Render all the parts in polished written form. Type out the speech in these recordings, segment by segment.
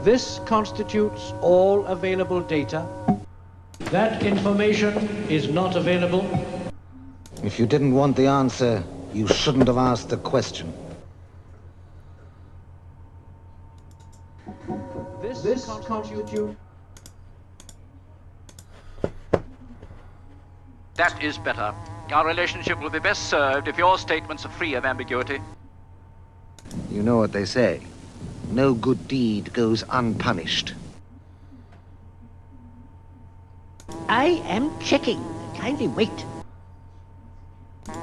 This constitutes all available data. That information is not available. If you didn't want the answer, you shouldn't have asked the question. This constitutes... That is better. Our relationship will be best served if your statements are free of ambiguity. You know what they say. No good deed goes unpunished. I am checking. Kindly wait.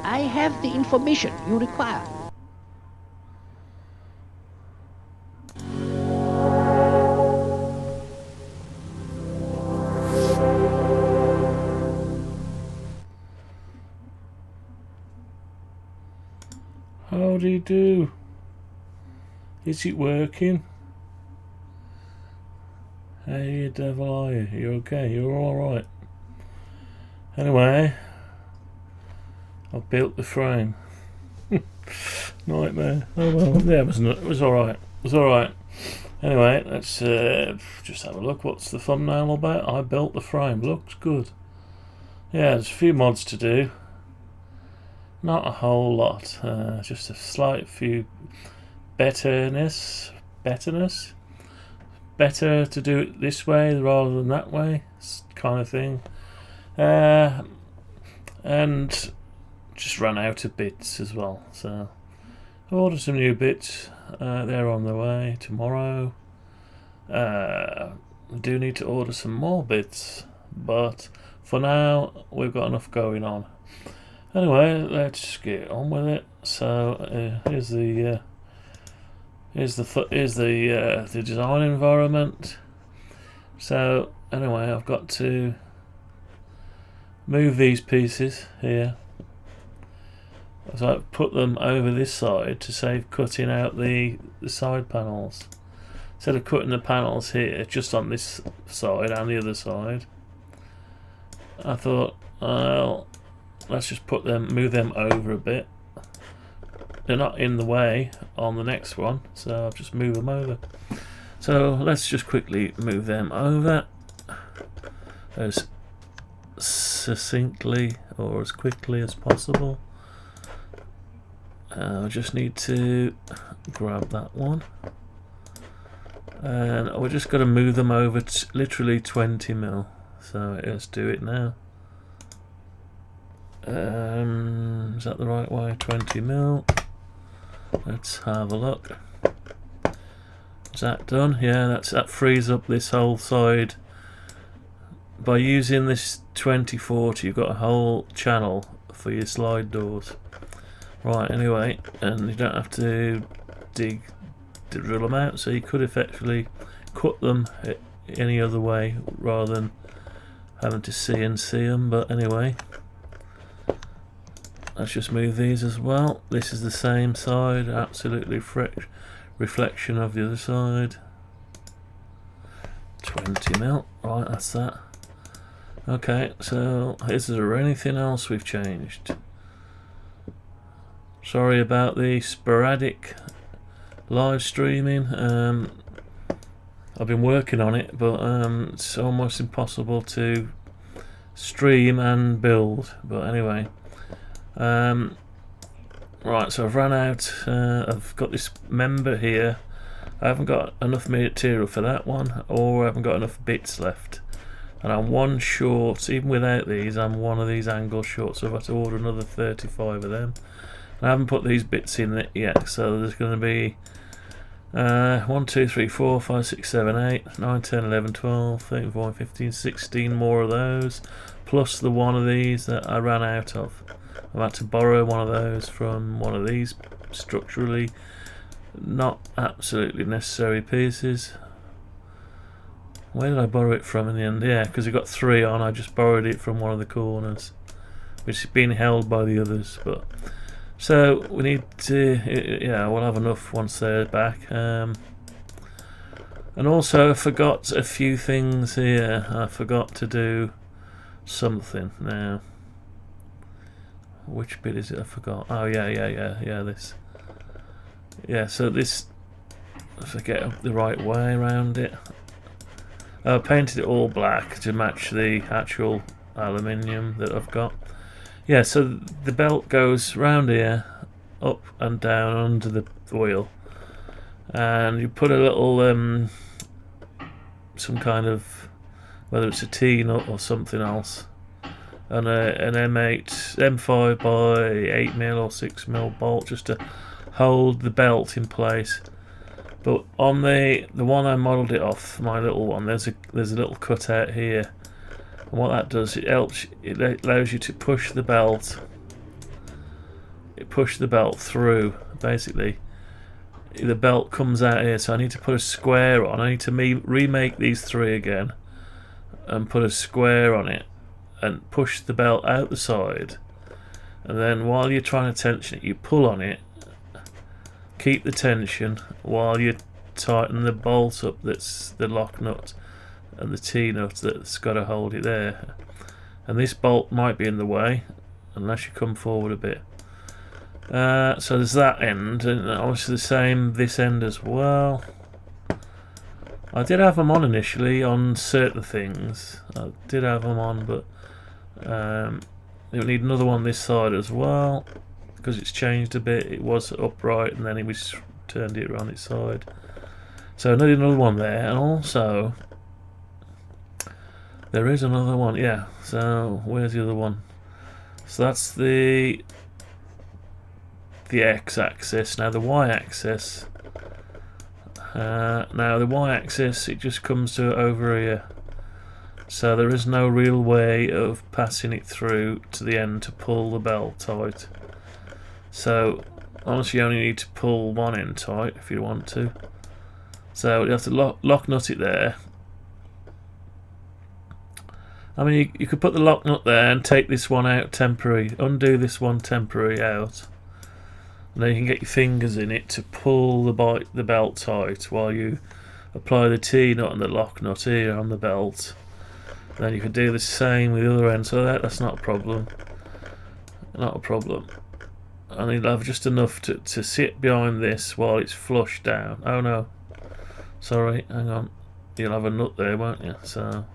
I have the information you require. How do you do? Is it working? Hey, you devil, are you? You're okay? You're alright? Anyway, I've built the frame. Nightmare. Oh well, yeah, it was alright. It was alright. Anyway, let's just have a look. What's the thumbnail about? I built the frame. Looks good. Yeah, there's a few mods to do. Not a whole lot. Just a slight few betterness. Better to do it this way rather than that way, kind of thing. And just ran out of bits as well, so I ordered some new bits. They're on the way tomorrow. We do need to order some more bits, but for now we've got enough going on. Anyway, let's get on with it. So here's the design environment. So anyway, I've got to move these pieces here. So I've put them over this side to save cutting out the side panels. Instead of cutting the panels here, just on this side and the other side, I thought, well, let's just move them over a bit. They're not in the way on the next one, so I'll just move them over. So let's just quickly move them over as succinctly or as quickly as possible. I just need to grab that one, and we're just going to move them over literally 20 mil. So let's do it now. Is that the right way? 20 mil. Let's have a look. Is that done? Yeah, that frees up this whole side. By using this 2040, you've got a whole channel for your slide doors. Right, anyway, and you don't have to drill them out, so you could effectively cut them any other way rather than having to CNC them. But anyway, let's just move these as well. This is the same side, absolutely reflection of the other side. 20 mil, right, that's that. Okay, so is there anything else we've changed? Sorry about the sporadic live streaming. I've been working on it, but it's almost impossible to stream and build. But anyway, right, so I've run out. I've got this member here. I haven't got enough material for that one, or I haven't got enough bits left. And I'm one short, even without these, I'm one of these angles short, so I've got to order another 35 of them. And I haven't put these bits in it yet, so there's going to be 1, 2, 3, 4, 5, 6, 7, 8, 9, 10, 11, 12, 13, 14, 15, 16 more of those, plus the one of these that I ran out of. I've had to borrow one of those from one of these structurally not absolutely necessary pieces. Where did I borrow it from in the end? Yeah, because I got 3 on, I just borrowed it from one of the corners, which is being held by the others. But so we need to, yeah, we'll have enough once they're back. And also I forgot a few things here. I forgot to do something now. Which bit is it I forgot? Oh yeah, this. Yeah, so this, if I get the right way around it. I painted it all black to match the actual aluminium that I've got. Yeah, so the belt goes round here, up and down under the wheel, and you put a little some kind of, whether it's a T-nut or something else, and an M5 by 8mm or 6mm bolt just to hold the belt in place. But on the one I modelled it off, my little one, there's a little cutout here, and what that does, it allows you to push the belt. Push the belt through. Basically, the belt comes out here, so I need to put a square on. I need to remake these three again, and put a square on it, and push the belt out the side. And then while you're trying to tension it, you pull on it. Keep the tension while you tighten the bolt up, that's the lock nut and the T-nut that's got to hold it there. And this bolt might be in the way unless you come forward a bit. So there's that end, and obviously the same this end as well. I did have them on initially on certain things. I did have them on, but you'll need another one this side as well, because it's changed a bit. It was upright and then we turned it around its side. So I need another one there, and also there is another one. Yeah, so where's the other one? So that's the x-axis. Now the y-axis, it just comes to over here. So there is no real way of passing it through to the end to pull the belt tight. So honestly, you only need to pull one end tight if you want to. So you have to lock nut it there. I mean, you could put the lock nut there and take this one out temporary, undo this one temporary out, and then you can get your fingers in it to pull the belt tight while you apply the T-nut and the lock nut here on the belt. Then you could do the same with the other end, so that's not a problem. Not a problem. And you'll have just enough to sit behind this while it's flush down. Oh no, sorry, hang on. You'll have a nut there, won't you? So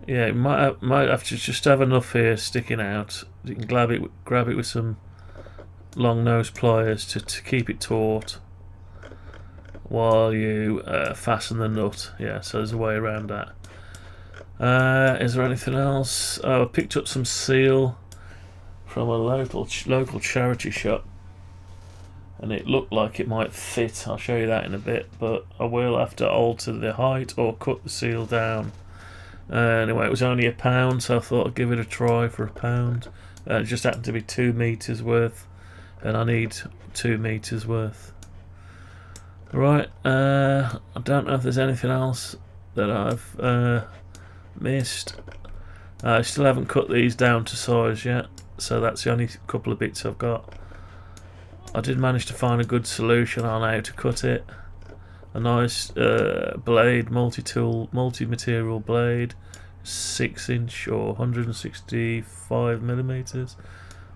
yeah, you might have to just have enough here sticking out. You can grab it with some long nose pliers to keep it taut while you fasten the nut. Yeah, so there's a way around that. Is there anything else? Oh, I picked up some seal from a local charity shop, and it looked like it might fit. I'll show you that in a bit, but I will have to alter the height or cut the seal down. Anyway, it was only £1, so I thought I'd give it a try for £1. It just happened to be 2 meters worth, and I need 2 meters worth. Right, I don't know if there's anything else that I've missed. I still haven't cut these down to size yet, so that's the only couple of bits I've got. I did manage to find a good solution on how to cut it. A nice blade, multi-material blade, 6-inch or 165 millimeters.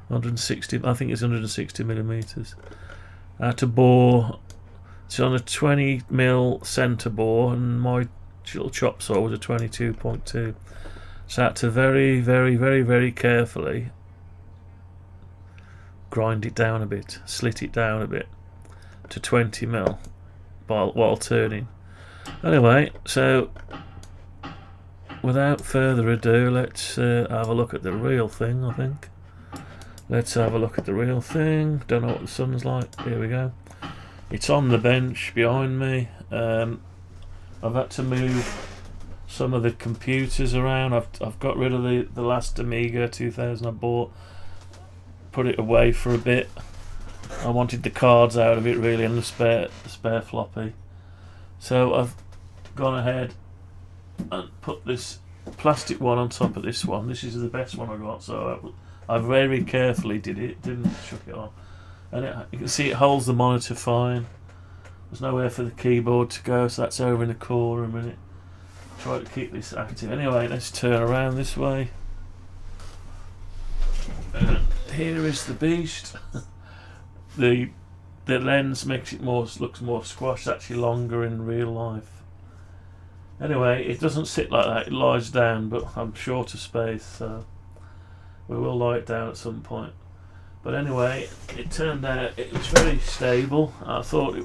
160, I think it's 160 millimeters. To bore, it's on a 20mm centre bore, and my little chop saw was a 22.2. So I had to very, very, very, very carefully grind it down a bit, slit it down a bit to 20mm while turning. Anyway, so without further ado, let's have a look at the real thing. I think let's have a look at the real thing. Don't know what the sun's like. Here we go. It's on the bench behind me. I've had to move some of the computers around. I've got rid of the last Amiga 2000 I bought, put it away for a bit. I wanted the cards out of it really, and the spare floppy. So I've gone ahead and put this plastic one on top of this one. This is the best one I got, so I very carefully didn't chuck it on. And you can see it holds the monitor fine. There's nowhere for the keyboard to go, so that's over in the corner a minute. Try to keep this active. Anyway, let's turn around this way. And here is the beast. The the lens makes it looks more squashed, actually longer in real life. Anyway, it doesn't sit like that, it lies down, but I'm short of space, so we will lie it down at some point. But anyway, it turned out it was very stable. I thought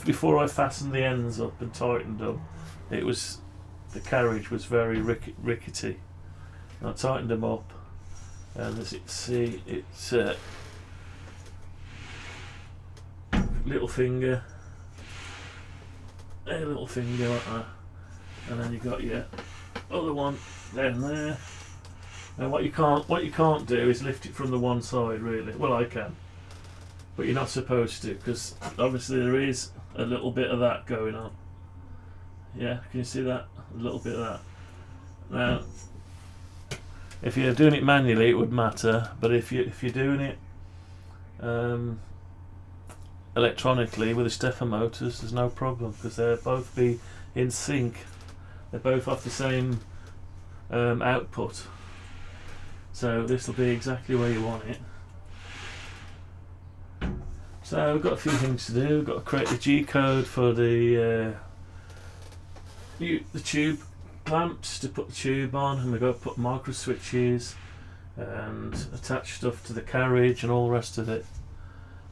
before I fastened the ends up and tightened them, the carriage was very rickety. I tightened them up, and as you can see, it's little finger, a little finger like that, and then you got your other one down there. And what you can't do is lift it from the one side, really. Well, I can, but you're not supposed to, because obviously there is a little bit of that going on. Yeah, can you see that? A little bit of that. Now, if you're doing it manually, it would matter, but if you're doing it electronically with the stepper motors, there's no problem, because they'll both be in sync. They both have the same output. So this will be exactly where you want it. So we've got a few things to do. We've got to create the G code for the tube clamps to put the tube on, and we've got to put micro switches and attach stuff to the carriage and all the rest of it.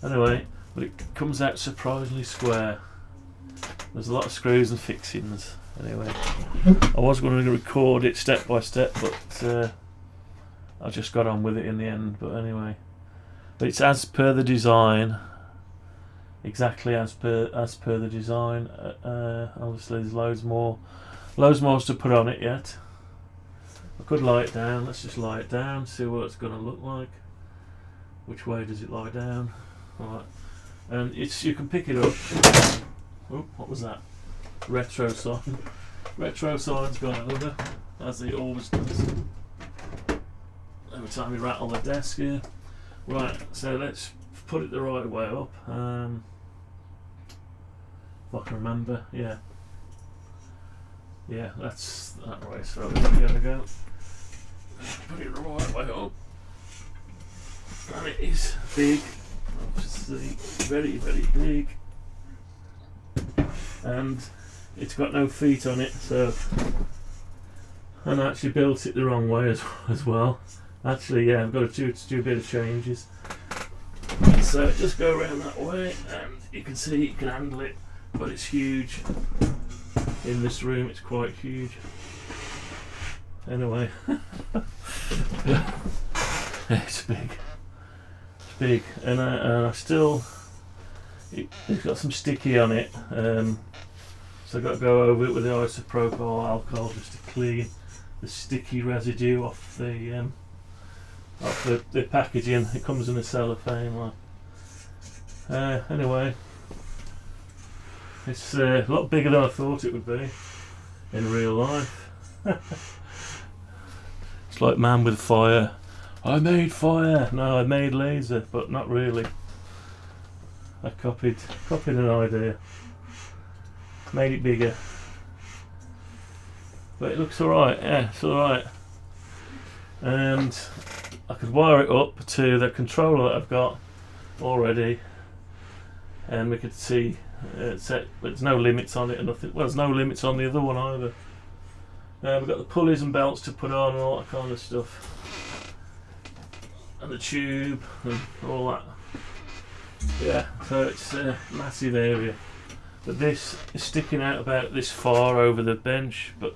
Anyway, but it comes out surprisingly square. There's a lot of screws and fixings. Anyway, I was going to record it step by step, but I just got on with it in the end. But anyway, but it's as per the design, exactly as per the design. Obviously, there's loads more to put on it yet. I could lie it down. Let's just lie it down, see what it's going to look like. Which way does it lie down? All right, and you can pick it up. Oh, what was that? Retro sign. Retro sign's gone over, as it always does. Every time we rattle the desk here. Right, so let's put it the right way up. If I can remember, yeah, that's that way. So we're gonna go. Put it the right way up, and it is big. Obviously, very, very big, and it's got no feet on it, so, and I actually built it the wrong way as well. Actually, yeah, I've got to do a bit of changes. So just go around that way, and you can see you can handle it, but it's huge. In this room, it's quite huge. Anyway, it's big. It's big, and I still. It's got some sticky on it, so I've got to go over it with the isopropyl alcohol just to clean the sticky residue off the packaging. It comes in a cellophane like. Anyway, it's a lot bigger than I thought it would be in real life. It's like Man with Fire. I made fire. No, I made laser, but not really. I copied an idea, made it bigger, but it looks alright. Yeah, it's alright. And I could wire it up to the controller that I've got already, and we could see there's no limits on it or nothing. Well, there's no limits on the other one either. We've got the pulleys and belts to put on and all that kind of stuff, and the tube and all that. Yeah, so it's a massive area, but this is sticking out about this far over the bench, but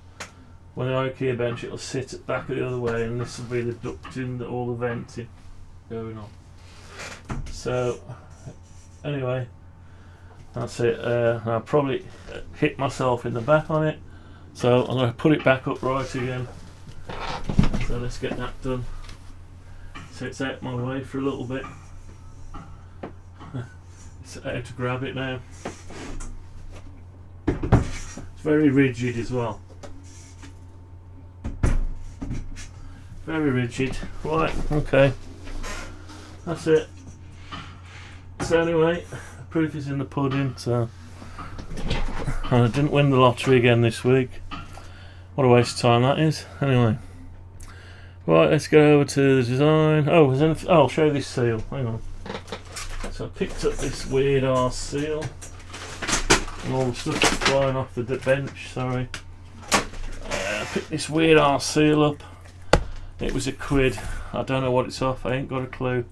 when the IKEA bench, it'll sit back the other way, and this will be the ducting, all the venting going on. So anyway, that's it. I'll probably hit myself in the back on it, so I'm going to put it back up right again. So let's get that done. So it's out my way for a little bit. It's out to grab it now. It's very rigid as well. Very rigid. Right, okay. That's it. So anyway, the proof is in the pudding, so. And I didn't win the lottery again this week. What a waste of time that is. Anyway. Right, let's go over to the design. Oh, I'll show you this seal. Hang on. So I picked up this weird arse seal, and all the stuff is flying off the bench, sorry. I picked this weird arse seal up. It was £1. I don't know what it's off, I ain't got a clue.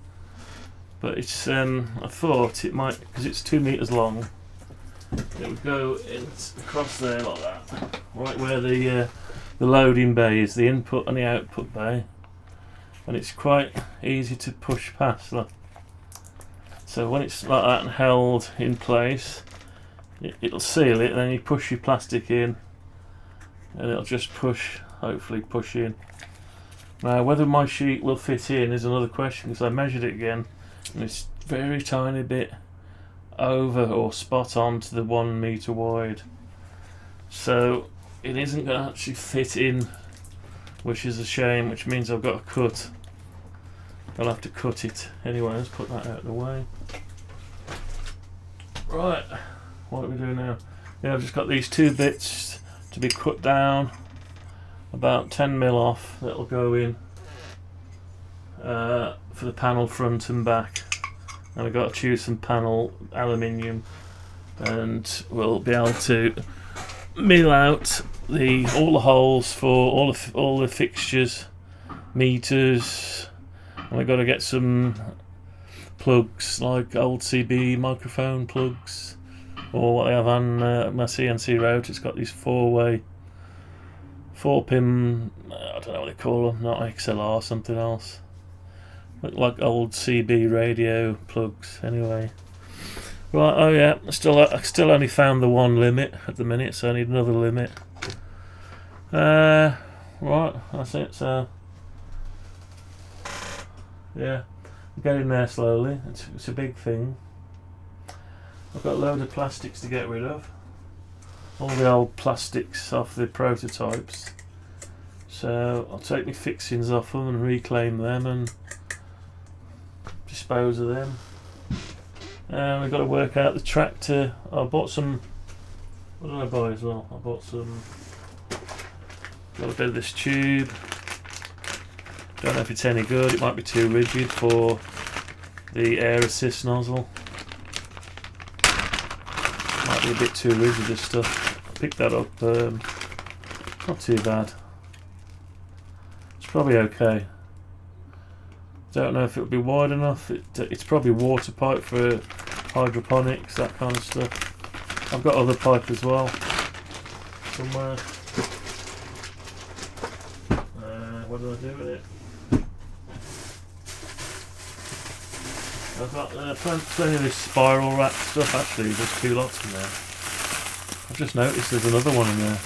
But it's, I thought it might, because it's 2 meters long, it would go across there like that, right where the loading bay is, the input and the output bay, and it's quite easy to push past. Look. So when it's like that and held in place, it'll seal it, and then you push your plastic in, and it'll just push, hopefully push in. Now whether my sheet will fit in is another question, because I measured it again, and it's very tiny bit over or spot on to the 1 meter wide, so it isn't going to actually fit in, which is a shame, which means I've got to cut. I'll have to cut it anyway. Let's put that out of the way. Right, what do we do now? Yeah, I've just got these 2 bits to be cut down about 10mm off, that'll go in for the panel front and back. And I've got to choose some panel aluminium, and we'll be able to mill out all the holes for all the fixtures, meters, and we've got to get some plugs, like old CB microphone plugs, or what they have on my CNC router. It's got these 4-way, 4-pin, I don't know what they call them, not XLR, something else. Look like old CB radio plugs. Anyway, right. Oh yeah, I still only found the 1 limit at the minute, so I need another limit. Right, that's it. So yeah, I'm getting there slowly. It's a big thing. I've got a load of plastics to get rid of. All the old plastics off the prototypes. So I'll take my fixings off them and reclaim them and dispose of them. And we've got to work out the tractor. I bought some. What did I buy as well? I bought some. Got a bit of this tube. Don't know if it's any good. It might be too rigid for the air assist nozzle. Might be a bit too rigid, this stuff. I picked that up. Not too bad. It's probably okay. Don't know if it'll be wide enough. It's probably water pipe for hydroponics, that kind of stuff. I've got other pipe as well somewhere. What do I do with it? I've got plenty of this spiral wrap stuff. Actually, there's 2 lots in there. I've just noticed there's another one in there.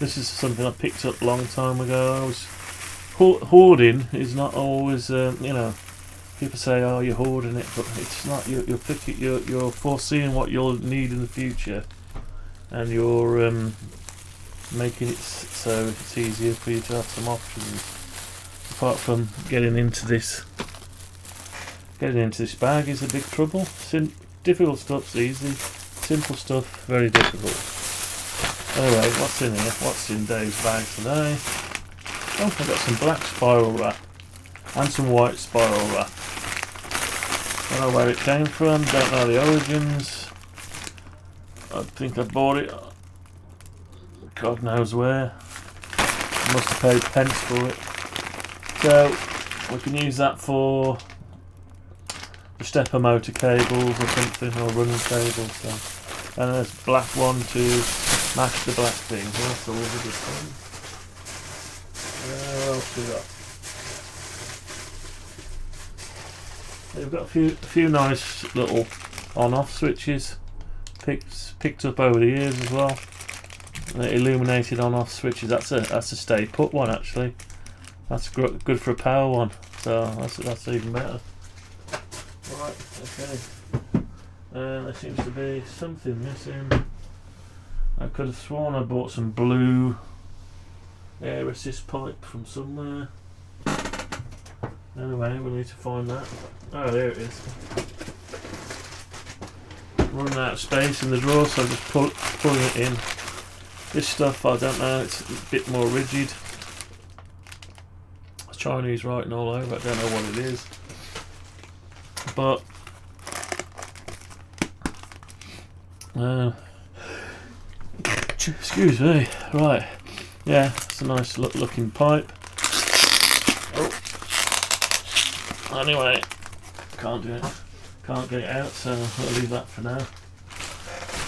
This is something I picked up a long time ago. I was hoarding is not always, you know, people say, "Oh, you're hoarding it," but it's not. You're foreseeing what you'll need in the future, and you're making it so it's easier for you to have some options. Apart from getting into this bag is a big trouble. Difficult stuff's easy. Simple stuff, very difficult. Anyway, what's in here? What's in Dave's bag today? Oh, I've got some black spiral wrap and some white spiral wrap. Don't know where it came from, don't know the origins. I think I bought it God knows where. I must have paid pence for it. So we can use that for the stepper motor cables or something, or running cables. So. And there's a black one to match the black thing. That's all the good thing. What else we got? We've got a few nice little on-off switches picked up over the years as well. Illuminated on-off switches. That's a stay put one actually. That's good for a power one. So that's even better. Right. Okay. There seems to be something missing. I could have sworn I bought some blue air assist pipe from somewhere. Anyway, we need to find that. Oh, there it is. Running out of space in the drawer, so I'm just pulling it in. This stuff, I don't know, it's a bit more rigid. It's Chinese writing all over, I don't know what it is. But Excuse me. Right. Yeah, it's a nice looking pipe. Oh. Anyway, can't get it out, so I'll leave that for now.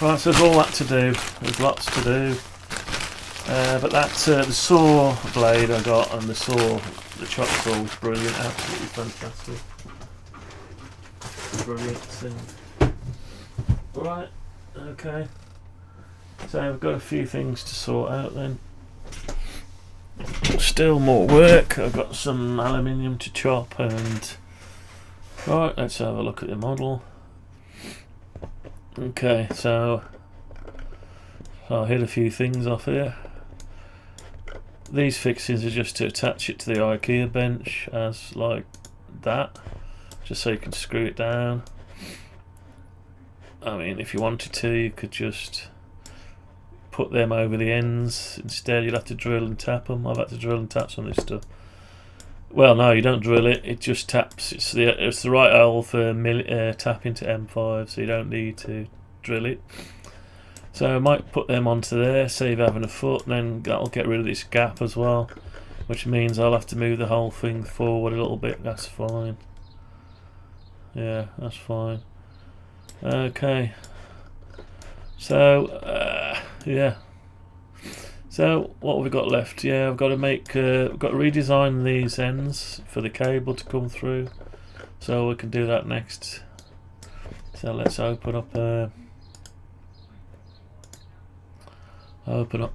Right, so there's all that to do. There's lots to do. But that's the saw blade I got, and the chop saw was brilliant, absolutely fantastic. Brilliant thing. Right, okay. So I've got a few things to sort out then. Still more work. I've got some aluminium to chop, and right, let's have a look at the model. Okay, so I'll hit a few things off here. These fixings are just to attach it to the IKEA bench, as like that, just so you can screw it down. I mean, if you wanted to, you could just put them over the ends. Instead, you'd have to drill and tap them. I've had to drill and tap some of this stuff. Well, no, you don't drill it. It just taps. It's the right hole for tapping to M5, so you don't need to drill it. So I might put them onto there, save having a foot, and then that'll get rid of this gap as well, which means I'll have to move the whole thing forward a little bit. That's fine. Yeah, that's fine. Okay. So yeah. So what have we got left? Yeah, I've got to redesign these ends for the cable to come through. So we can do that next. So let's open up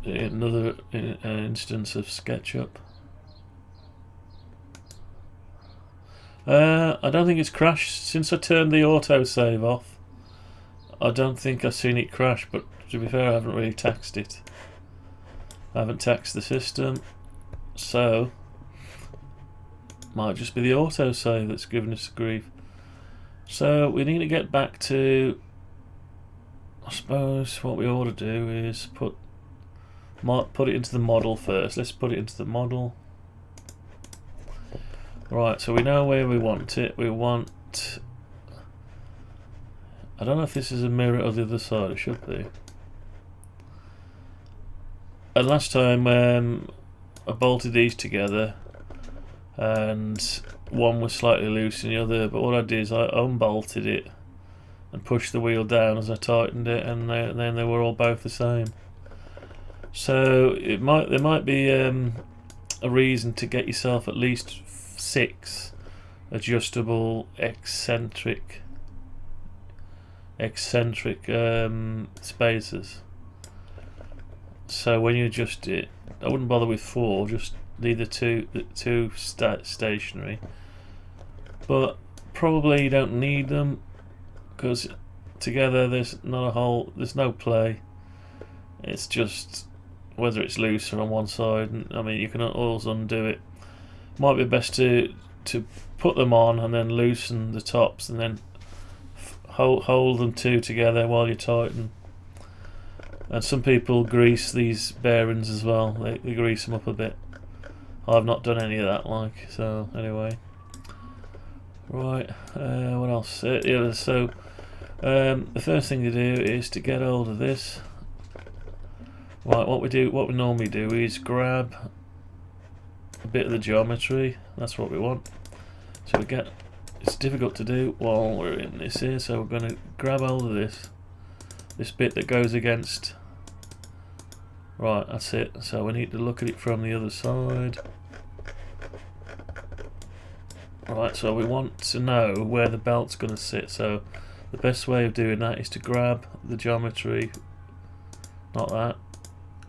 another instance of SketchUp. I don't think it's crashed since I turned the autosave off. I don't think I've seen it crash, but to be fair, I haven't really taxed it. I haven't taxed the system, so might just be the autosave that's giving us grief. So we need to get back to, I suppose what we ought to do is put it into the model first. Let's put it into the model. Right, so we know where we want it. We want, I don't know if this is a mirror on the other side. It should be. And last time I bolted these together, and one was slightly loose than the other, but what I did is I unbolted it and pushed the wheel down as I tightened it, and then they were all both the same. So there might be a reason to get yourself at least 6 adjustable eccentric spacers. So when you adjust it, I wouldn't bother with 4, just leave the two stationary. But probably you don't need them, because together there's no play. It's just whether it's looser on one side, and I mean you can always undo it. Might be best to put them on and then loosen the tops, and then hold them two together while you tighten. And some people grease these bearings as well. They grease them up a bit. I've not done any of that, so anyway. Right, what else? Yeah, so the first thing to do is to get hold of this. Right, what we normally do is grab a bit of the geometry. That's what we want. So it's difficult to do while we're in this here, so we're going to grab hold of this bit that goes against. Right, that's it. So we need to look at it from the other side. Right, so we want to know where the belt's going to sit. So the best way of doing that is to grab the geometry, not that.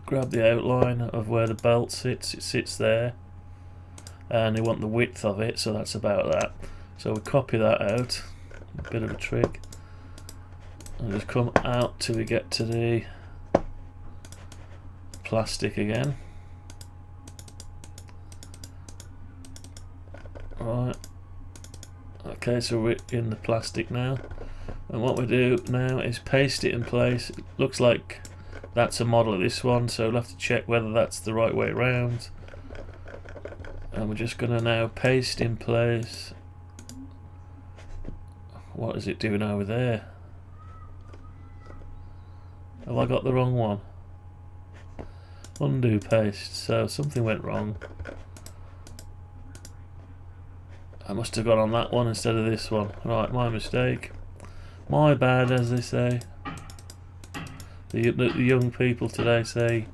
Grab the outline of where the belt sits. It sits there, and you want the width of it, so that's about that. So we copy that out, a bit of a trick, and just come out till we get to the plastic again. Right, okay, so we're in the plastic now, and what we do now is paste it in place. It looks like that's a model of this one, so we'll have to check whether that's the right way around. And we're just going to now paste in place. What is it doing over there? Have I got the wrong one? Undo paste. So something went wrong. I must have gone on that one instead of this one. Right, my mistake. My bad, as they say. The young people today say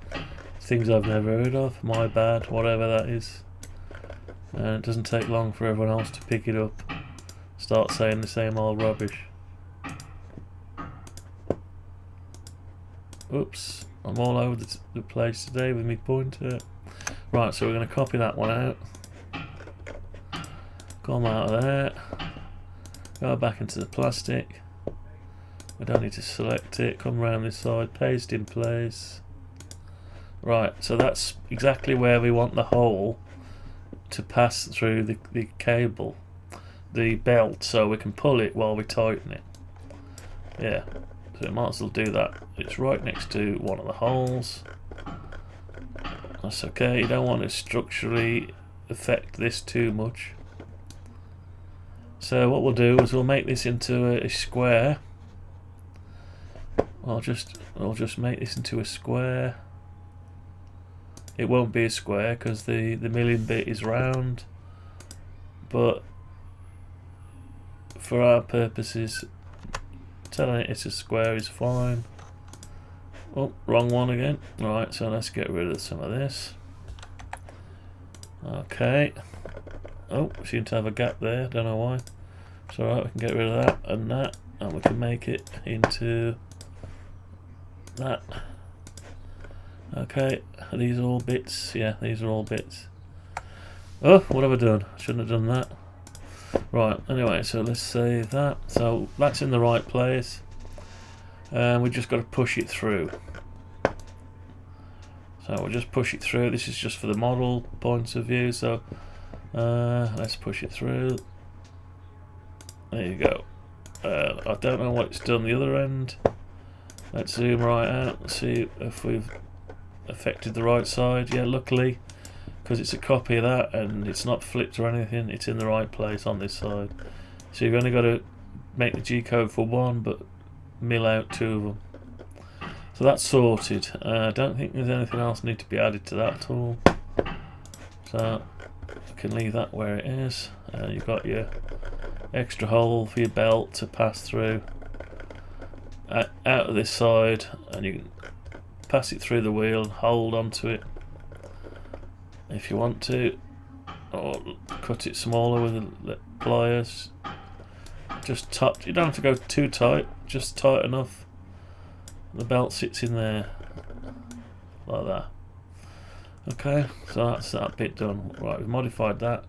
things I've never heard of. My bad, whatever that is. And it doesn't take long for everyone else to pick it up. Start saying the same old rubbish. Oops, I'm all over the place today with my pointer. Right, so we're going to copy that one out. Come out of there. Go back into the plastic. We don't need to select it. Come around this side, paste in place. Right, so that's exactly where we want the hole to pass through the cable, the belt, so we can pull it while we tighten it. Yeah, so we might as well do that. It's right next to one of the holes. That's okay, you don't want to structurally affect this too much. So what we'll do is we'll make this into a square. I'll just make this into a square. It won't be a square because the milling bit is round, but for our purposes, telling it it's a square is fine. Oh, wrong one again. Right, so let's get rid of some of this. Okay. Oh, we seem to have a gap there, don't know why. It's alright, we can get rid of that, and we can make it into that. Okay, are these all bits? Yeah, these are all bits. Oh, what have I done? Shouldn't have done that. Right, anyway, so let's save that. So that's in the right place. And we've just got to push it through. So we'll just push it through. This is just for the model point of view, so let's push it through. There you go. I don't know what it's done the other end. Let's zoom right out and see if we've affected the right side. Yeah, luckily, because it's a copy of that and it's not flipped or anything, it's in the right place on this side. So you've only got to make the G-code for one, but mill out two of them. So that's sorted. I don't think there's anything else need to be added to that at all. So I can leave that where it is. You've got your extra hole for your belt to pass through out of this side, and you can pass it through the wheel and hold onto it if you want to, or cut it smaller with the pliers. Just you don't have to go too tight, just tight enough the belt sits in there like that. Okay, so that's that bit done. Right, we've modified that.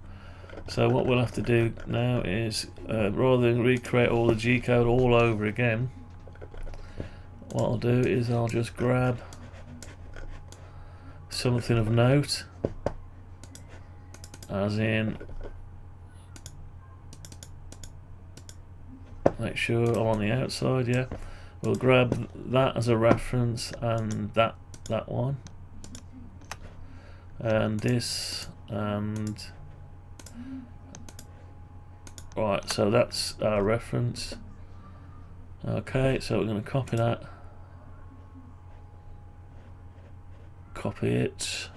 So what we'll have to do now is rather than recreate all the G-code all over again, what I'll do is I'll just grab something of note, as in, make sure I'm on the outside. Yeah, we'll grab that as a reference, and that one, and this, and right, so that's our reference. Okay, so we're going to copy that, copy it,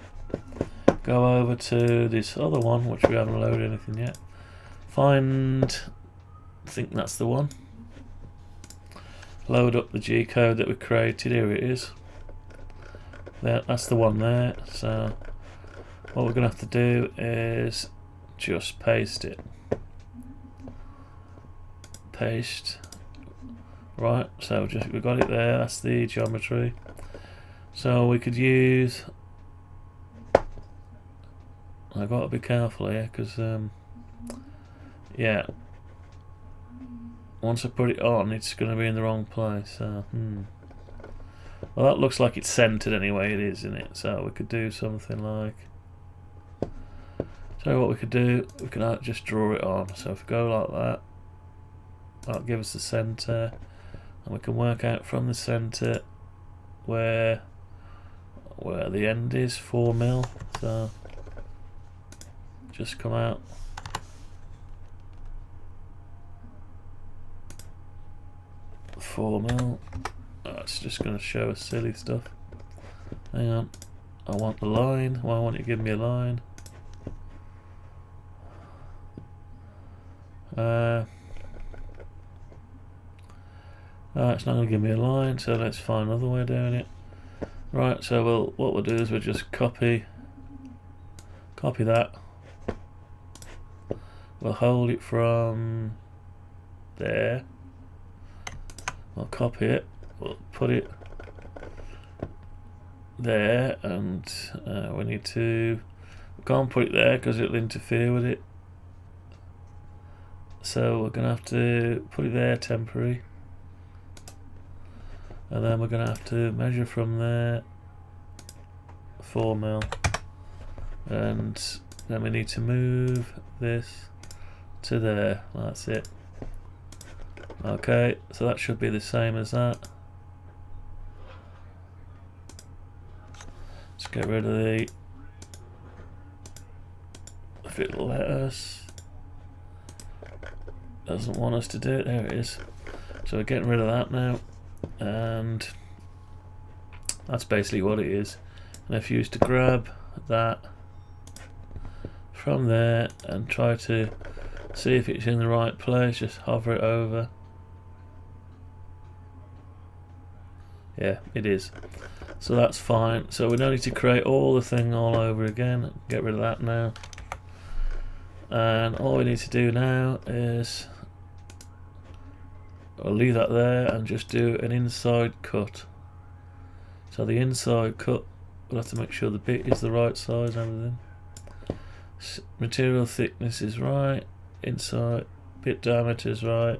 go over to this other one which we haven't loaded anything yet, find, I think that's the one, load up the G-code that we created. Here it is. There, that's the one there. So what we're going to have to do is just paste it. Paste. Right, so we got it there. That's the geometry. So we could use, I've got to be careful here because yeah, once I put it on it's going to be in the wrong place. So well, that looks like it's centered anyway. It is, isn't it? So we could do something like, so what we could do, we can just draw it on. So if we go like that, that'll give us the center, and we can work out from the center where the end is, 4mm. So just come out, $4mm, Oh, it's just going to show us silly stuff. Hang on. I want the line. Why won't you give me a line? It's not going to give me a line, so let's find another way of doing it. Right, so what we'll do is we'll just copy that. We'll hold it from there. We'll copy it. We'll put it there, and we need to. We can't put it there because it'll interfere with it. So we're going to have to put it there temporary. And then we're going to have to measure from there 4mm. And then we need to move this to there. That's it. Okay, so that should be the same as that. Let's get rid of the, if it'll let us. Doesn't want us to do it. There it is. So we're getting rid of that now. And that's basically what it is. And if you used to grab that from there and try to see if it's in the right place, just hover it over. Yeah, it is. So that's fine. So we don't need to create all the thing all over again. Get rid of that now. And all we need to do now is I'll leave that there and just do an inside cut. So the inside cut, we'll have to make sure the bit is the right size and everything. Material thickness is right, inside bit diameter is right,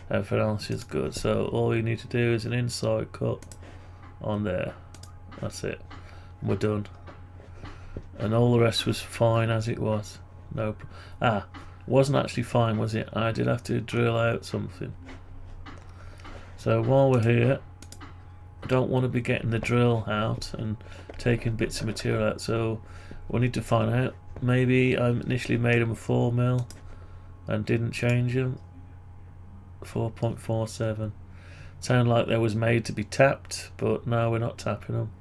everything else is good. So all we need to do is an inside cut on there. That's it. And we're done. And all the rest was fine as it was. Nope. Wasn't actually fine, was it? I did have to drill out something. So while we're here, I don't want to be getting the drill out and taking bits of material out, so we need to find out. Maybe I initially made them 4mm and didn't change them. 4.47. Sound like they was made to be tapped, but no, we're not tapping them.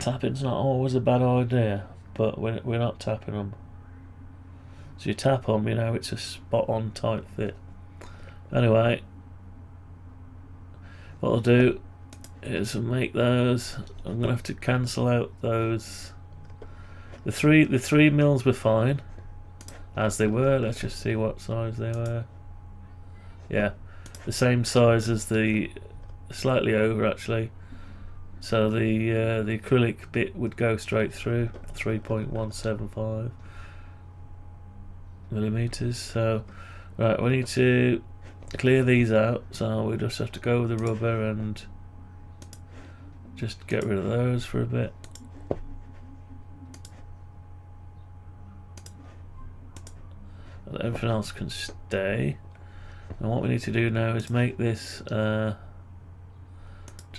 Tapping's not always a bad idea, but we're not tapping them. So you tap on, you know, it's a spot on tight fit. Anyway, what I'll do is make those. I'm gonna have to cancel out those. The three mils were fine as they were. Let's just see what size they were. Yeah, the same size as the, slightly over actually. So the acrylic bit would go straight through. 3.175 millimeters. So right, we need to clear these out, so we just have to go with the rubber and just get rid of those for a bit. And everything else can stay. And what we need to do now is make this to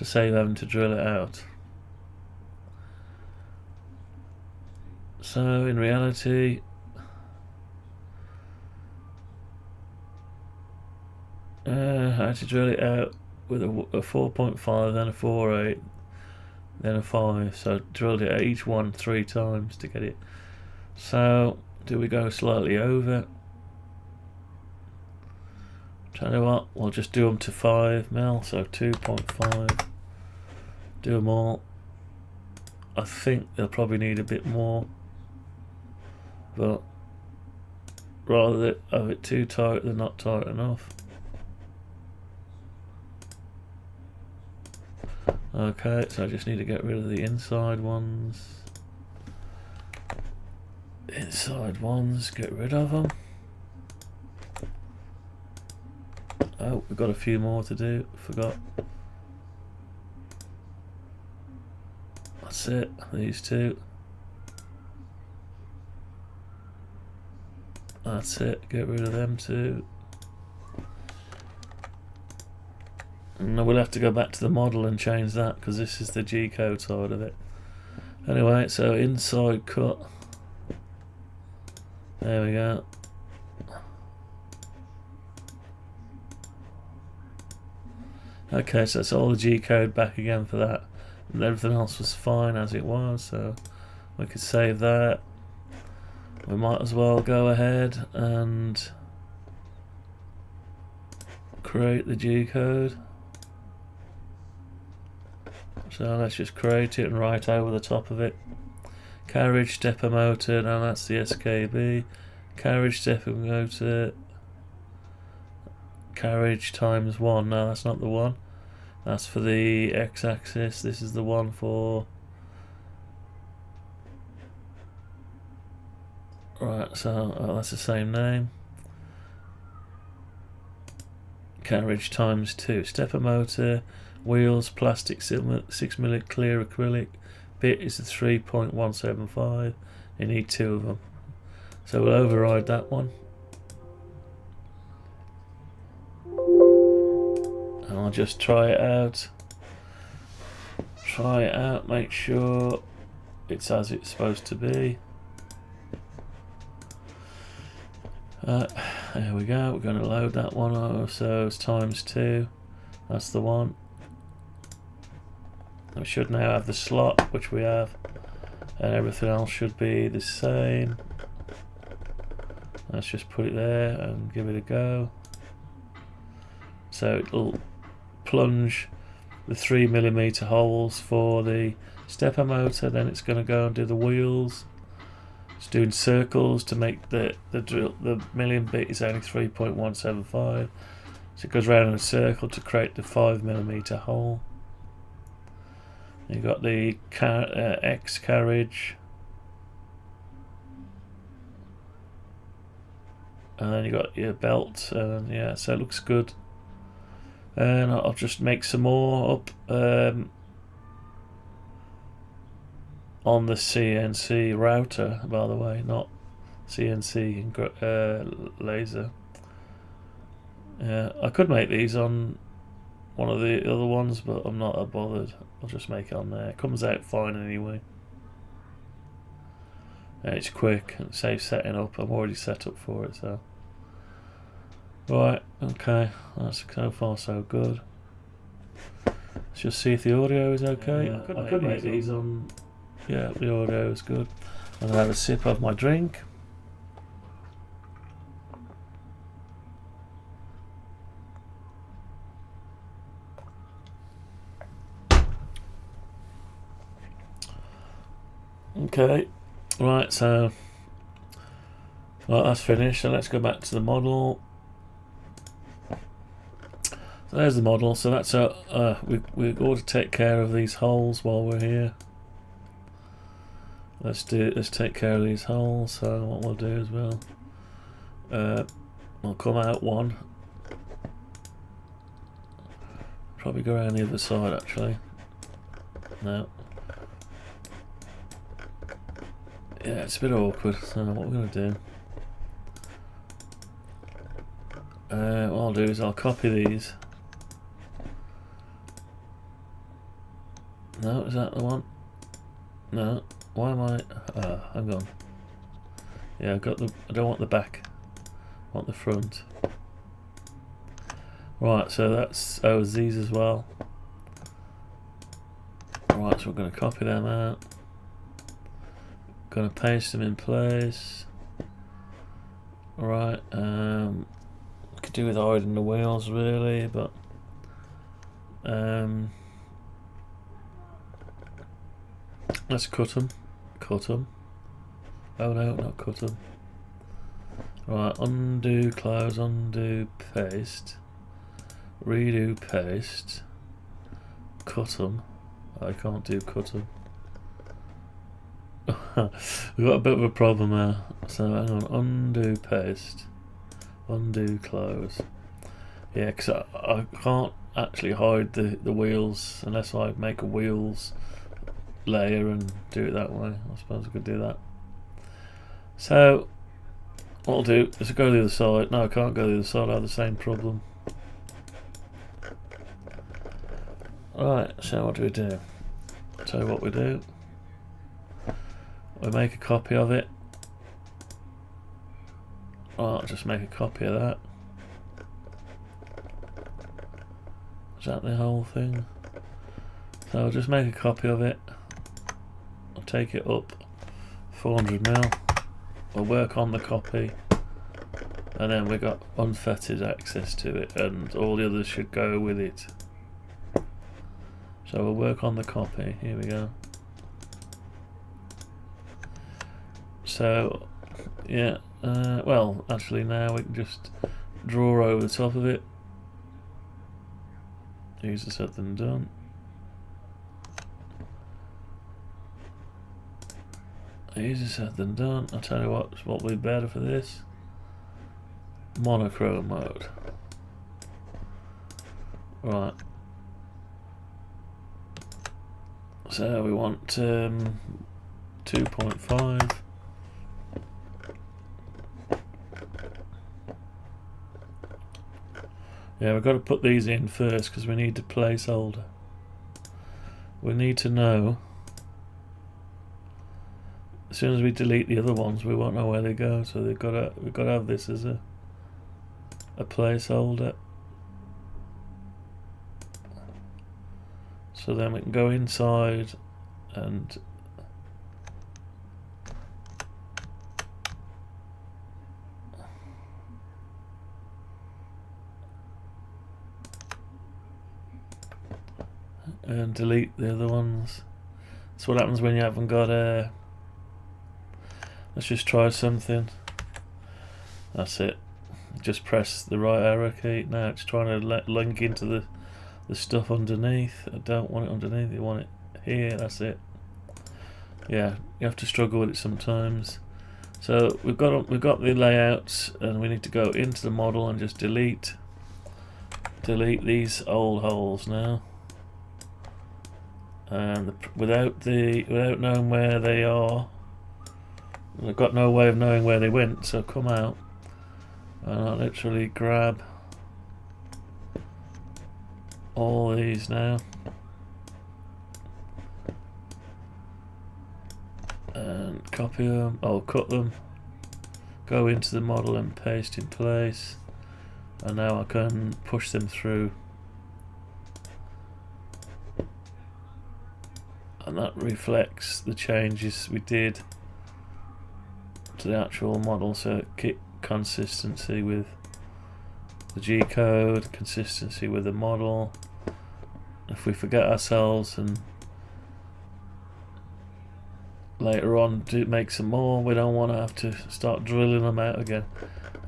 save having to drill it out. So in reality, I had to drill it out with a 4.5, then a 4.8, then a 5. So I drilled it at each one 3 times to get it. So do we go slightly over? Tell you what, we'll just do them to 5mm, so 2.5. Do them all. I think they'll probably need a bit more, but rather than have it too tight than not tight enough. Okay, so I just need to get rid of the inside ones. Inside ones, get rid of them. Oh, we've got a few more to do, forgot. That's it, these two. That's it, get rid of them too. And we'll have to go back to the model and change that because this is the G-code side of it. Anyway, so inside cut. There we go. Okay, so that's all the G code back again for that, and everything else was fine as it was, so we could save that. We might as well go ahead and create the G code. So let's just create it and write over the top of it. Carriage stepper motor, now that's the SKB. Carriage stepper motor. Carriage times 1, no that's not the one. That's for the x-axis, this is the one for... Right, so that's the same name. Carriage times 2. Stepper motor, wheels, plastic 6mm clear acrylic. Bit is a 3.175. You need 2 of them. So we'll override that one. And I'll just try it out. Try it out, make sure it's as it's supposed to be. There we go, we're going to load that one up, so it's times 2. That's the one. We should now have the slot, which we have, and everything else should be the same. Let's just put it there and give it a go. So it'll plunge the 3mm holes for the stepper motor, then it's going to go and do the wheels. It's doing circles to make the million bit is only 3.175, so it goes round in a circle to create the 5mm hole. You've got the X carriage, and then you've got your belt, and yeah, so it looks good. And I'll just make some more up on the CNC router, by the way, not CNC laser. Yeah, I could make these on one of the other ones, but I'm not that bothered. I'll just make it on there. It comes out fine anyway. And it's quick and safe setting up. I'm already set up for it, so. Right, okay, that's so far so good. Let's just see if the audio is okay. I could make these on. Yeah, the audio is good. I'm gonna have a sip of my drink. Okay, right, so right, that's finished, so let's go back to the model. So there's the model, so that's we ought to take care of these holes while we're here. Let's take care of these holes. So what we'll do as well, I'll come out one, probably go around the other side actually. No. Yeah, it's a bit awkward, so what we're going to do, what I'll do is I'll copy these. No, is that the one? No, why am I, hang on. Yeah, I don't want the back, I want the front. Right, so that's, these as well. Right, so we're going to copy them out. Going to paste them in place. Right, could do with hiding the wheels really, but let's cut them. Oh no, not cut them. Right, undo, close, undo, paste, redo, paste, cut them. I can't do cut them. We've got a bit of a problem there. So hang on, undo, paste, undo, close. Yeah, because I can't actually hide the wheels unless I make a wheels layer and do it that way. I suppose I could do that. So what I'll do is go to the other side. No, I can't go to the other side. I have the same problem. Right, so what do we do? So what we do, we make a copy of it. I'll just make a copy of that. that the whole thing? So I'll just make a copy of it. I'll take it up 400mm. We'll work on the copy, and then we got unfettered access to it, and all the others should go with it. So we'll work on the copy. Here we go. So yeah, well, actually now we can just draw over the top of it. Easier said than done. Easier said than done. I'll tell you what will be better for this. Monochrome mode. Right. So we want 2.5. Yeah, we've got to put these in first because we need the placeholder. We need to know. As soon as we delete the other ones, we won't know where they go. So we've got to have this as a placeholder. So then we can go inside and delete the other ones. That's what happens when you haven't got a... Let's just try something. That's it. Just press the right arrow key. Now it's trying to link into the stuff underneath. I don't want it underneath, you want it here. That's it. Yeah, you have to struggle with it sometimes. So we've got the layouts, and we need to go into the model and just delete these old holes now. And without knowing where they are, I've got no way of knowing where they went. So come out, and I'll literally grab all these now and copy them. I'll cut them, go into the model and paste in place, and now I can push them through. And that reflects the changes we did to the actual model, so keep consistency with the G code, consistency with the model. If we forget ourselves and later on make some more, we don't want to have to start drilling them out again.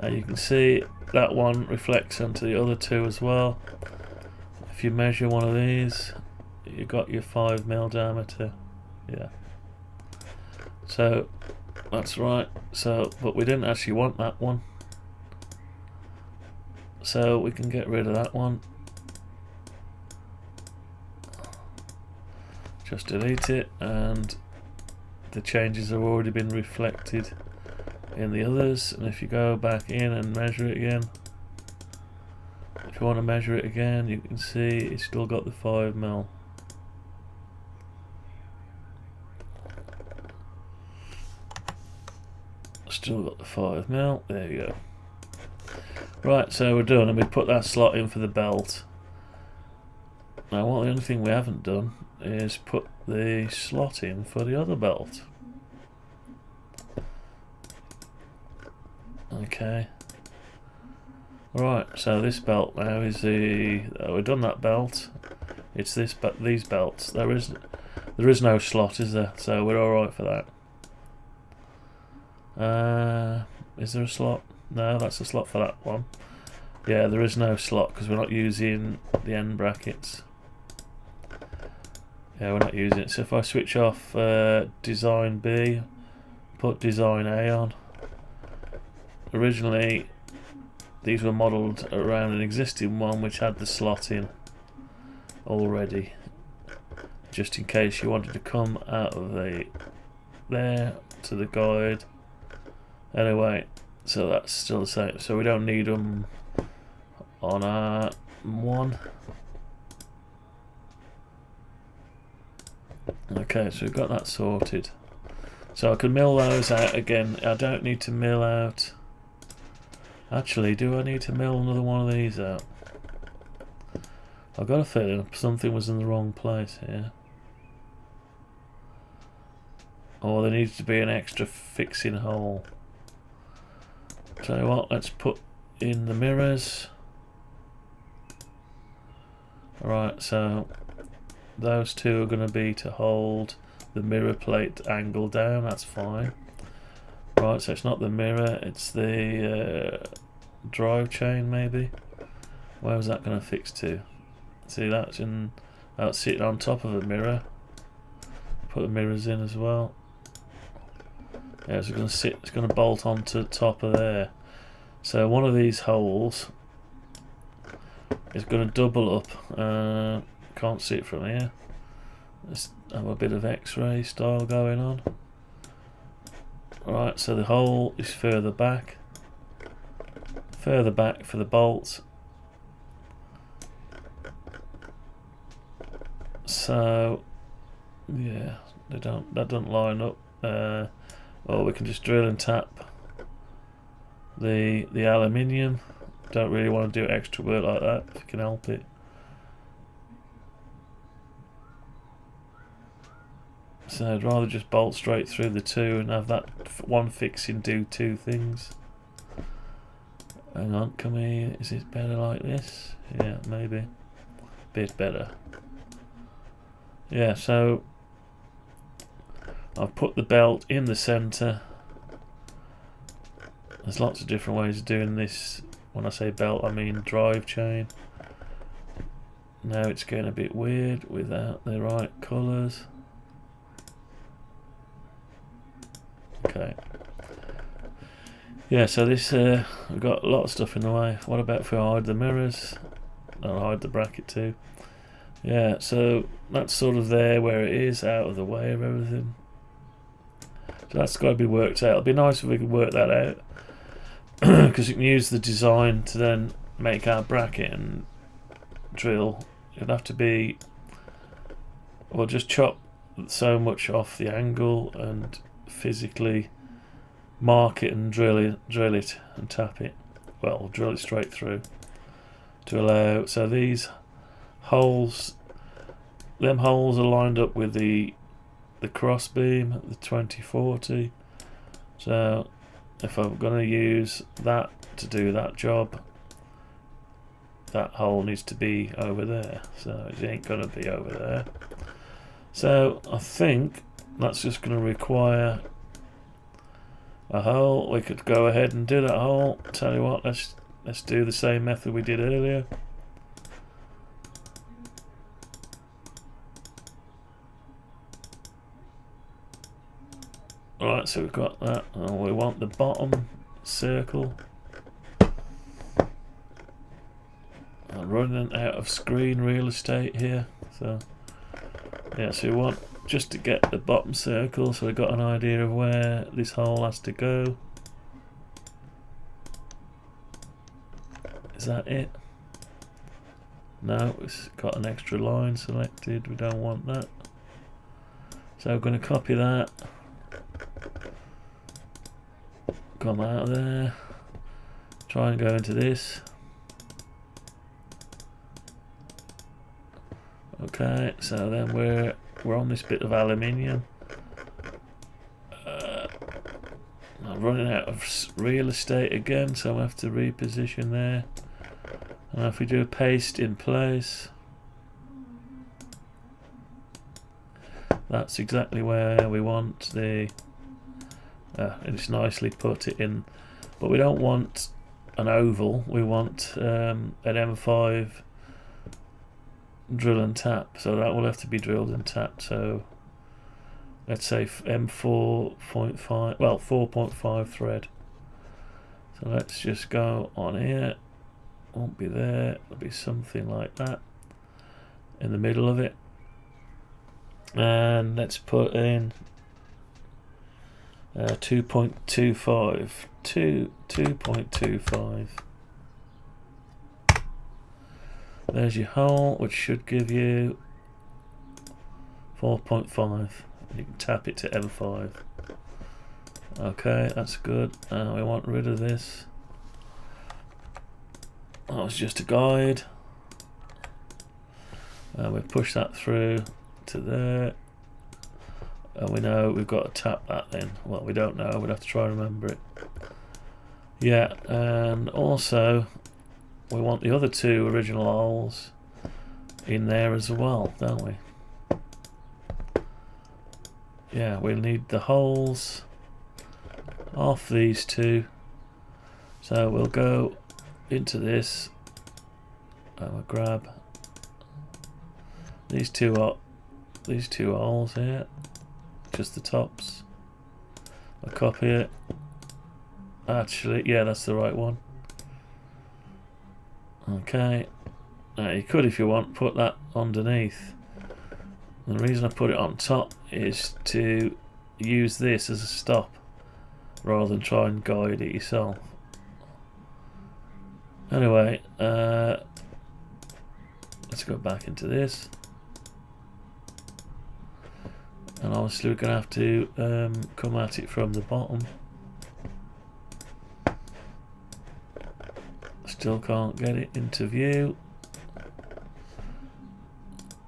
You can see that one reflects onto the other two as well. If you measure one of these, you got your 5mm diameter. Yeah, so that's right. So but we didn't actually want that one, so we can get rid of that one. Just delete it, and the changes have already been reflected in the others. And if you go back in and measure it again, if you want to measure it again, you can see it's still got the 5mm. Still got the 5mm. There you go. Right, so we're done, and we put that slot in for the belt. Now, the only thing we haven't done is put the slot in for the other belt. Okay. Right, so this belt now is the... we've done that belt. It's this, but these belts. There is no slot, is there? So we're all right for that. Is there a slot? No, that's a slot for that one. Yeah, there is no slot because we're not using the end brackets. Yeah, we're not using it. So if I switch off design B, put design A on. Originally these were modelled around an existing one which had the slot in already, just in case you wanted to come out of there to the guide. Anyway, so that's still the same, so we don't need them on our one. Okay, so we've got that sorted. So I can mill those out again. I don't need to mill out... Actually, do I need to mill another one of these out? I've got a feeling something was in the wrong place here. Or there needs to be an extra fixing hole. Tell you what, let's put in the mirrors. Alright, so those two are going to be to hold the mirror plate angle down, that's fine. Right, so it's not the mirror, it's the drive chain maybe. Where was that going to fix to? See, that's sitting on top of a mirror. Put the mirrors in as well. Yeah, it's going to sit. It's going to bolt onto the top of there. So one of these holes is going to double up. Can't see it from here. Let's have a bit of X-ray style going on. Right, so the hole is further back for the bolts. So yeah, that doesn't line up. Or we can just drill and tap the aluminium. Don't really want to do extra work like that if you can help it. So I'd rather just bolt straight through the two and have that one fixing do two things. Hang on, is it better like this? Yeah, maybe. Bit better. Yeah, so I've put the belt in the centre. There's lots of different ways of doing this. When I say belt, I mean drive chain. Now it's getting a bit weird without the right colours. Okay. Yeah, so this we've got a lot of stuff in the way. What about if we hide the mirrors? I'll hide the bracket too. Yeah, so that's sort of there where it is, out of the way of everything. So that's got to be worked out. It'd be nice if we could work that out, because you can use the design to then make our bracket and drill. It'd have to be, well, just chop so much off the angle and physically mark it and drill it and tap it. Well, drill it straight through to allow. So these holes, them holes are lined up with the cross beam, the 2040. So if I'm going to use that to do that job, that hole needs to be over there, so it ain't going to be over there. So I think that's just going to require a hole. We could go ahead and do that hole. Tell you what, let's do the same method we did earlier. Alright, so we've got that. And we want the bottom circle. I'm running out of screen real estate here, so yeah, so we want just to get the bottom circle, so we've got an idea of where this hole has to go. Is that it? No, it's got an extra line selected. We don't want that, so we're going to copy that, come out of there, try and go into this. Okay, so then we're on this bit of aluminium. I'm running out of real estate again, so I have to reposition there. And if we do a paste in place, that's exactly where we want the. It's nicely put it in, but we don't want an oval. We want an M5 drill and tap, so that will have to be drilled and tapped. So let's say M4.5, well, 4.5 thread. So let's just go on here. Won't be there, there'll be something like that in the middle of it, and let's put in 2.25 2.25. There's your hole, which should give you 4.5. You can tap it to M5. Okay, that's good. We want rid of this. That was just a guide. And we push that through to there. And we know we've got to tap that then. Well, we don't know, we'd have to try and remember it. Yeah, and also we want the other two original holes in there as well, don't we? Yeah, we'll need the holes off these two. So we'll go into this and we'll grab these two holes here, just the tops. I'll copy it. Actually, yeah, that's the right one. Okay. Now you could, if you want, put that underneath. And the reason I put it on top is to use this as a stop rather than try and guide it yourself. Anyway, let's go back into this. And obviously we're going to have to come at it from the bottom. Still can't get it into view.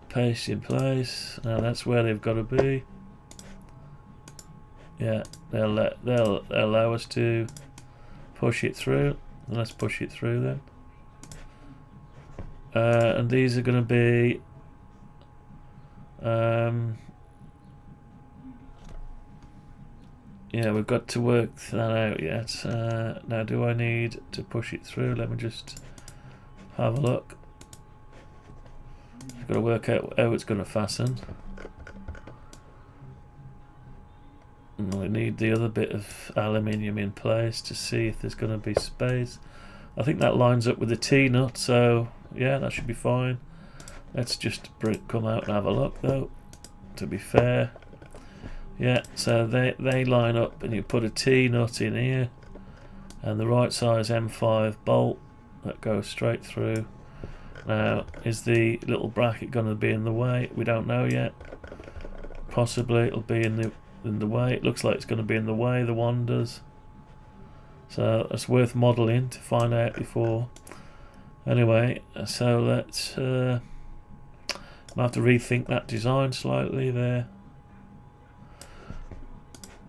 Paste in place. Now that's where they've got to be. Yeah, they'll allow us to push it through. Let's push it through then. And these are going to be yeah, we've got to work that out yet. Now, do I need to push it through? Let me just have a look. I've got to work out how it's going to fasten. And we need the other bit of aluminium in place to see if there's going to be space. I think that lines up with the T-nut, so yeah, that should be fine. Let's just come out and have a look though, to be fair. Yeah, so they line up, and you put a T-nut in here and the right size M5 bolt that goes straight through. Now, is the little bracket going to be in the way? We don't know yet. Possibly it'll be in the way. It looks like it's going to be in the way, the one does. So it's worth modelling to find out before. Anyway, so let's I'll have to rethink that design slightly there.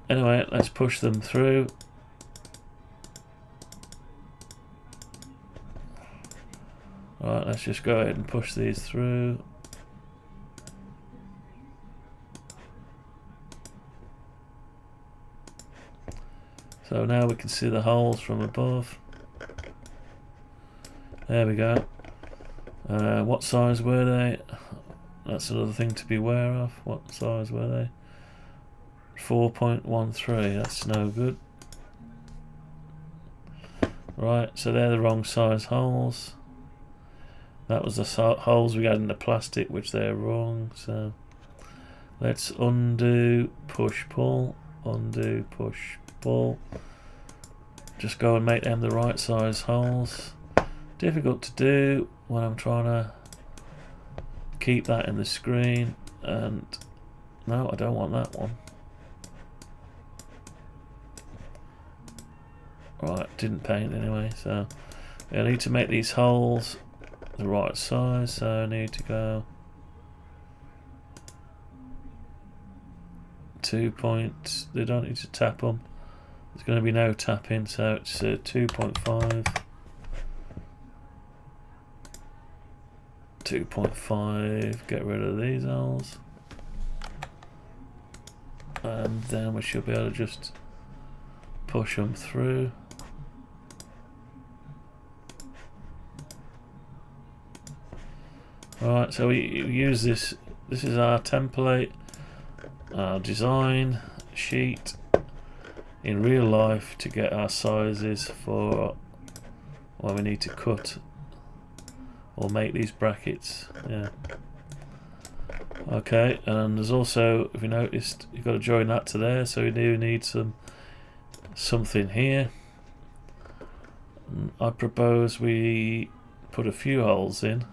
Anyway, let's push them through. Alright, let's just go ahead and push these through. So now we can see the holes from above. There we go. What size were they? That's another thing to be aware of. What size were they? 4.13, that's no good. Right, so they're the wrong size holes. That was the holes we had in the plastic, which they're wrong. So let's undo, push, pull, undo, push, pull. Just go and make them the right size holes. Difficult to do when I'm trying to keep that in the screen. And no, I don't want that one. Right, didn't paint anyway, so I need to make these holes the right size, so I need to go 2 points. They don't need to tap them. There's going to be no tapping, so it's 2.5. 2.5, get rid of these holes. And then we should be able to just push them through. Alright, so we use this. This is our template, our design sheet in real life to get our sizes for when we need to cut or make these brackets. Yeah. Okay, and there's also, if you noticed, you've got to join that to there, so we do need something here. I propose we put a few holes in,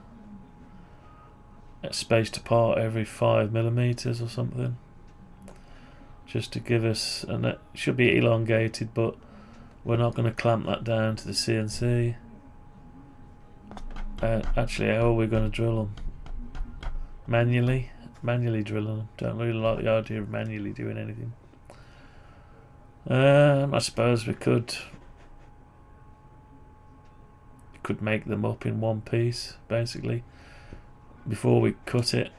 spaced apart every 5mm or something, just to give us, and it should be elongated, but we're not going to clamp that down to the CNC. Actually, how are we going to drill them? manually drilling them. Don't really like the idea of manually doing anything. I suppose we could make them up in one piece, basically. Before we cut it,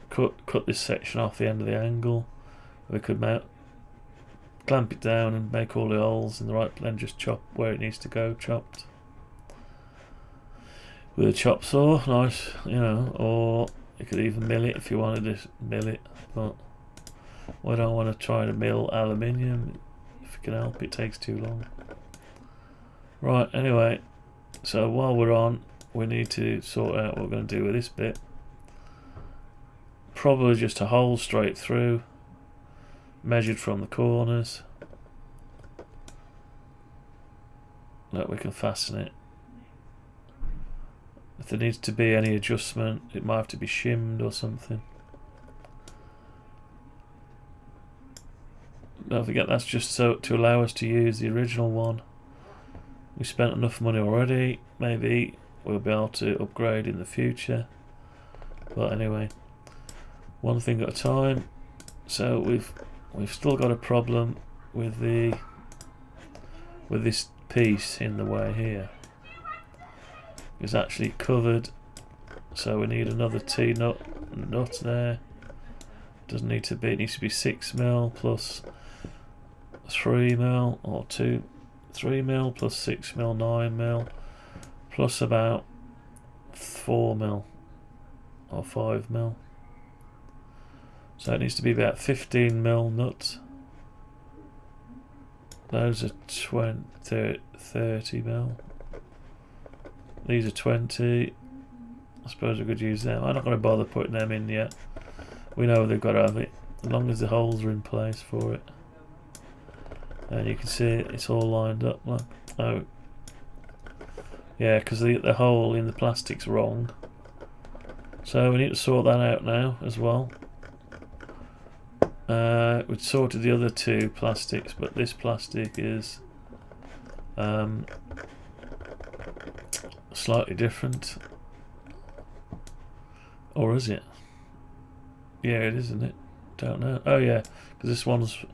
cut this section off the end of the angle. We could clamp it down and make all the holes in the right place, and just chop where it needs to go, chopped with a chop saw, nice, you know. Or you could even mill it if you wanted to mill it, but we don't want to try to mill aluminium. If it can help, it takes too long. Right, anyway, so while we're on, we need to sort out what we're going to do with this bit. Probably just a hole straight through, measured from the corners, that we can fasten it. If there needs to be any adjustment, it might have to be shimmed or something. Don't forget, that's just so to allow us to use the original one. We spent enough money already. Maybe we'll be able to upgrade in the future. But anyway, one thing at a time. So we've still got a problem with this piece in the way here. It's actually covered, so we need another T-nut there. Doesn't need to be, it needs to be 6mm plus 3mm, or 3mm plus 6mm, 9mm, plus about 4mm or 5mm. So it needs to be about 15mm nuts. Those are 30mm. These are 20. I suppose we could use them. I'm not going to bother putting them in yet. We know they've got to have it, as long as the holes are in place for it. And you can see it's all lined up. Look. Oh, yeah, because the hole in the plastic's wrong. So we need to sort that out now as well. We'd sorted the other two plastics, but this plastic is slightly different. Or is it? Yeah, it is, isn't it? Don't know. Oh yeah, because this one's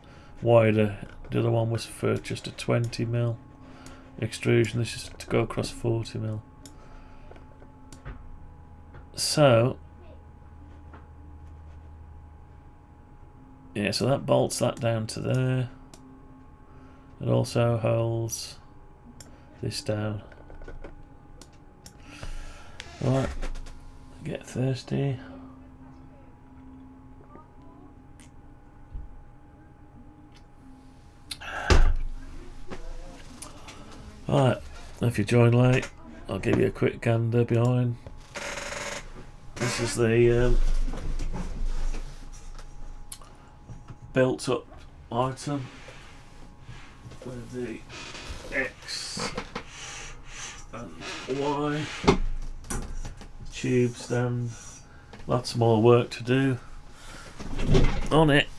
wider. The other one was for just a 20mm extrusion. This is to go across 40mm. So yeah, so that bolts that down to there. It also holds this down. Right, get thirsty. Right, if you join late, I'll give you a quick gander behind. This is the built up item with the X and Y tube stand. Lots more work to do on it.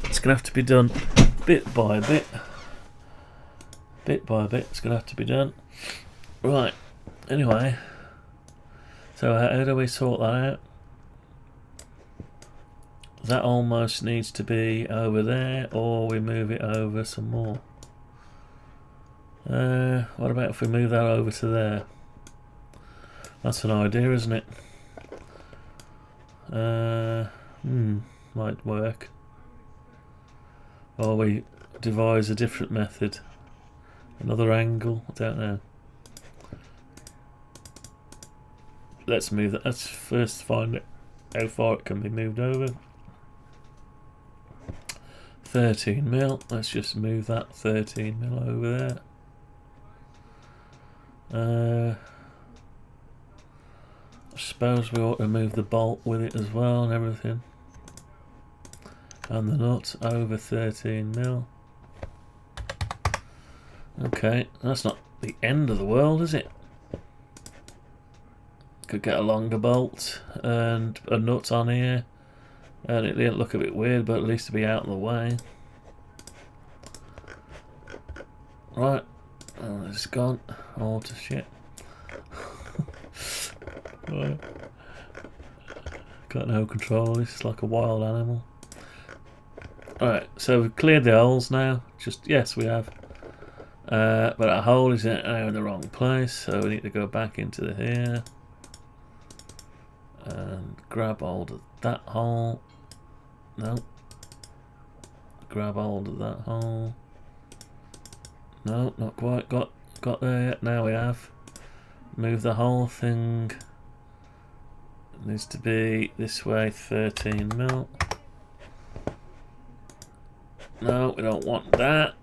It's gonna have to be done bit by bit. Bit by bit, it's gonna have to be done. Right, anyway, so how do we sort that out? That almost needs to be over there, or we move it over some more. What about if we move that over to there? That's an idea, isn't it? Might work. Or we devise a different method. Another angle, I don't know. Let's move that. Let's first find it, how far it can be moved over. 13mm. Let's just move that 13mm over there. I suppose we ought to move the bolt with it as well and everything. And the nut over 13mm. Okay, that's not the end of the world, is it? Could get a longer bolt and a nut on here, and it didn't look a bit weird, but at least to be out of the way. Right, oh, it's gone. Oh, to shit. Right. Got no control. This is like a wild animal. Alright, so we've cleared the holes now. Yes, we have. But our hole is now in the wrong place, so we need to go back into here and grab hold of that hole. No. Grab hold of that hole. No, not quite got there yet. Now we have. Move the whole thing. It needs to be this way, 13 mil. No, we don't want that.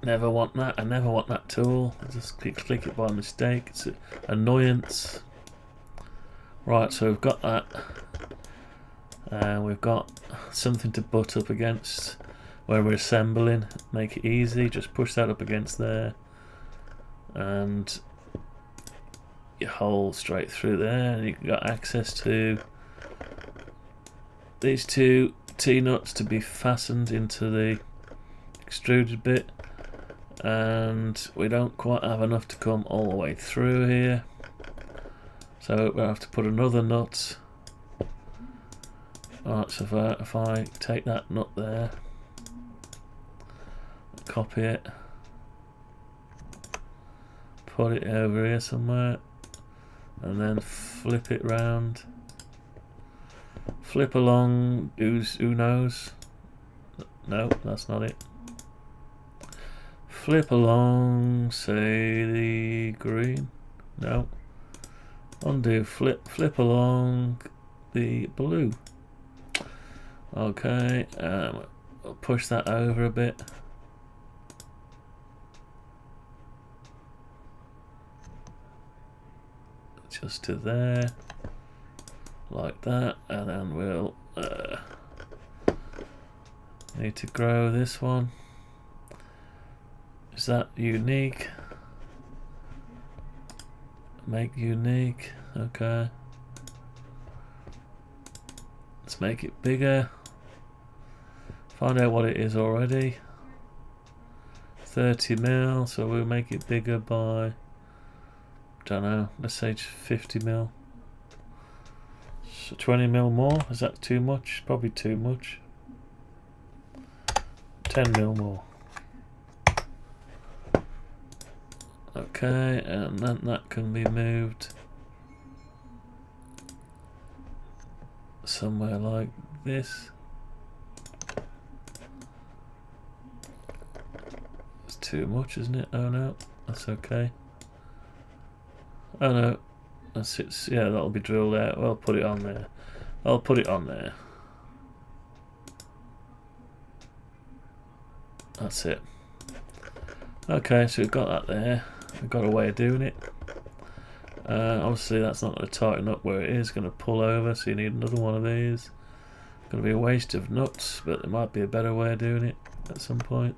Never want that. I never want that tool. I just click it by mistake. It's an annoyance. Right, so we've got that. And we've got something to butt up against when we're assembling. Make it easy. Just push that up against there. And you hole straight through there. And you've got access to these two T-nuts to be fastened into the extruded bit. And we don't quite have enough to come all the way through here, so we'll have to put another nut. Alright, so if I take that nut there, copy it, put it over here somewhere, and then flip it round, flip along. Who knows? No, that's not it. Flip along, say the green. No. Undo, flip along the blue. Okay, we'll push that over a bit. Just to there, like that, and then we'll need to grow this one. Is that unique? Make unique. Okay. Let's make it bigger. Find out what it is already. 30 mil, so we'll make it bigger by, don't know, let's say 50 mil. So 20 mil more, is that too much? Probably too much. 10 mil more. Okay, and then that can be moved somewhere like this. It's too much, isn't it? Oh no, that's okay. Oh no, that's it. Yeah, that'll be drilled out. Well, put it on there. I'll put it on there. That's it. Okay, so we've got that there. We've got a way of doing it. Obviously that's not going to tighten up where it is, going to pull over, so you need another one of these. Going to be a waste of nuts, but there might be a better way of doing it at some point.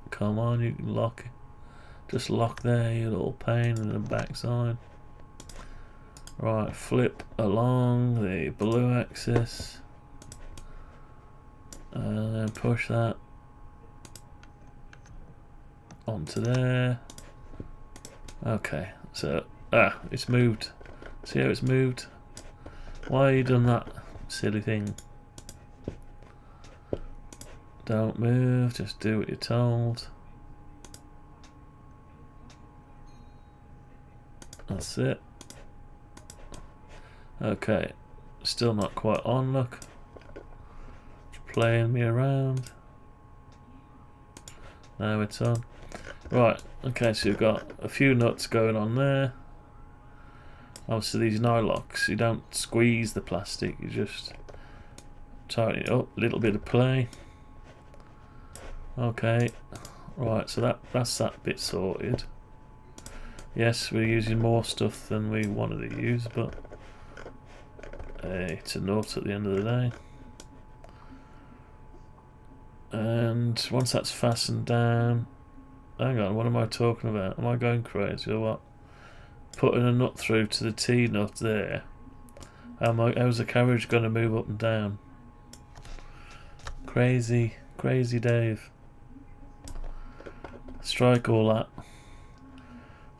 Come on, you can lock. Just lock there, you little pain in the backside. Right, flip along the blue axis. And then push that onto there. Okay, so it's moved. See how it's moved? Why you done that silly thing? Don't move, just do what you're told. That's it. Okay, still not quite on, look. Playing me around. Now it's on. Right, okay, so you've got a few nuts going on there. Obviously these nylocks, you don't squeeze the plastic, you just tighten it up, a little bit of play. Okay, right, so that's that bit sorted. Yes, we're using more stuff than we wanted to use, but it's a nut at the end of the day. And once that's fastened down, hang on, what am I talking about? Am I going crazy or what? Putting a nut through to the T-nut there. How's the carriage going to move up and down? Crazy, crazy Dave. Strike all that.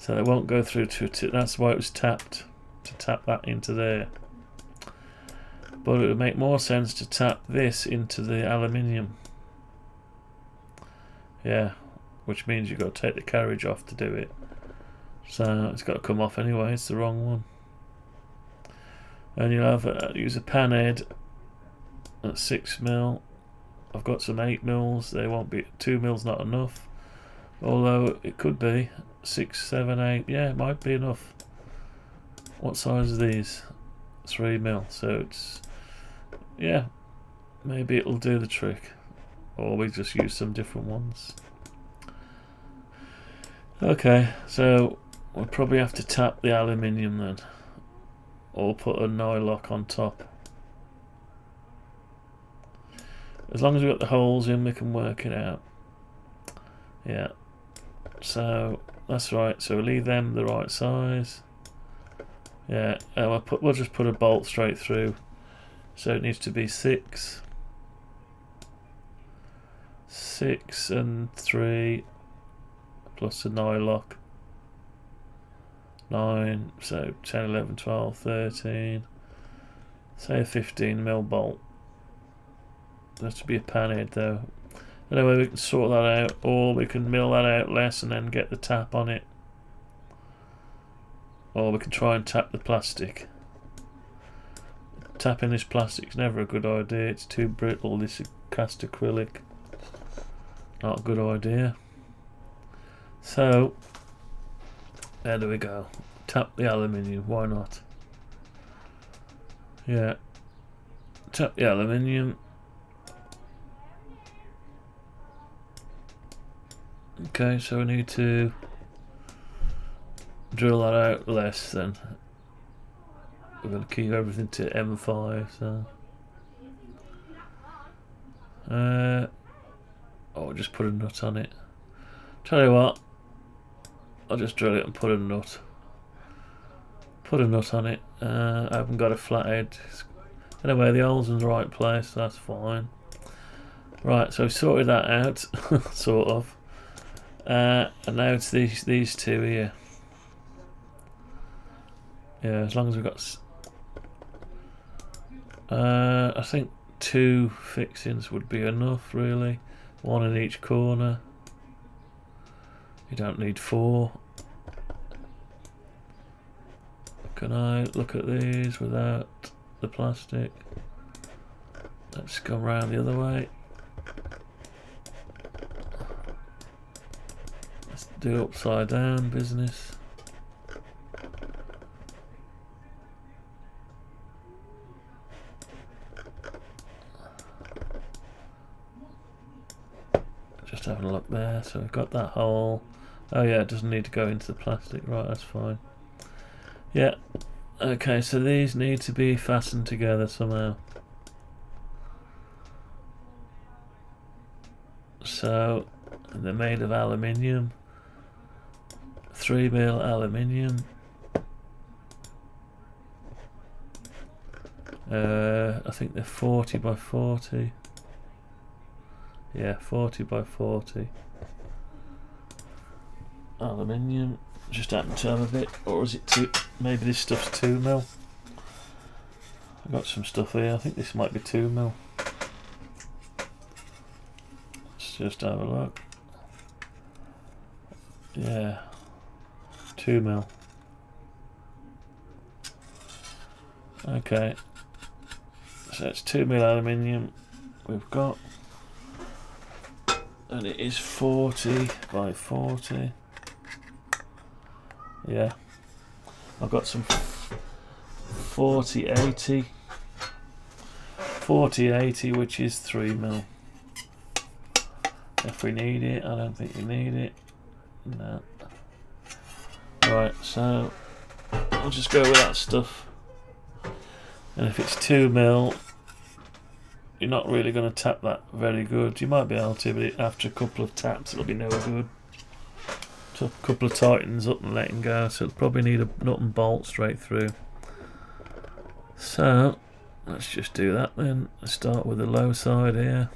So they won't go through to it. That's why it was tapped, to tap that into there. But it would make more sense to tap this into the aluminium. Yeah, which means you've got to take the carriage off to do it. So it's got to come off anyway, it's the wrong one. And you'll have use a pan head at 6mm. I've got some 8mm, they won't be, 2mm not enough. Although it could be 6, 7, 8, yeah, it might be enough. What size are these? 3mm, so it's, yeah, maybe it'll do the trick. Or we just use some different ones. Okay, so we'll probably have to tap the aluminium then, or put a nylock on top. As long as we've got the holes in, we can work it out. Yeah, so that's right, so we'll leave them the right size. Yeah, we'll just put a bolt straight through, so it needs to be 6 and 3 plus a nylock, 9, so 10, 11, 12, 13, say a 15mm bolt. There has to be a pan head though. Anyway, we can sort that out, or we can mill that out less and then get the tap on it. Or we can try and tap the plastic. Tapping this plastic is never a good idea, it's too brittle, this is cast acrylic. Not a good idea. So, there we go. Tap the aluminium, why not? Yeah. Tap the aluminium. Okay, so we need to drill that out less then. We're going to keep everything to M5, so. I'll just put a nut on it. Tell you what, I'll just drill it and put a nut. Put a nut on it. I haven't got a flathead. Anyway, the hole's in the right place, so that's fine. Right, so we sorted that out, sort of. And now it's these two here. Yeah, as long as we've got. I think 2 fixings would be enough, really. 1 in each corner. You don't need 4. Can I look at these without the plastic? Let's go round the other way. Let's do upside down business. Just having a look there, so we've got that hole. Oh yeah, it doesn't need to go into the plastic, right, that's fine. Yeah, okay, so these need to be fastened together somehow. So, they're made of aluminium, 3mm aluminium. I think they're 40 by 40. Yeah, 40 by 40. Aluminium. Just happen to have a bit, or is it 2? Maybe this stuff's 2mm. I've got some stuff here. I think this might be 2mm. Let's just have a look. Yeah, 2mm. Okay, so it's 2mm aluminium we've got, and it is 40 by 40. Yeah, I've got some 4080, which is 3mm. If we need it, I don't think we need it. No. Right, so I'll just go with that stuff. And if it's 2mm, you're not really going to tap that very good. You might be able to, but after a couple of taps, it'll be no good. So a couple of tightens up and letting go, so it'll probably need a nut and bolt straight through. So let's just do that then. Let's start with the low side here.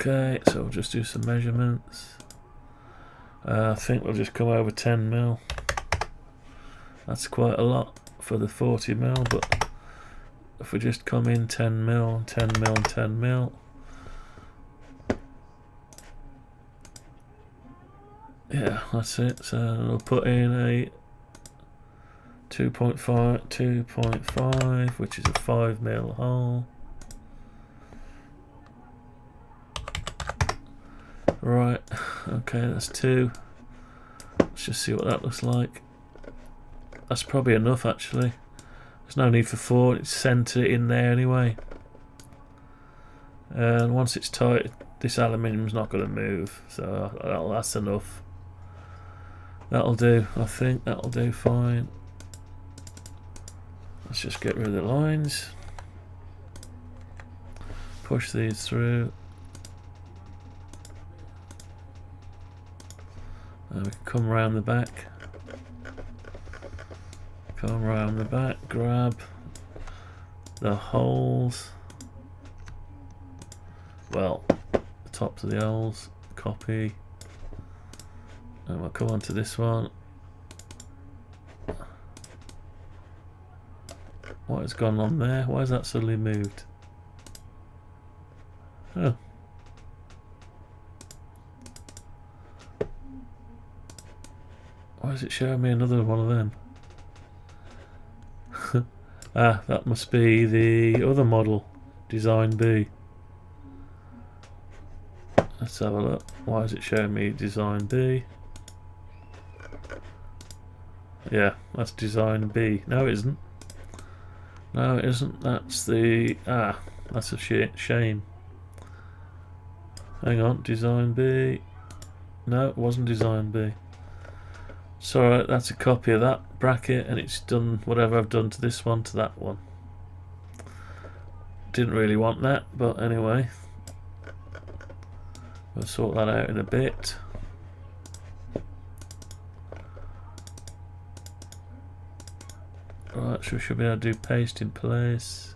Okay, so we'll just do some measurements. I think we'll just come over 10 mil. That's quite a lot for the 40 mil, but if we just come in 10 mil, 10 mil, 10 mil. Yeah, that's it. So we'll put in a 2.5, which is a 5 mil hole. Right, okay, that's 2. Let's just see what that looks like. That's probably enough, actually. There's no need for 4, it's centre in there anyway. And once it's tight, this aluminium's not going to move, so that's enough. That'll do, I think that'll do fine. Let's just get rid of the lines. Push these through. And we can come round the back. Come round the back, grab the holes. Well, the tops of the holes, copy. And we'll come on to this one. What has gone on there? Why has that suddenly moved? Oh. Why is it showing me another one of them? Ah, that must be the other model, Design B. Let's have a look. Why is it showing me Design B? Yeah, that's Design B. No, it isn't. No, it isn't. That's the... Ah, that's a shame. Hang on, Design B. No, it wasn't Design B. It's alright, that's a copy of that bracket, and it's done whatever I've done to this one to that one. Didn't really want that, but anyway. We'll sort that out in a bit. Right, so we should be able to do paste in place.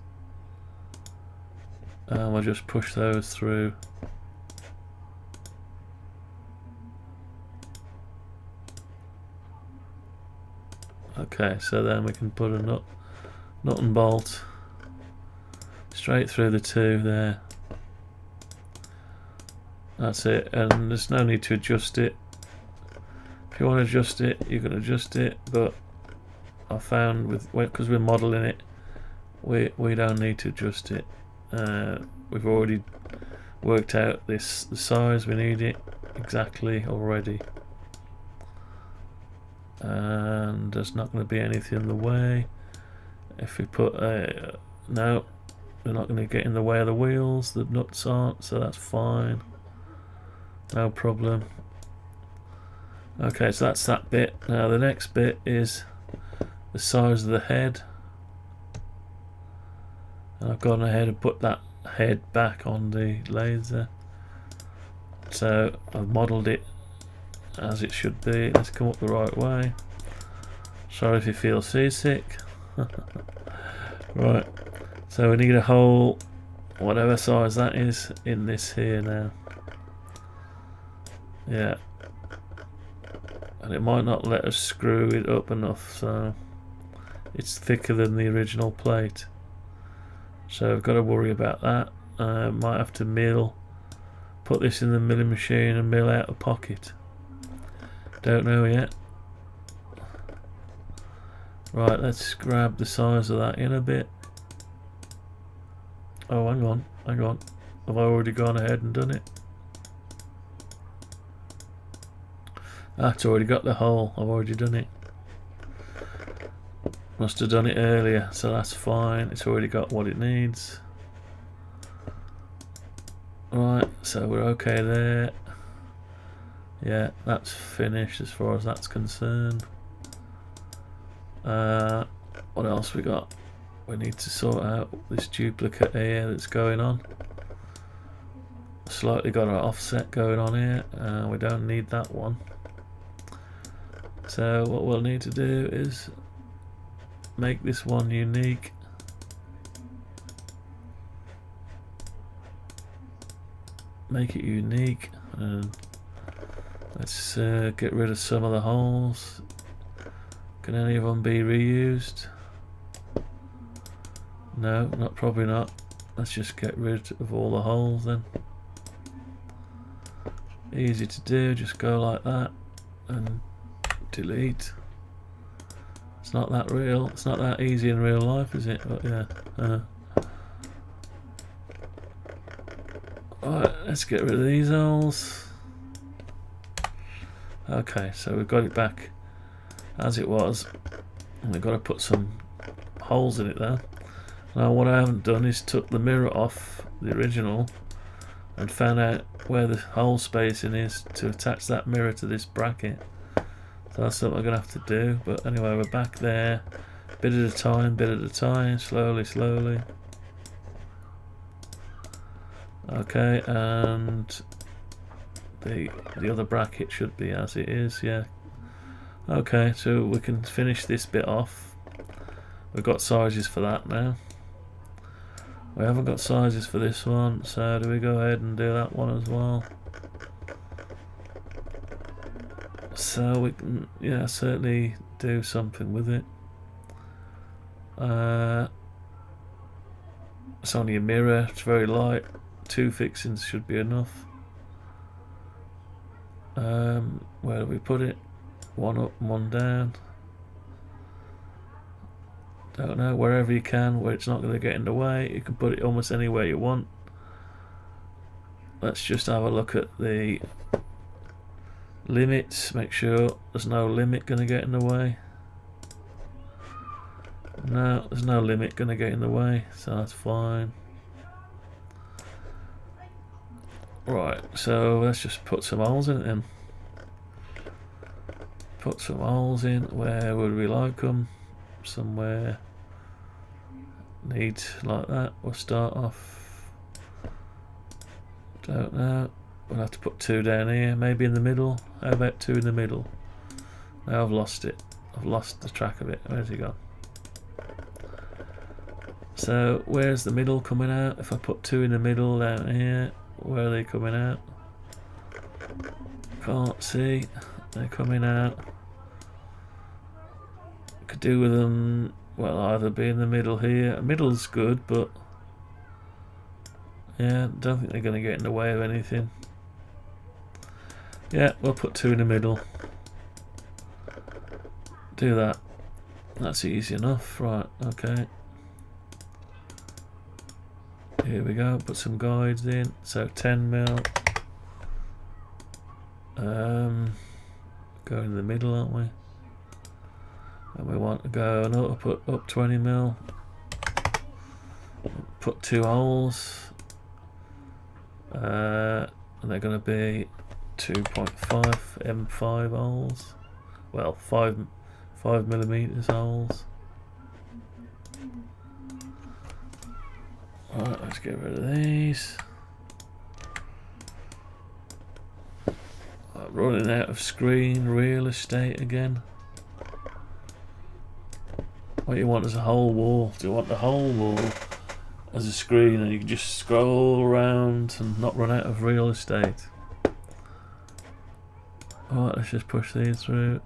And we'll just push those through. Okay, so then we can put a nut and bolt straight through the 2 there. That's it, and there's no need to adjust it. If you want to adjust it, you can adjust it, but I found because we're modelling it, we don't need to adjust it. We've already worked out the size we need it exactly already. And there's not going to be anything in the way. If we put no, they're not going to get in the way of the wheels, the nuts aren't, so that's fine, no problem. Okay, so that's that bit. Now the next bit is the size of the head, and I've gone ahead and put that head back on the laser, so I've modelled it as it should be. Let's come up the right way. Sorry if you feel seasick. Right, so we need a hole, whatever size that is, in this here now. Yeah, and it might not let us screw it up enough, so it's thicker than the original plate, so I've got to worry about that. Might have to put this in the milling machine and mill out a pocket. Don't know yet. Right, let's grab the size of that in a bit. Oh, hang on. Have I already gone ahead and done it? Ah, it's already got the hole. I've already done it. Must have done it earlier, so that's fine. It's already got what it needs. Right, so we're okay there. Yeah, that's finished as far as that's concerned. What else we got? We need to sort out this duplicate here that's going on. Slightly got an offset going on here. We don't need that one. So what we'll need to do is make this one unique. make it unique, and let's get rid of some of the holes. Can any of them be reused? No, probably not. Let's just get rid of all the holes then. Easy to do, just go like that and delete. It's not that real, it's not that easy in real life, is it? But yeah. Alright, let's get rid of these holes. Okay, so we've got it back as it was. And we've got to put some holes in it there. Now what I haven't done is took the mirror off the original and found out where the hole spacing is to attach that mirror to this bracket. So that's what we're going to have to do. But anyway, we're back there, bit at a time, slowly. Okay, and the other bracket should be as it is, yeah. Okay, so we can finish this bit off. We've got sizes for that now. We haven't got sizes for this one, so do we go ahead and do that one as well? So we can, yeah, certainly do something with it. It's only a mirror, it's very light. 2 fixings should be enough. Where do we put it? One up and one down. Don't know, wherever you can, where it's not going to get in the way. You can put it almost anywhere you want. Let's just have a look at the limits, make sure there's no limit going to get in the way. No, there's no limit going to get in the way, so that's fine. Right, so let's just put some holes in it then. Put some holes in. Where would we like them? Somewhere neat like that. We'll start off. Don't know. We'll have to put 2 down here. Maybe in the middle. How about 2 in the middle? Now I've lost it. I've lost the track of it. Where's he gone? So where's the middle coming out? If I put 2 in the middle down here, where are they coming out? Can't see. They're coming out. Could do with them, well, either be in the middle here. Middle's good, but yeah, don't think they're going to get in the way of anything. Yeah, we'll put 2 in the middle. Do that. That's easy enough. Right, okay. Here we go, put some guides in. So 10mm. Go in the middle, aren't we? And we want to go no, put up 20mm. Put 2 holes. And they're going to be 2.5 M5 holes. Well, 5mm holes. Alright, let's get rid of these. I'm running out of screen real estate again. What you want is a whole wall. Do you want the whole wall as a screen and you can just scroll around and not run out of real estate? Alright, let's just push these through.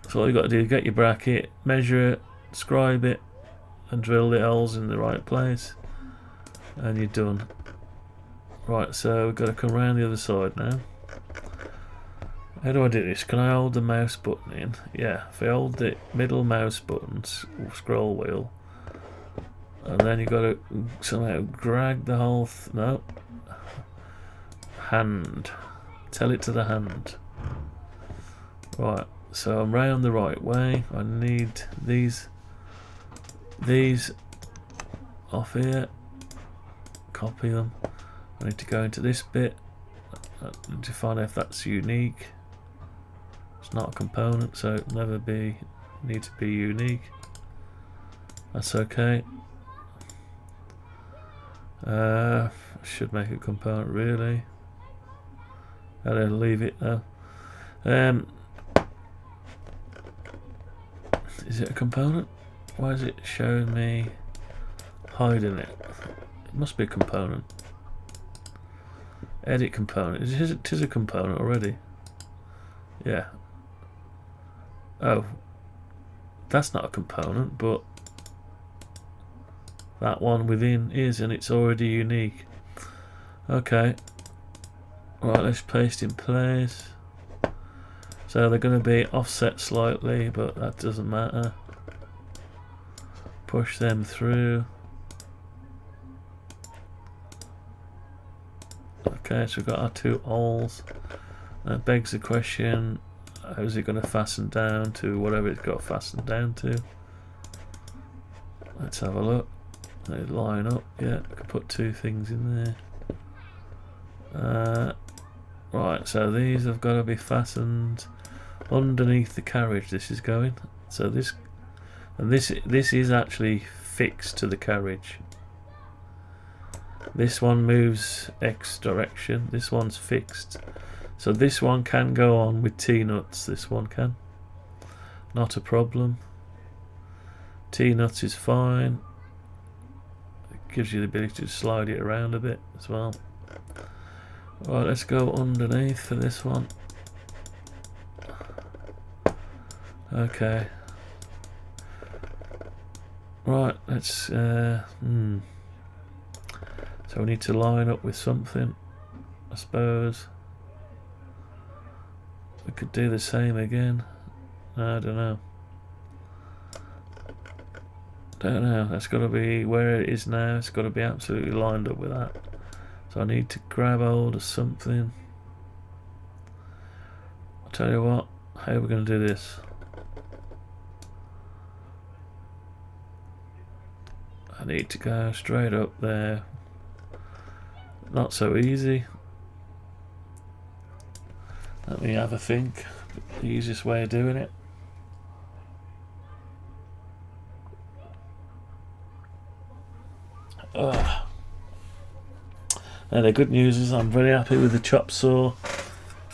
So all you got to do is get your bracket, measure it, scribe it, and drill the holes in the right place, and you're done. Right, so we've got to come around the other side now. How do I do this? Can I hold the mouse button in? Yeah, if I hold the middle mouse button, scroll wheel, and then you've got to somehow drag the whole no. Hand. Tell it to the hand. Right, so I'm round the right way. I need these off here, copy them. I need to go into this bit to find out if that's unique. It's not a component, so it'll never need to be unique. That's okay. Should make a component really. I'll leave it though. Is it a component? Why is it showing me hiding it? It must be a component. Edit component. It is a component already. Yeah. Oh. That's not a component, but that one within is, and it's already unique. Okay. Right, let's paste in place. So they're going to be offset slightly, but that doesn't matter. Push them through. Okay, so we've got our two holes. That begs the question, how is it going to fasten down to whatever it's got fastened down to? Let's have a look. They line up, yeah, I could put two things in there. Right, so these have got to be fastened underneath the carriage. This is going. So this is actually fixed to the carriage. This one moves X direction. This one's fixed. So this one can go on with T-nuts. This one can. Not a problem. T-nuts is fine. It gives you the ability to slide it around a bit as well. Right, let's go underneath for this one. Okay. Right, let's so we need to line up with something, I suppose. We could do the same again. I don't know. Don't know. That's got to be where it is now. It's got to be absolutely lined up with that. So I need to grab hold of something. I'll tell you what. How are we going to do this? I need to go straight up there. Not so easy. Let me have a think. The easiest way of doing it. Now the good news is I'm very happy with the chop saw,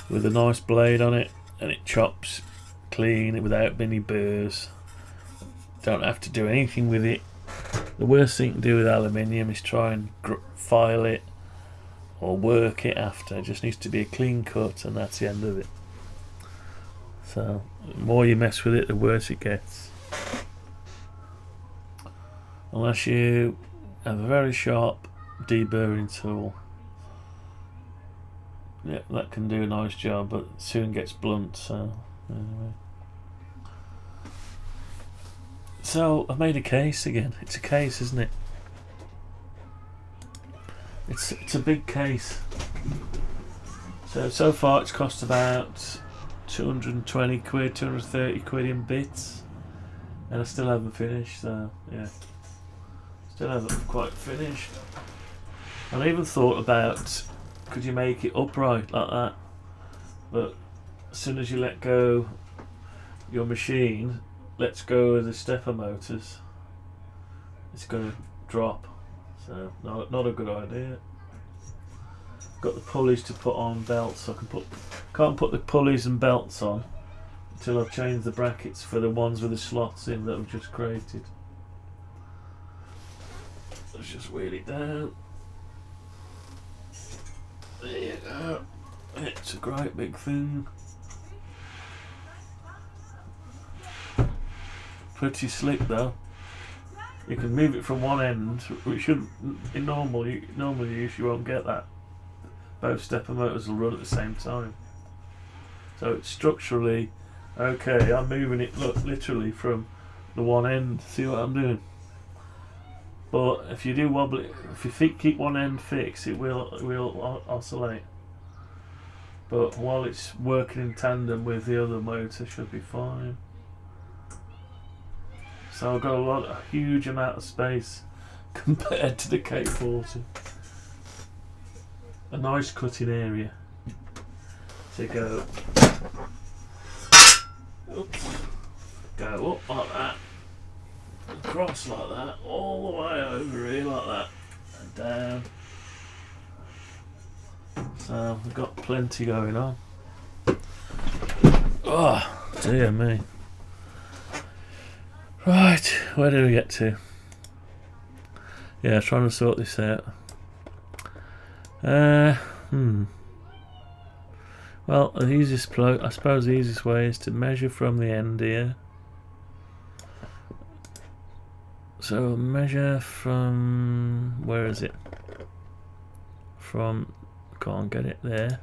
with a nice blade on it, and it chops clean without many burrs. Don't have to do anything with it. The worst thing to do with aluminium is try and file it or work it after. It just needs to be a clean cut, and that's the end of it. So the more you mess with it, the worse it gets. Unless you have a very sharp deburring tool. Yeah, that can do a nice job, but soon gets blunt. So anyway. So I made a case again. It's a case, isn't it? It's a big case. So far it's cost about 220 quid, 230 quid in bits, and I still haven't finished. So yeah, still haven't quite finished. And I even thought about, could you make it upright like that? But as soon as you let go your machine, lets go of the stepper motors, it's going to drop. So not a good idea. Got the pulleys to put on belts. So can't put the pulleys and belts on until I've changed the brackets for the ones with the slots in that I've just created. Let's just wheel it down. There you go. It's a great big thing. Pretty slick though. You can move it from one end, which should in normal use you won't get that. Both stepper motors will run at the same time. So it's structurally okay. I'm moving it, look, literally from the one end. See what I'm doing? But if you do wobble it, if you keep one end fixed, it will oscillate. But while it's working in tandem with the other motor, should be fine. So I've got a huge amount of space compared to the K40. A nice cutting area to go. Oops. Go up like that, across like that, all the way over here like that, and down. So we've got plenty going on. Oh dear me. Right, where did we get to? Yeah, trying to sort this out. Well, the easiest I suppose the easiest way is to measure from the end here. So measure from, where is it? From, can't get it there.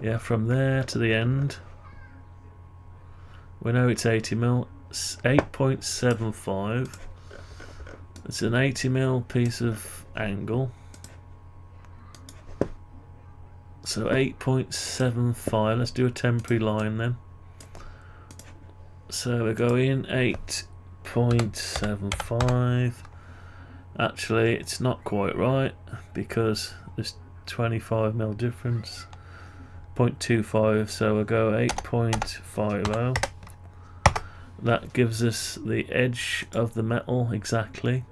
Yeah, from there to the end. We know it's 80mm, 8.75. It's an 80mm piece of angle. So 8.75, let's do a temporary line then. So we're going 8.75. Actually, it's not quite right because there's 25mm difference. 0.25, so we'll go 8.50. That gives us the edge of the metal exactly.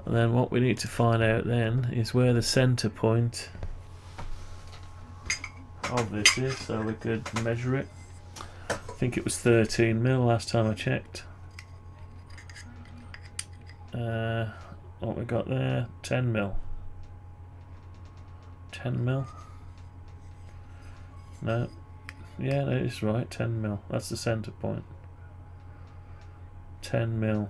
And then what we need to find out then is where the center point of this is, so we could measure it. I think it was 13mm last time I checked. What we got there? 10mm. 10mm. No. Yeah, that is right. 10mm. That's the center point. 10mm.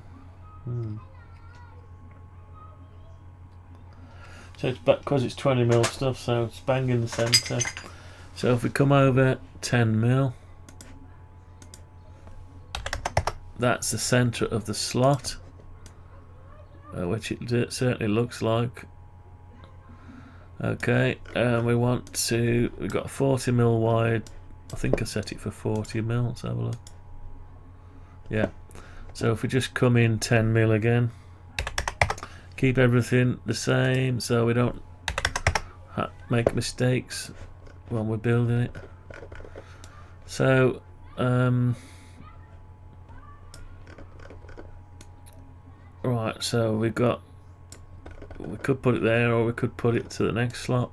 So it's because it's 20mm stuff, so it's bang in the center. So if we come over 10mm, that's the center of the slot, which it certainly looks like. Okay, and we've got a 40mm wide. I think I set it for 40mm. Let's have a look. Yeah. So if we just come in 10mm again, keep everything the same so we don't make mistakes when we're building it. So right, so we could put it there, or we could put it to the next slot.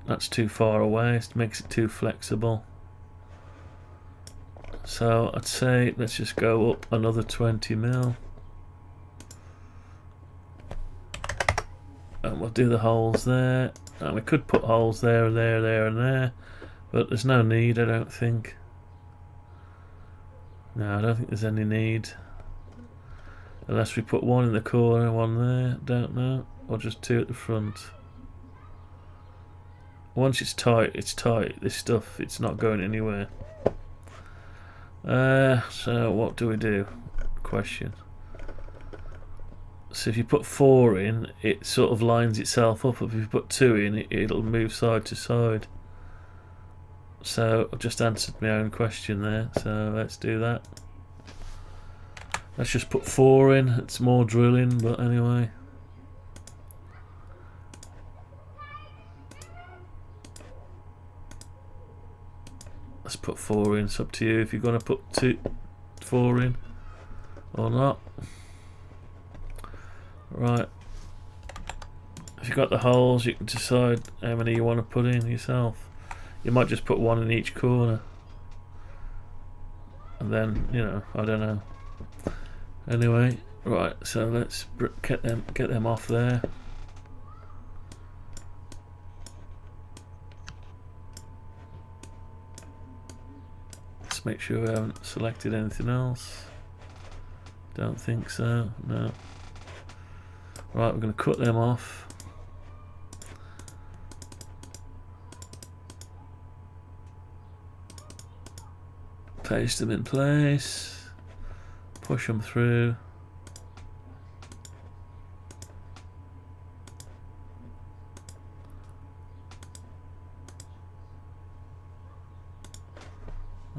That's too far away, it makes it too flexible. So I'd say let's just go up another 20mm. And we'll do the holes there. And we could put holes there and there, there and there, but there's no need, I don't think. No, I don't think there's any need. Unless we put one in the corner, one there, don't know. Or just two at the front. Once it's tight, it's tight. This stuff, it's not going anywhere. So what do we do? Question. So if you put 4 in, it sort of lines itself up. If you put 2 in, it'll move side to side. So I've just answered my own question there. So let's do that. Let's just put 4 in. It's more drilling, but anyway. Let's put 4 in. It's up to you if you're going to put 4 in or not. Right. If you've got the holes, you can decide how many you want to put in yourself. You might just put 1 in each corner. And then, you know, I don't know. Anyway, right, so let's get them off there. Let's make sure we haven't selected anything else. Don't think so, no. Right, we're going to cut them off. Paste them in place. Push them through.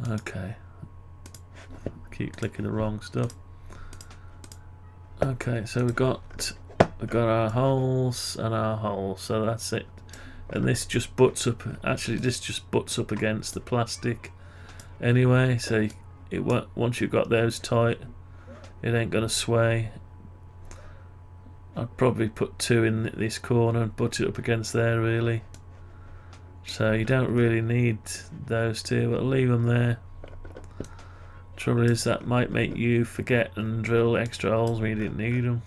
Okay. Keep clicking the wrong stuff. Okay, so we've got our holes and our holes, so that's it. And this just butts up. Actually, this just butts up against the plastic anyway. So it won't, once you've got those tight, it ain't gonna sway. I'd probably put 2 in this corner and butt it up against there, really. So you don't really need those 2, but I'll leave them there. Trouble is that might make you forget and drill extra holes when you didn't need them.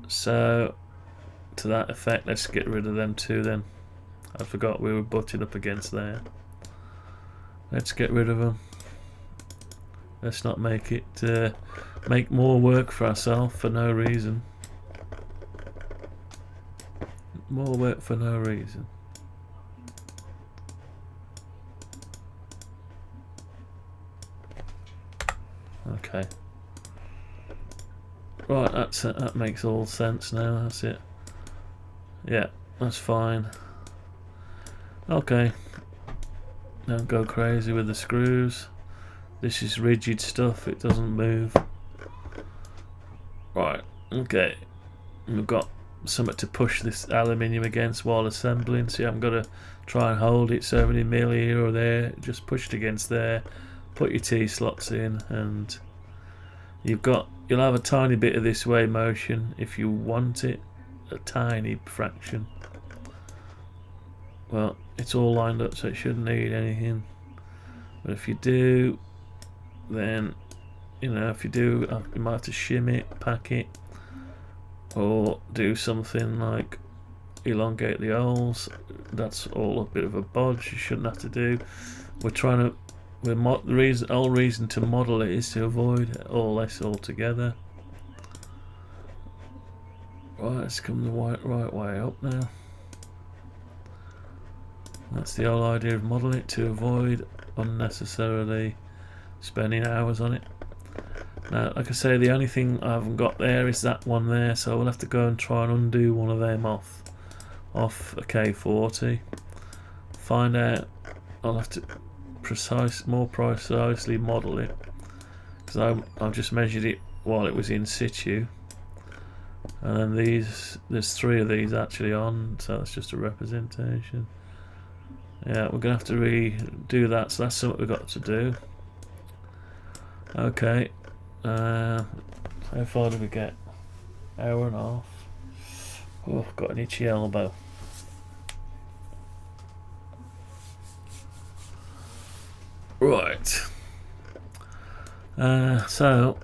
So to that effect. Let's get rid of them two then. I forgot we were butting up against there. Let's get rid of them. Let's not make it make more work for ourselves for no reason. More work for no reason. Okay. Right, that makes all sense now. That's it. Yeah, that's fine. Okay. Don't go crazy with the screws. This is rigid stuff, it doesn't move. Right, okay. We've got something to push this aluminium against while assembling, so you haven't got to try and hold it so many mil here or there. Just push it against there, put your T-slots in, and you'll have a tiny bit of this way motion if you want it, a tiny fraction. Well, it's all lined up, so it shouldn't need anything. But if you do, then, you know, if you do, you might have to shim it, pack it, or do something like elongate the holes. That's all a bit of a bodge. You shouldn't have to do. We're trying to. The whole reason to model it is to avoid all this altogether. Right, let's come the right way up now. That's the whole idea of modeling it, to avoid unnecessarily spending hours on it. Now, like I say, the only thing I haven't got there is that one there, so we'll have to go and try and undo one of them off a K40. Find out. I'll have to more precisely model it, because I've just measured it while it was in situ, and then there's 3 of these actually on, so that's just a representation. Yeah, we're gonna have to redo that, so that's something we've got to do. Okay, how far did we get? Hour and a half. Oh, I've got an itchy elbow. Right. So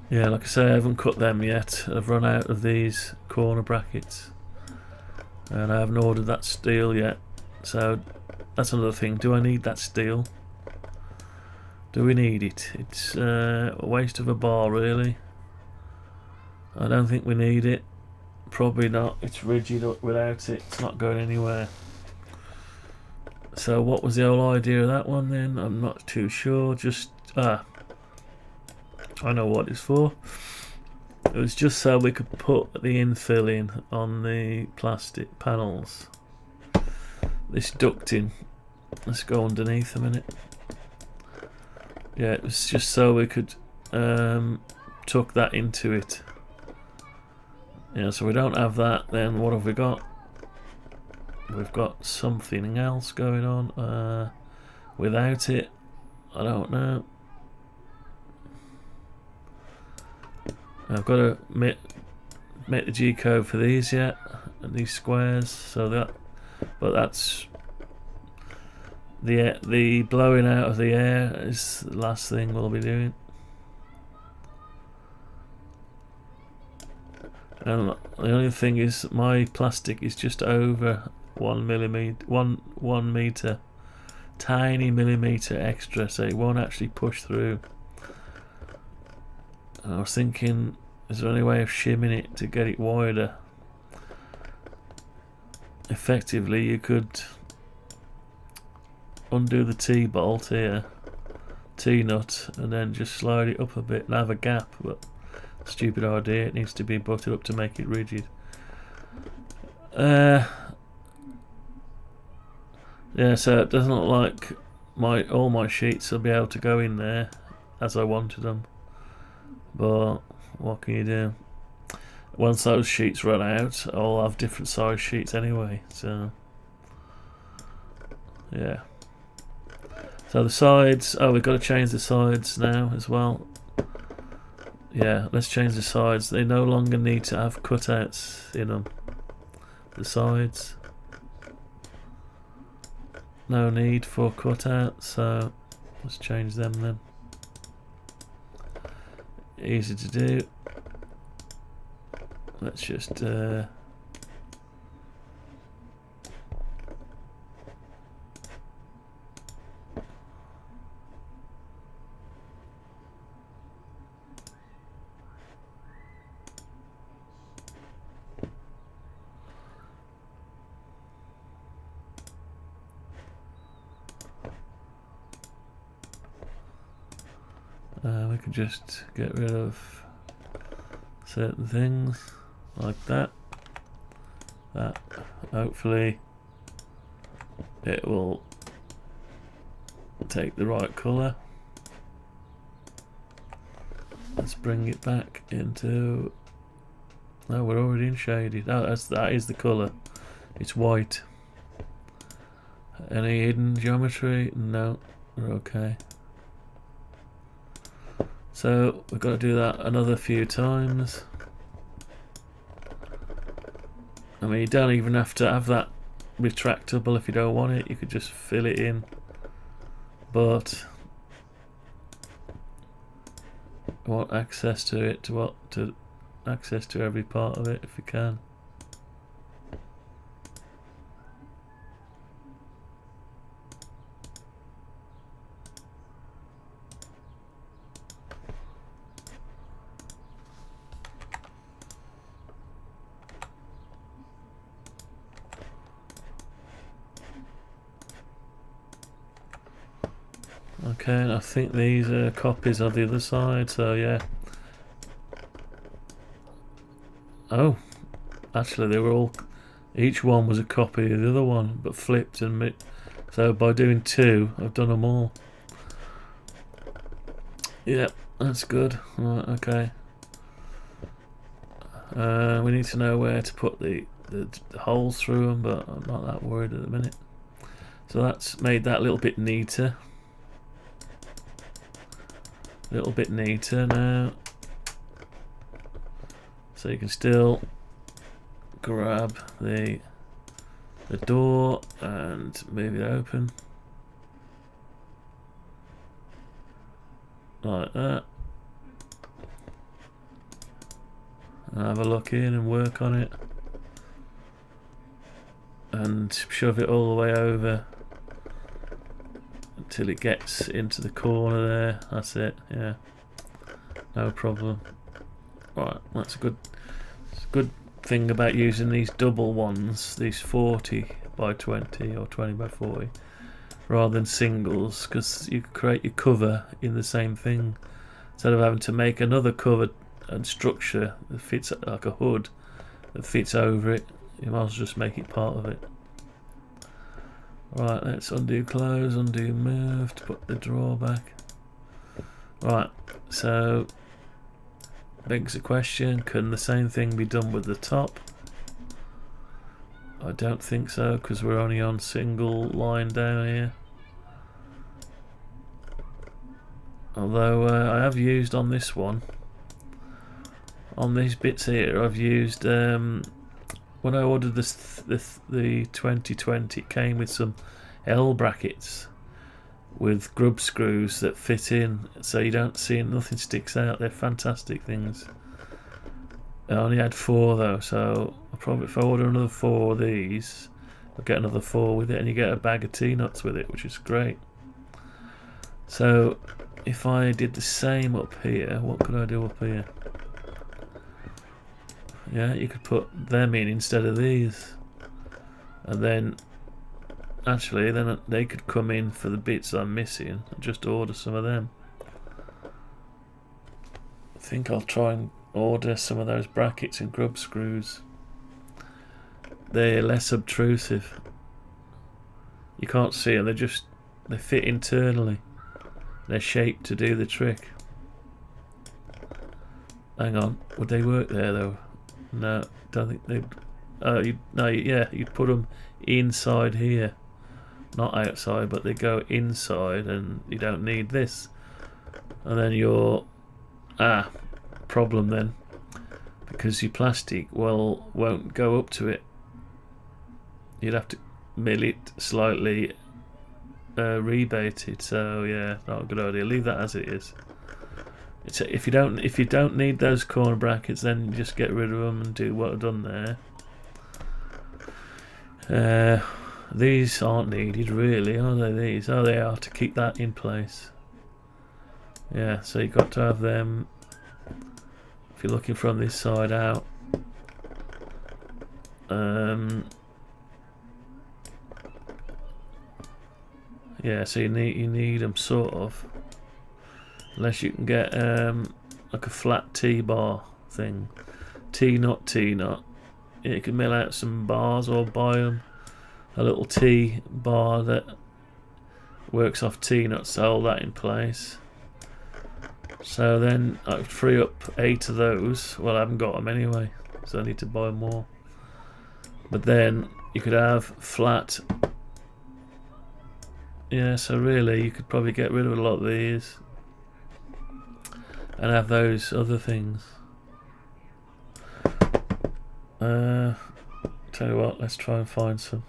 yeah, like I say, I haven't cut them yet. I've run out of these corner brackets, and I haven't ordered that steel yet. So that's another thing. Do I need that steel? Do we need it? It's a waste of a bar, really. I don't think we need it. Probably not. It's rigid without it. It's not going anywhere. So what was the whole idea of that one then? I'm not too sure. Just I know what it's for. It was just so we could put the infill in on the plastic panels. This ducting. Let's go underneath a minute. Yeah, it was just so we could tuck that into it. Yeah, so we don't have that. Then what have we got? We've got something else going on. Without it, I don't know. I've got to make the G code for these yet, and these squares. So but that's the blowing out of the air is the last thing we'll be doing. And the only thing is, my plastic is just over 1 meter, tiny millimeter extra, so it won't actually push through. And I was thinking, is there any way of shimming it to get it wider? Effectively, you could undo the T-bolt here, T-nut, and then just slide it up a bit and have a gap, but stupid idea. It needs to be butted up to make it rigid. Yeah, so it doesn't look like all my sheets will be able to go in there as I wanted them, but what can you do? Once those sheets run out, I'll have different size sheets anyway, so yeah. So the sides, we've got to change the sides now as well. Yeah, let's change the sides. They no longer need to have cutouts in them. The sides, no need for cutouts, so let's change them then. Easy to do. let's just we could just get rid of certain things like that. Hopefully it will take the right colour. Let's bring it back into... No, we're already in shaded. Oh, that is the colour. It's white. Any hidden geometry? No, we're okay. So we've got to do that another few times. I mean, you don't even have to have that retractable if you don't want it. You could just fill it in. But I want access to it, to access to every part of it if you can. Okay, and I think these are copies of the other side, so yeah. Oh, actually they were all, each one was a copy of the other one, but flipped and so by doing two, I've done them all. Yeah, that's good. Right, okay. We need to know where to put the holes through them, but I'm not that worried at the minute. So that's made that a little bit neater. A little bit neater now. So you can still grab the door and move it open. Like that. And have a look in and work on it. And shove it all the way over until it gets into the corner there. That's it, yeah. No problem. Right, that's a good thing about using these double ones, these 40 by 20 or 20 by 40, rather than singles, because you can create your cover in the same thing. Instead of having to make another cover and structure that fits like a hood that fits over it, you might as well just make it part of it. Right, let's undo close, undo move to put the drawer back. Right, so begs the question, can the same thing be done with the top? I don't think so, because we're only on single line down here. Although I have used on this one, on these bits here, I've used when I ordered the 2020, it came with some L brackets with grub screws that fit in, so you don't see nothing sticks out. They're fantastic things. I only had 4 though, so I'll probably, if I order another 4 of these, I'll get another 4 with it, and you get a bag of T-nuts with it, which is great. So if I did the same up here, what could I do up here? Yeah, you could put them in instead of these, and then actually then they could come in for the bits I'm missing and just order some of them. I think I'll try and order some of those brackets and grub screws. They're less obtrusive. You can't see them, they fit internally. They're shaped to do the trick. Hang on, would they work there though? No, don't think they'd. Yeah, you'd put them inside here, not outside, but they go inside, and you don't need this. And then your problem then, because your plastic won't go up to it. You'd have to mill it slightly, rebate it. So yeah, not a good idea. Leave that as it is. if you don't need those corner brackets, then just get rid of them and do what I've done there. These aren't needed really, are they? These? Oh, they are, to keep that in place. Yeah, so you've got to have them if you're looking from this side out. Yeah, so you need them sort of, unless you can get like a flat T-bar thing, T-nut. Yeah, you can mill out some bars or buy them a little T-bar that works off T-nuts to hold that in place. So then I would free up 8 of those. Well, I haven't got them anyway, so I need to buy more. But then you could have flat. Yeah, so really you could probably get rid of a lot of these and have those other things. Tell you what, let's try and find some.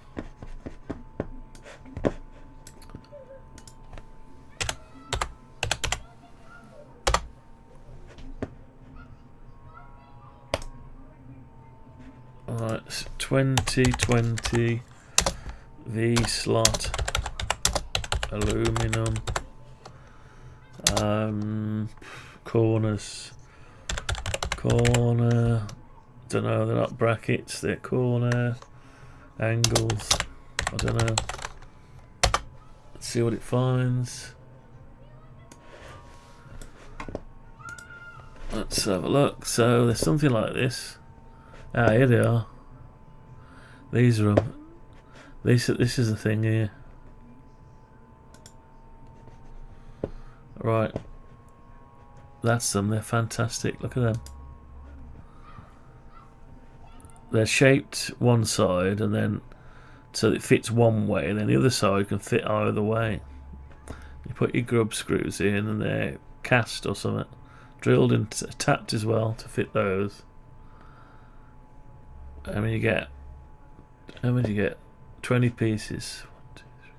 Alright, 2020 V-slot aluminum corners. Corner, don't know, they're not brackets, they're corner angles. I don't know. Let's see what it finds. Let's have a look. So there's something like this. Ah, here they are. These are them. This is the thing here. Right. That's them. They're fantastic. Look at them. They're shaped one side, and then so it fits one way, and then the other side can fit either way. You put your grub screws in, and they're cast or something, drilled and tapped as well to fit those. How many you get? How many do you get? 20 pieces. 1, 2, 3.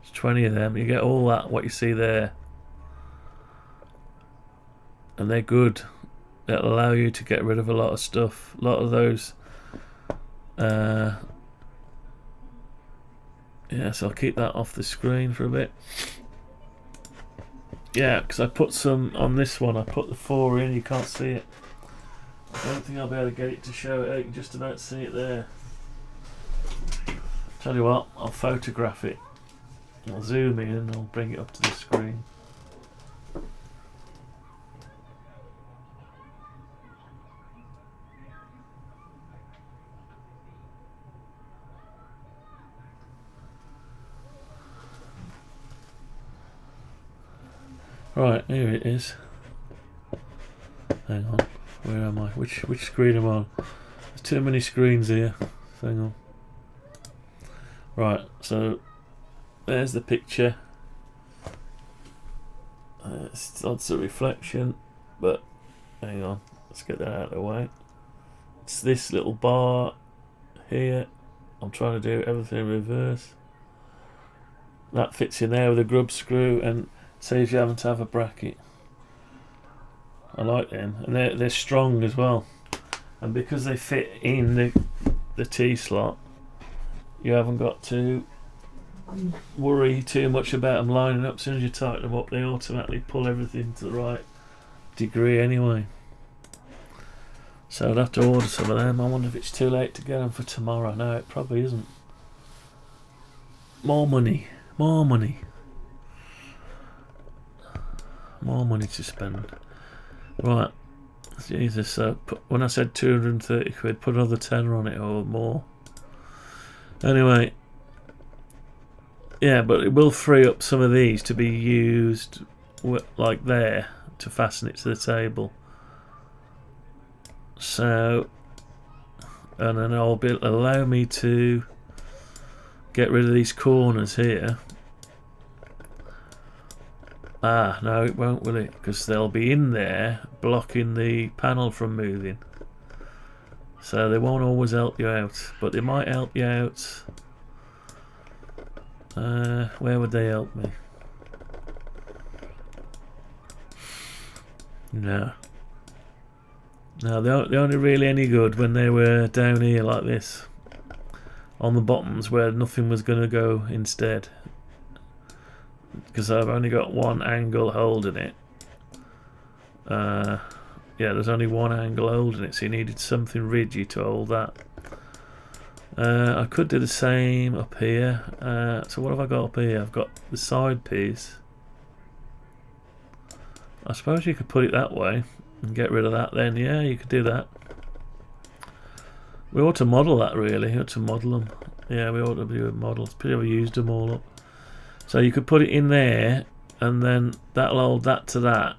There's 20 of them. You get all that, what you see there. And they're good. They'll allow you to get rid of a lot of stuff. A lot of those. Yeah, so I'll keep that off the screen for a bit. Yeah, because I put some on this one. I put the 4 in. You can't see it. I don't think I'll be able to get it to show it. You can just about see it there. Tell you what, I'll photograph it. I'll zoom in and I'll bring it up to the screen. Right, here it is. Hang on, where am I? Which screen am I on? There's too many screens here. Hang on. Right, so there's the picture. It's a reflection, but hang on, let's get that out of the way. It's this little bar here. I'm trying to do everything in reverse. That fits in there with a grub screw and saves you having to have a bracket. I like them, and they're strong as well. And because they fit in the T slot, you haven't got to worry too much about them lining up. As soon as you tighten them up, they automatically pull everything to the right degree anyway. So I'd have to order some of them. I wonder if it's too late to get them for tomorrow. No, it probably isn't. More money. More money. More money to spend. Right. Jesus, so when I said 230 quid, put another tenner on it or more. Anyway. Yeah, but it will free up some of these to be used like there to fasten it to the table. So, and then it'll allow me to get rid of these corners here. Ah, no, it won't, will it? Because they'll be in there blocking the panel from moving. So they won't always help you out, but they might help you out. Where would they help me? No. No, they're only really any good when they were down here like this. On the bottoms where nothing was going to go instead. Because I've only got one angle holding it. Yeah, there's only one angle holding it, so you needed something rigid to hold that. I could do the same up here. So what have I got up here? I've got the side piece. I suppose you could put it that way and get rid of that then. Yeah, you could do that. We ought to model that really. We ought to model them. Yeah, we ought to do models. Pretty sure we used them all up. So you could put it in there and then that'll hold that to that.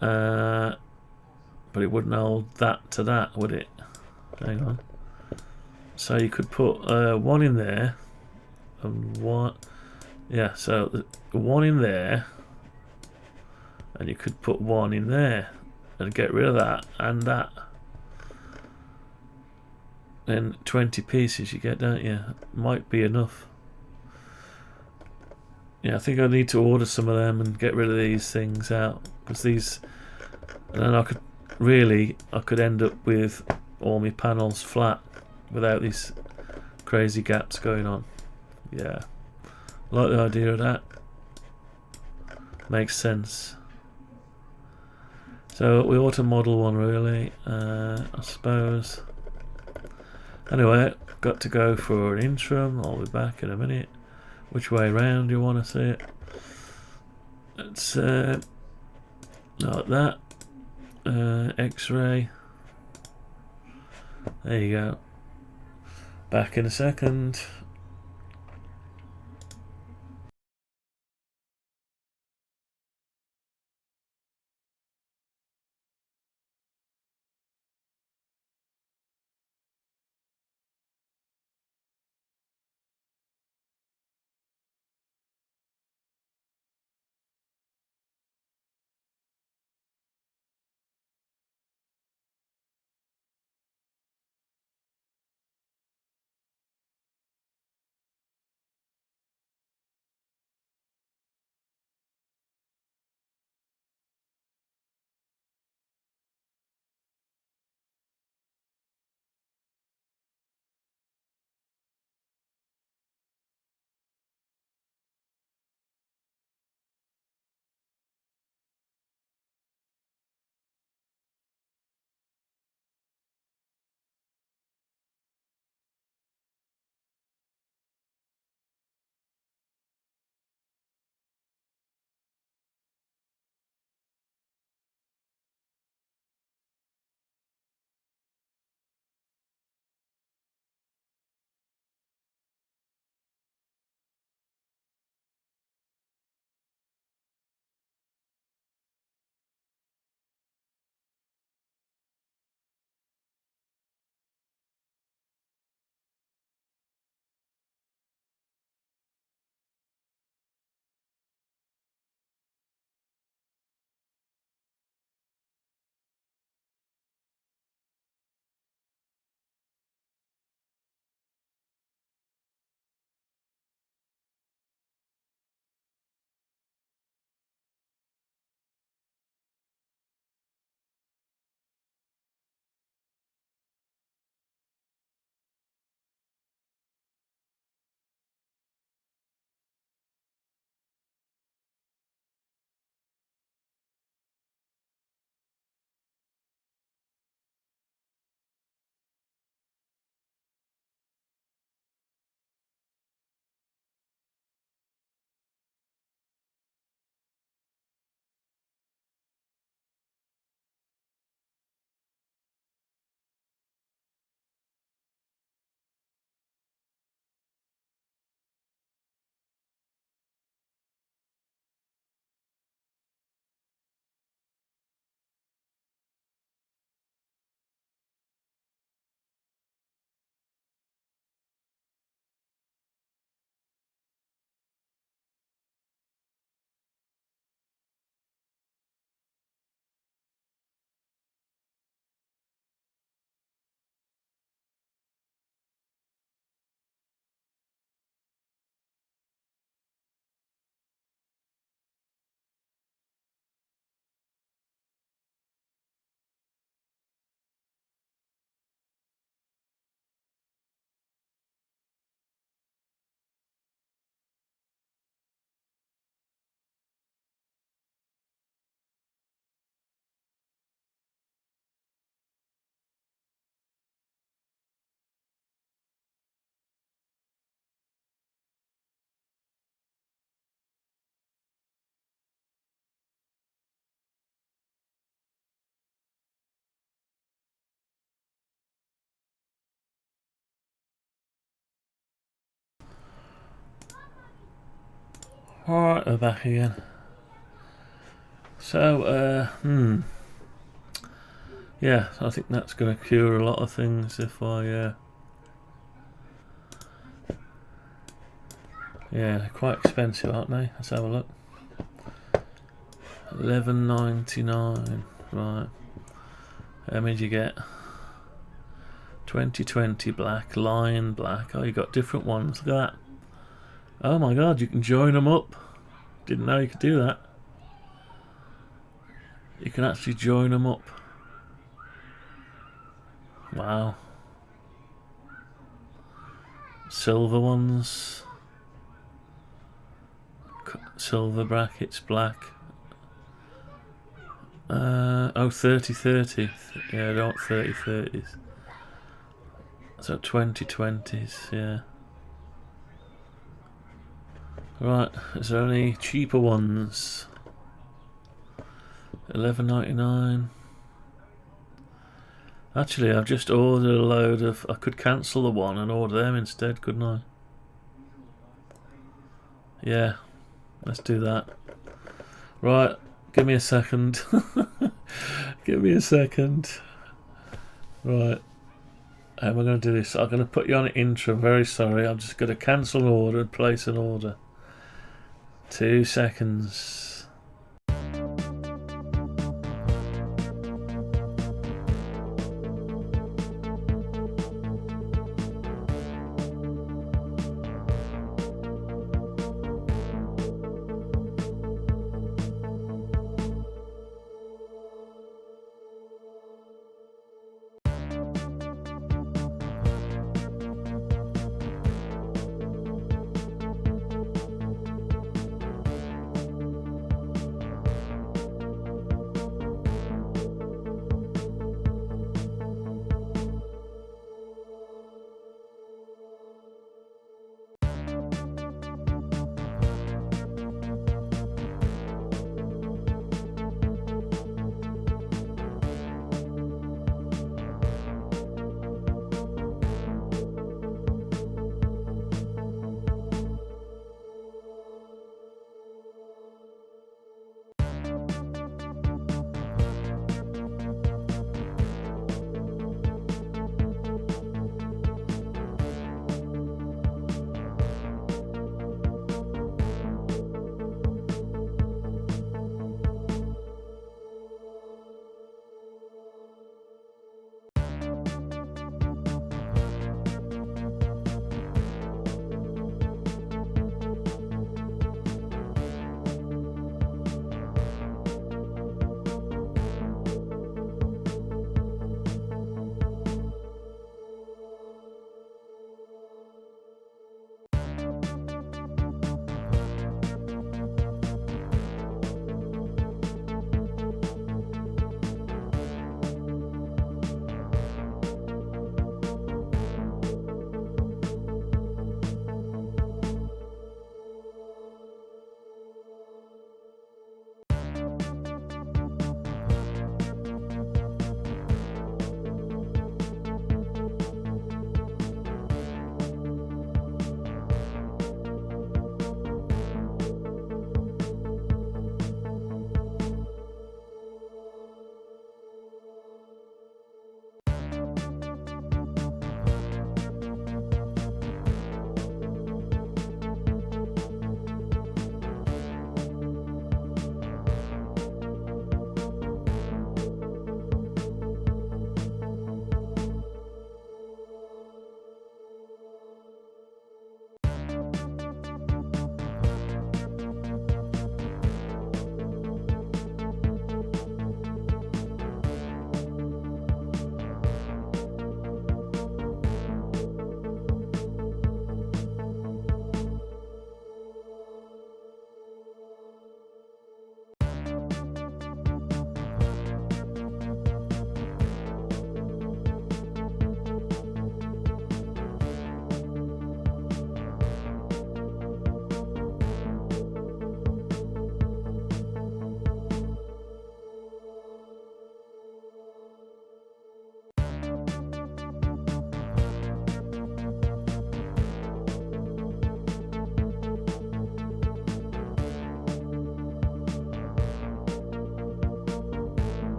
But it wouldn't hold that to that, would it? Hang on. So you could put one in there and one. Yeah, so one in there, and you could put one in there and get rid of that and that. Then 20 pieces you get, don't you? Might be enough. Yeah, I think I need to order some of them and get rid of these things out, because these, and then I could end up with all my panels flat without these crazy gaps going on. Yeah, I like the idea of that. Makes sense. So we ought to model one really, I suppose. Anyway, got to go for an interim. I'll be back in a minute. Which way round do you want to see it? It's like that. X-ray. There you go. Back in a second. Alright, we're back again. So, yeah, I think that's going to cure a lot of things if I, yeah, they're quite expensive, aren't they? Let's have a look. $11.99. Right. How many do you get? 2020 black, lion black. Oh, you got different ones. Look at that. Oh my god, you can join them up. Didn't know you could do that. You can actually join them up. Wow. Silver ones. Silver brackets, black. Oh, 30-30. Yeah, I don't want 30-30s. So 20-20s, yeah. Right, is there any cheaper ones? $11.99. Actually, I've just ordered a load of... I could cancel the one and order them instead, couldn't I? Yeah, let's do that. Right, give me a second. Give me a second. Right. How am I going to do this? I'm going to put you on an intro. Very sorry. I'm just going to cancel an order and place an order. 2 seconds.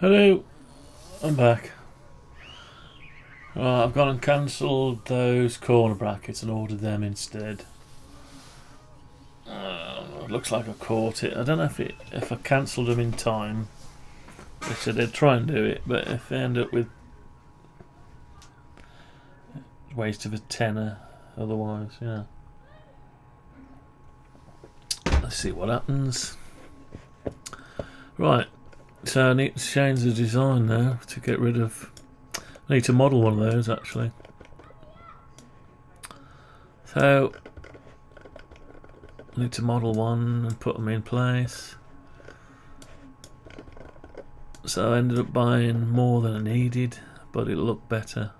Hello, I'm back. Right, I've gone and cancelled those corner brackets and ordered them instead. Looks like I caught it. I don't know if I cancelled them in time. They said they'd try and do it, but if they end up with waste of a tenner otherwise, yeah. Let's see what happens. Right, so I need to change the design now to get rid of... I need to model one of those actually. So I need to model one and put them in place. So I ended up buying more than I needed, but it looked better,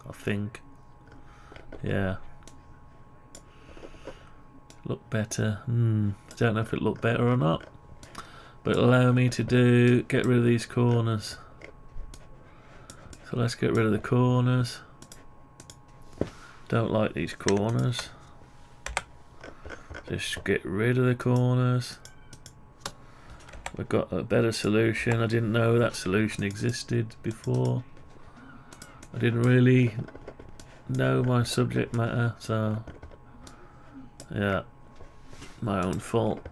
I think. Yeah. Looked better. I don't know if it looked better or not, but it'll allow me to get rid of these corners. So let's get rid of the corners. Don't like these corners. Just get rid of the corners. We've got a better solution. I didn't know that solution existed before. I didn't really know my subject matter, so yeah, my own fault.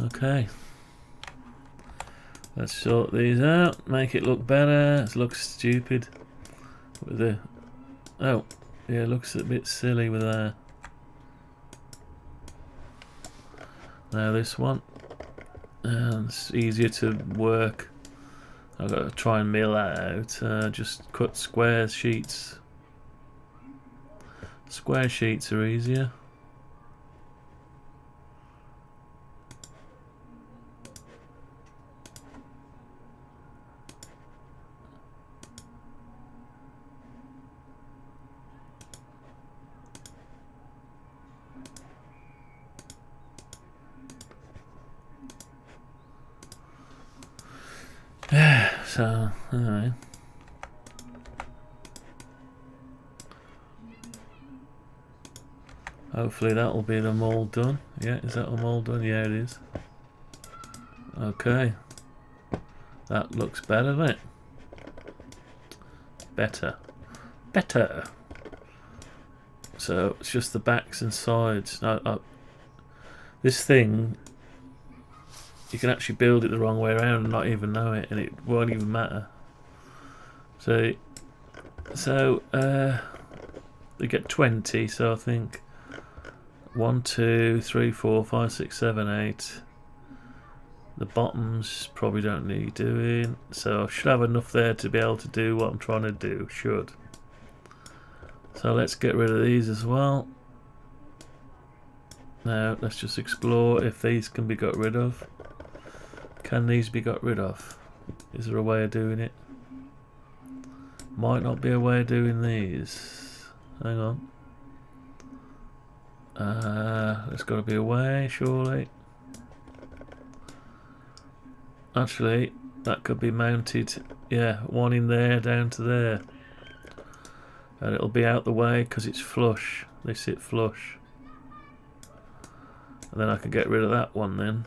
Okay, let's sort these out, make it look better. It looks stupid with the... oh, yeah, it looks a bit silly with that. Now this one, and it's easier to work. I've got to try and mill that out. Just cut square sheets. Square sheets are easier. So, anyway. Hopefully that'll be them all done. Yeah, is that them all done? Yeah, it is. Okay. That looks better, doesn't it? Better. Better. So, it's just the backs and sides. Now, this thing... you can actually build it the wrong way around and not even know it, and it won't even matter. So they get 20, so I think 1, 2, 3, 4, 5, 6, 7, 8. The bottoms probably don't need doing, so I should have enough there to be able to do what I'm trying to do. Should. So let's get rid of these as well. Now let's just explore if these can be got rid of. Can these be got rid of? Is there a way of doing it? Might not be a way of doing these. Hang on. There's got to be a way, surely. Actually, that could be mounted. Yeah, one in there, down to there. And it'll be out the way because it's flush. They sit flush. And then I can get rid of that one then.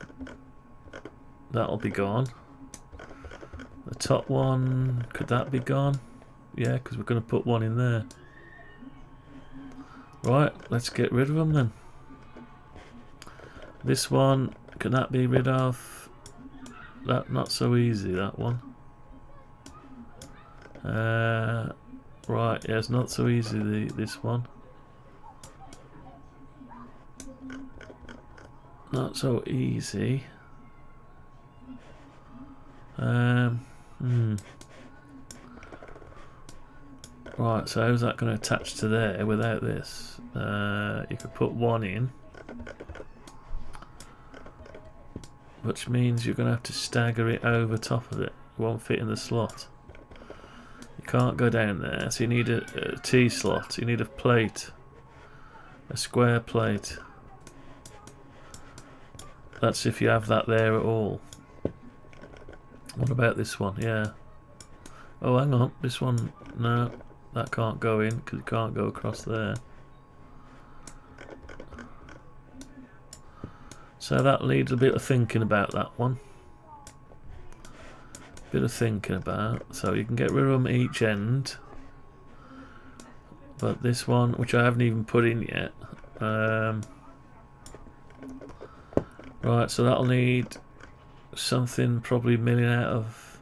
That'll be gone. The top one, could that be gone? Yeah, because we're going to put one in there. Right, let's get rid of them then. This one, can that be rid of? That not so easy, that one. Right, yeah, it's not so easy, this one. Not so easy. Right, so how's that going to attach to there without this? You could put one in, which means you're going to have to stagger it over top of it. It won't fit in the slot. You can't go down there, so you need a T-slot. You need a plate, a square plate. That's if you have that there at all. What about this one? Yeah. Oh, hang on. This one, no, that can't go in because it can't go across there. So that needs a bit of thinking about, that one. Bit of thinking about. So you can get rid of them each end. But this one, which I haven't even put in yet. Right, so that'll need something probably milling out of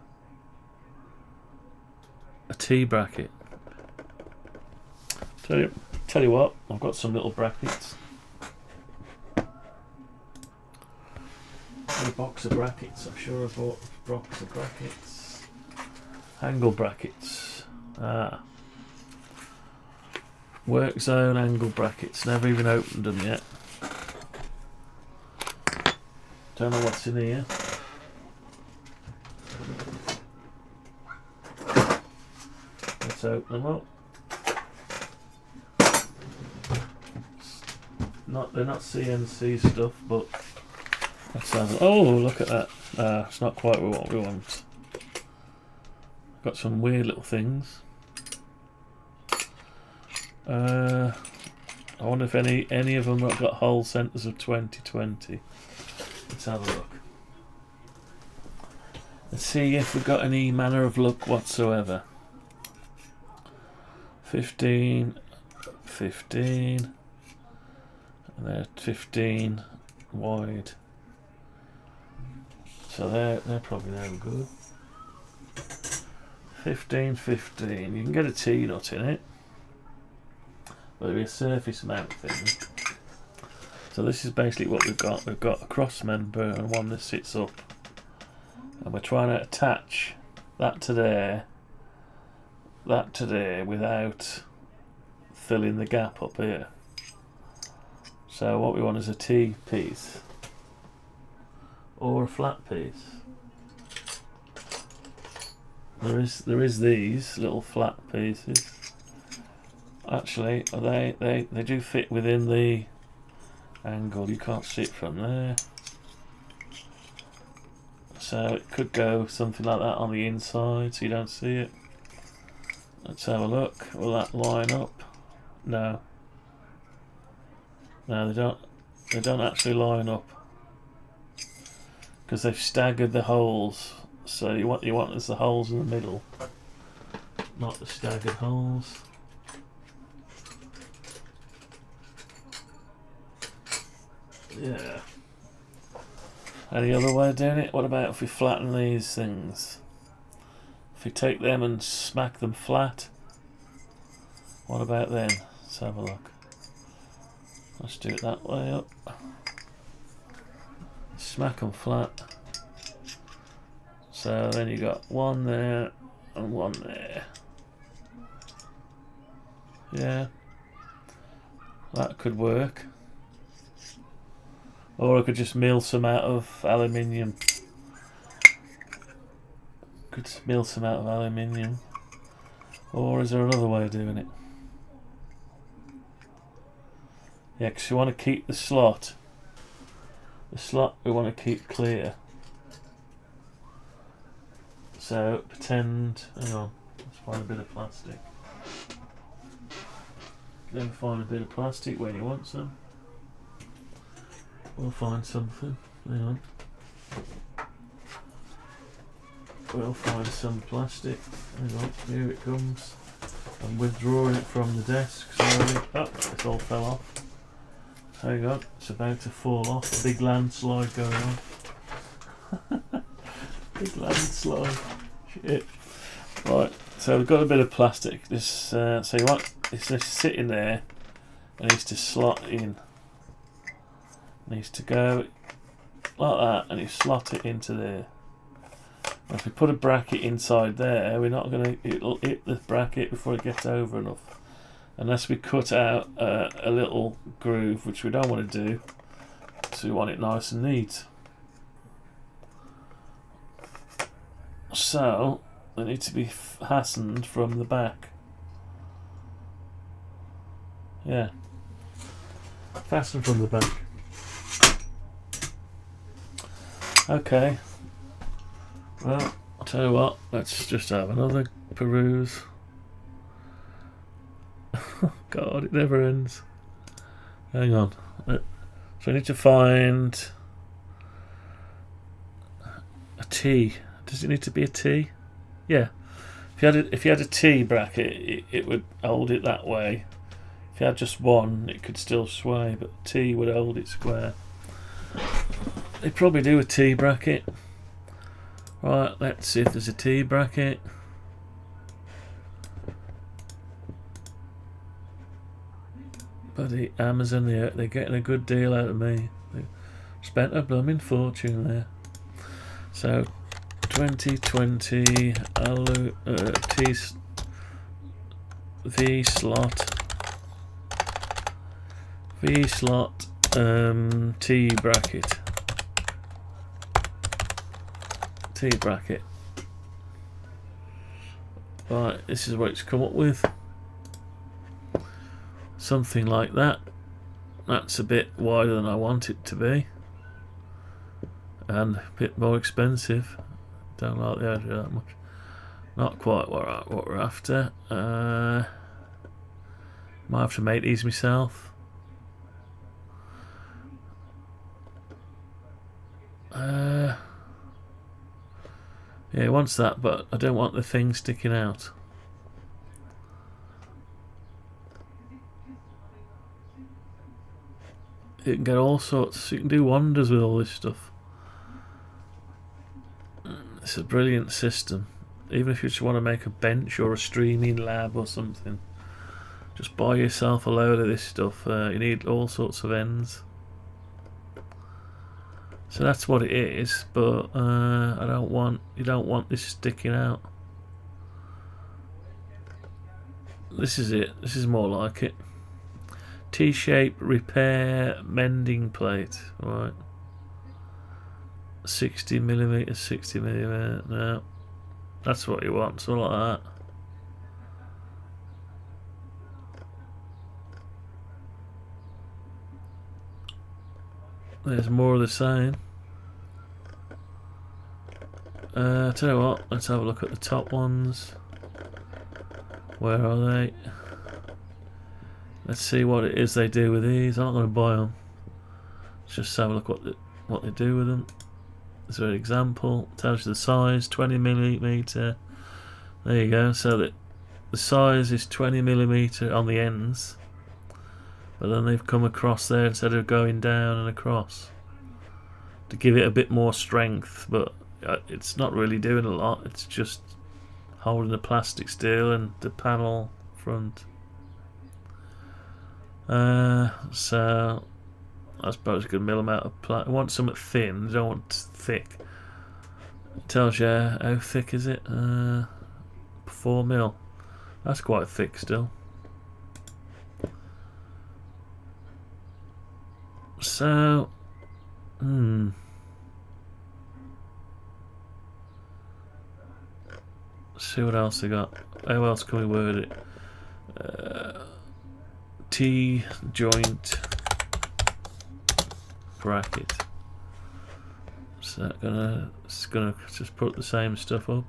a T bracket. Tell you what, I've got some little brackets. A box of brackets. I'm sure I bought a box of brackets. Angle brackets. Work zone angle brackets. Never even opened them yet. Don't know what's in here. Let's open them up. They're not CNC stuff, but let's have a, oh, look at that. It's not quite what we want. Got some weird little things. I wonder if any of them have got hole centers of 2020. Let's have a look. Let's see if we've got any manner of luck whatsoever. 15, 15, and they're 15 wide. So they're probably no good. 15, 15. You can get a T-nut in it, but it'll be a surface mount thing. So this is basically what we've got. We've got a cross member and one that sits up, and we're trying to attach that to there, without filling the gap up here. So what we want is a T piece or a flat piece. There is these little flat pieces. Actually, they do fit within the angle. You can't see it from there. So it could go something like that on the inside, so you don't see it. Let's have a look. Will that line up? No. No, they don't actually line up because they've staggered the holes. So you want is the holes in the middle, not the staggered holes. Yeah. Any other way of doing it? What about if we flatten these things? If we take them and smack them flat, what about then? Let's have a look. Let's do it that way up. Smack them flat. So then you got one there and one there. Yeah, that could work. Or I could just mill some out of aluminium. Could mill some out of aluminium. Or is there another way of doing it? Yeah, because you want to keep the slot. The slot we want to keep clear. So pretend, hang on, let's find a bit of plastic. Then find a bit of plastic when you want some. We'll find something, hang on. We'll find some plastic, hang on, here it comes. I'm withdrawing it from the desk, sorry. Oh, it all fell off. Hang on, it's about to fall off. Big landslide going on. Big landslide. Shit. Right, so we've got a bit of plastic. This, so you want it's just sitting there. It needs to slot in. It needs to go like that, and you slot it into there. And if we put a bracket inside there, we're not going to. It'll hit the bracket before it gets over enough. Unless we cut out a little groove, which we don't want to do. So we want it nice and neat. So they need to be fastened from the back. Yeah, fastened from the back. Okay. Well, I'll tell you what, let's just have another peruse. God, it never ends. Hang on. So I need to find a T. Does it need to be a T? Yeah. If you had a T bracket, it would hold it that way. If you had just one, it could still sway, but T would hold it square. They probably do a T bracket. Right, let's see if there's a T bracket. Bloody Amazon, they're getting a good deal out of me. They spent a blooming fortune there. So 2020 T V slot T bracket. T bracket. Right, this is what it's come up with. Something like that. That's a bit wider than I want it to be, and a bit more expensive. Don't like the idea that much. Not quite what we're after. Might have to make these myself. Yeah, it wants that, but I don't want the thing sticking out. You can get all sorts, you can do wonders with all this stuff. It's a brilliant system. Even if you just want to make a bench or a streaming lab or something, just buy yourself a load of this stuff. You need all sorts of ends. So that's what it is, but you don't want this sticking out. This is it. This is more like it. T-shape repair mending plate. Right. 60mm, 60mm. No, that's what you want. So like that. There's more of the same. Tell you what, let's have a look at the top ones. Where are they? Let's see what it is they do with these. I'm not going to buy them. Let's just have a look what they do with them. This is an example. Tells you the size, 20mm. There you go. So that the size is 20mm on the ends, but then they've come across there instead of going down and across to give it a bit more strength. But it's not really doing a lot. It's just holding the plastic still and the panel front. So I suppose you could mill them out of plastic. I want something thin, I don't want thick. It tells you how thick is it. 4mm. That's quite thick still. So see what else they got. How else can we word it? T-joint bracket. So it's gonna just put the same stuff up.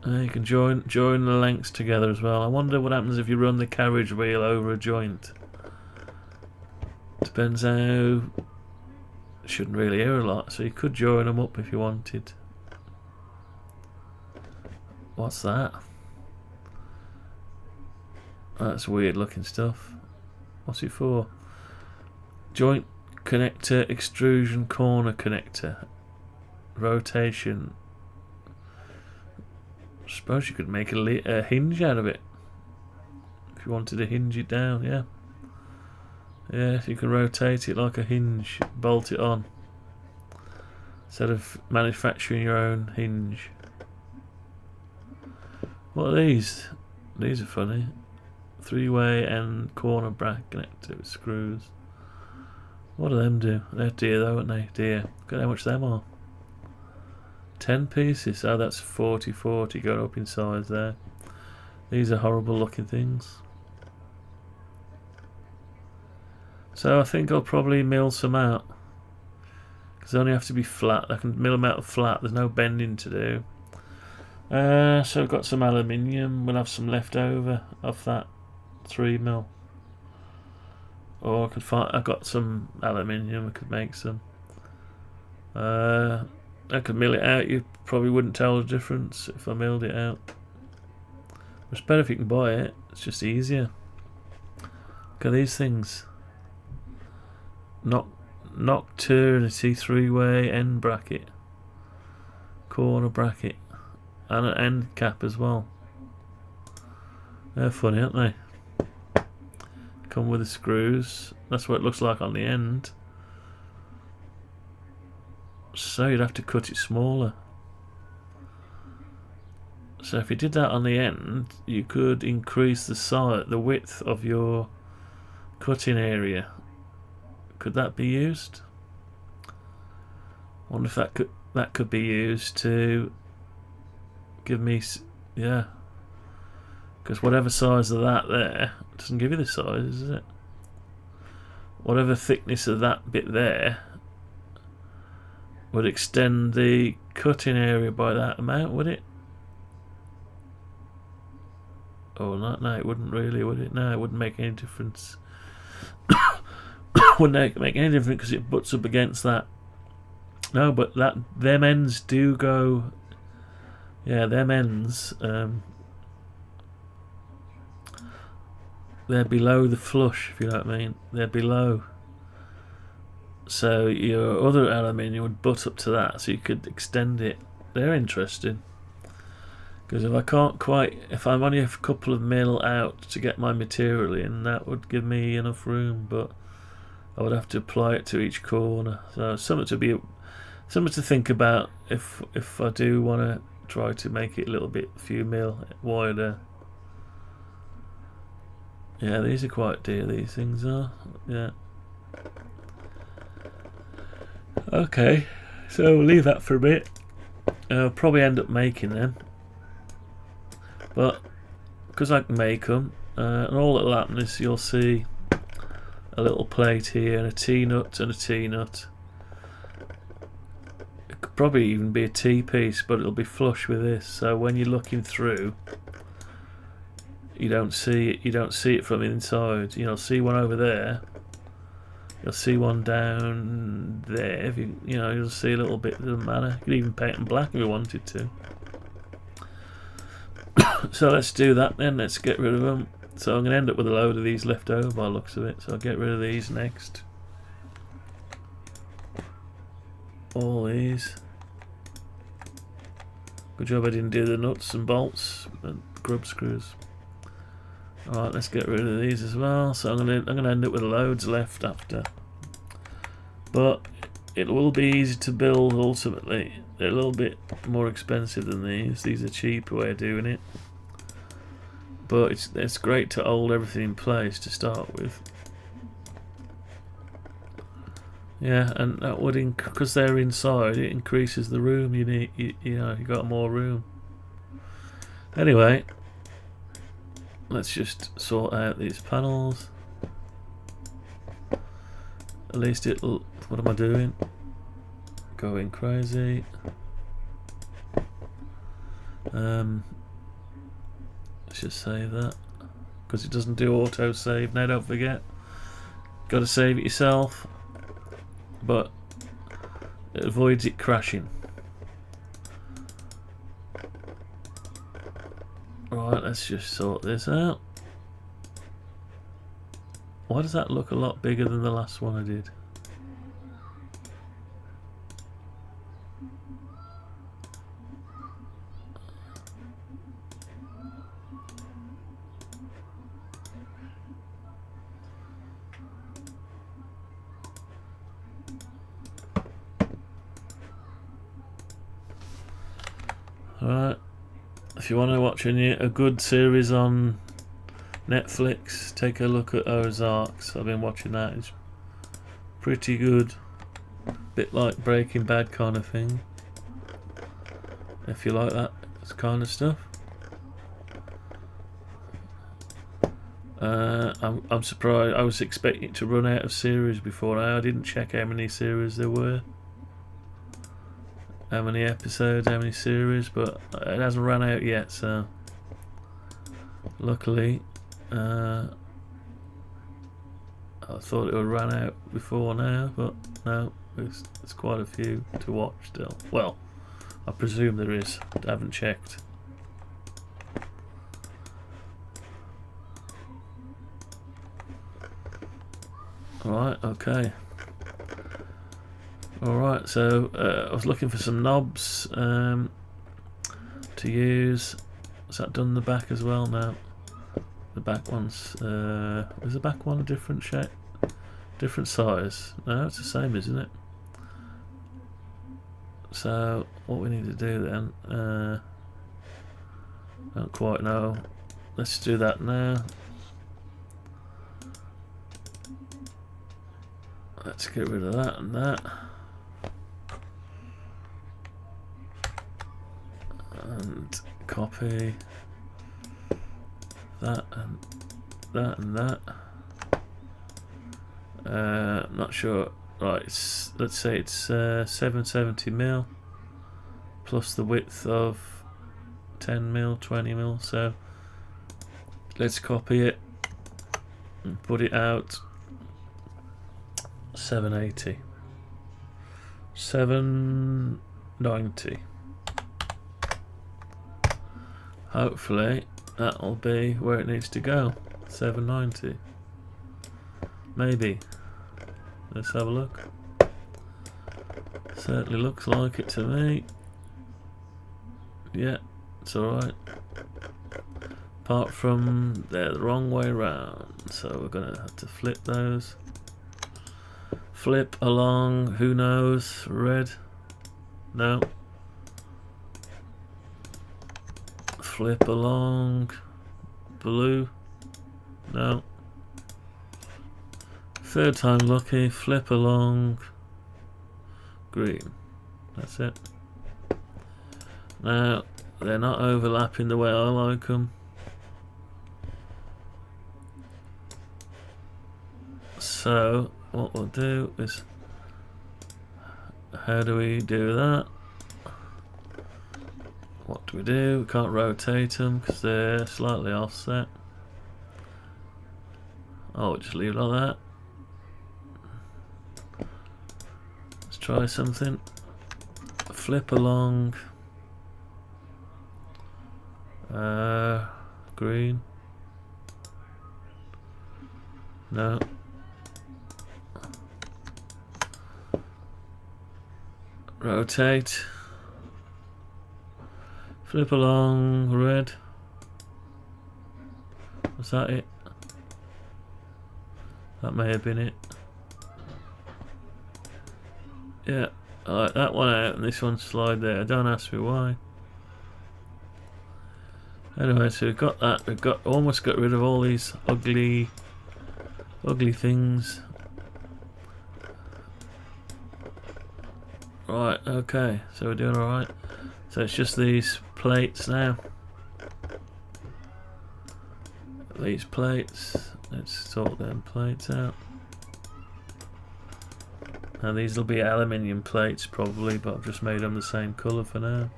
And you can join the lengths together as well. I wonder what happens if you run the carriage wheel over a joint. Depends how. Shouldn't really hear a lot, so you could join them up if you wanted. What's that? That's weird looking stuff. What's it for? Joint connector, extrusion corner connector, rotation. I suppose you could make a hinge out of it if you wanted to hinge it down. Yeah, yeah, you can rotate it like a hinge, bolt it on instead of manufacturing your own hinge. What are these? These are funny. 3-way and corner bracket connector with screws. What do them do? They're dear though, aren't they? Dear. Look at how much them are. 10 pieces. Oh, that's 40/40 going up in size there. These are horrible looking things. So I think I'll probably mill some out. Because they only have to be flat. I can mill them out flat. There's no bending to do. So I've got some aluminium. We'll have some left over of that 3mm. Or I could find. I've got some aluminium. I could make some. I could mill it out. You probably wouldn't tell the difference if I milled it out. It's better if you can buy it. It's just easier. Look at these things. Nocturnity 3-way end bracket, corner bracket, and an end cap as well. They're funny, aren't they? Come with the screws. That's what it looks like on the end. So you'd have to cut it smaller. So if you did that on the end, you could increase the width of your cutting area. Could that be used? I wonder if that could be used to give me, yeah. Because whatever size of that there doesn't give you the size, is it? Whatever thickness of that bit there would extend the cutting area by that amount, would it? Oh, no, it wouldn't really, would it? No, it wouldn't make any difference. Wouldn't make any difference because it butts up against that. No, but them ends do go. Yeah, them ends. They're below the flush, if you know what I mean. They're below. So your other aluminium would butt up to that, so you could extend it. They're interesting. Because if I'm only a couple of mil out to get my material in, that would give me enough room, but I would have to apply it to each corner. So something to think about if I do want to try to make it a few mil wider. Yeah, these are quite dear, these things are. Yeah. Okay, so we'll leave that for a bit. I'll probably end up making them. But because I can make them, and all that'll happen is you'll see a little plate here and a T-nut and a T-nut. It could probably even be a T-piece, but it'll be flush with this. So when you're looking through, you don't see it. You don't see it from inside. You'll see one over there. You'll see one down there. If you'll see a little bit. It doesn't matter. You could even paint them black if you wanted to. So let's do that then. Let's get rid of them. So I'm going to end up with a load of these left over by the looks of it. So I'll get rid of these next. All these. Good job I didn't do the nuts and bolts and grub screws. Alright, let's get rid of these as well. So I'm gonna end up with loads left after. But it will be easy to build ultimately. They're a little bit more expensive than these. These are a cheaper way of doing it. But it's great to hold everything in place to start with. Yeah, and that would because they're inside, it increases the room you need. You got more room. Anyway, let's just sort out these panels. At least it'll. What am I doing? Going crazy. Let's just save that because it doesn't do auto save. Now don't forget, got to save it yourself, but it avoids it crashing. Right, let's just sort this out. Why does that look a lot bigger than the last one I did? Alright, if you want to watch a good series on Netflix, take a look at Ozarks. I've been watching that. It's pretty good. Bit like Breaking Bad kind of thing. If you like that kind of stuff. I'm surprised. I was expecting it to run out of series before now. I didn't check how many series there were. How many episodes, how many series, but it hasn't run out yet, so luckily I thought it would run out before now, but no, there's quite a few to watch still. Well, I presume there is. I haven't checked. Alright, okay. Alright, so I was looking for some knobs to use. Is that done the back as well now? The back one's... is the back one a different shape? Different size? No, it's the same, isn't it? So, what we need to do then... don't quite know. Let's do that now. Let's get rid of that and that. And copy that and that and that. Not sure. Right, let's say it's 770mm plus the width of 10mm, 20mm. So let's copy it and put it out. 780, 790. Hopefully that'll be where it needs to go. 790. Maybe. Let's have a look. Certainly looks like it to me. Yeah, it's alright. Apart from they're the wrong way round, so we're gonna have to flip those. Flip along, who knows? Red? No. Flip along, blue? No. Third time lucky, flip along, green. That's it. Now, they're not overlapping the way I like them. So, what we'll do is, how do we do that? What do we do? We can't rotate them because they're slightly offset. Oh, we'll just leave it like that. Let's try something. Flip along. Green. No. Rotate. Flip along, red. Was that it? That may have been it. Yeah, I like that one out and this one slide there. Don't ask me why. Anyway, so we've got that. We've almost got rid of all these ugly things. Right, okay, so we're doing alright. So it's just these plates now. These plates. Let's sort them plates out. Now these will be aluminium plates probably, but I've just made them the same colour for now.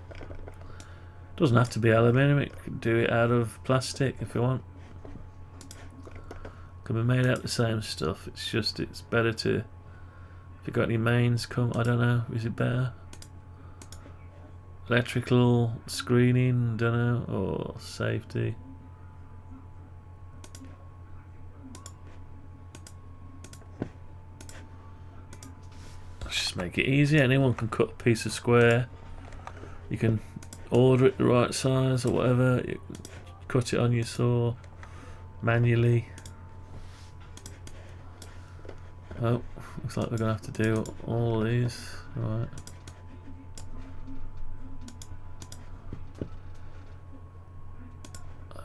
Doesn't have to be aluminium, it can do it out of plastic if you want. Can be made out of the same stuff, it's just it's better to, if you've got any mains come, I don't know, is it better? Electrical screening, don't know, or safety. Let's just make it easy, anyone can cut a piece of square. You can order it the right size or whatever, you cut it on your saw manually. Oh, looks like we're going to have to do all of these. Right.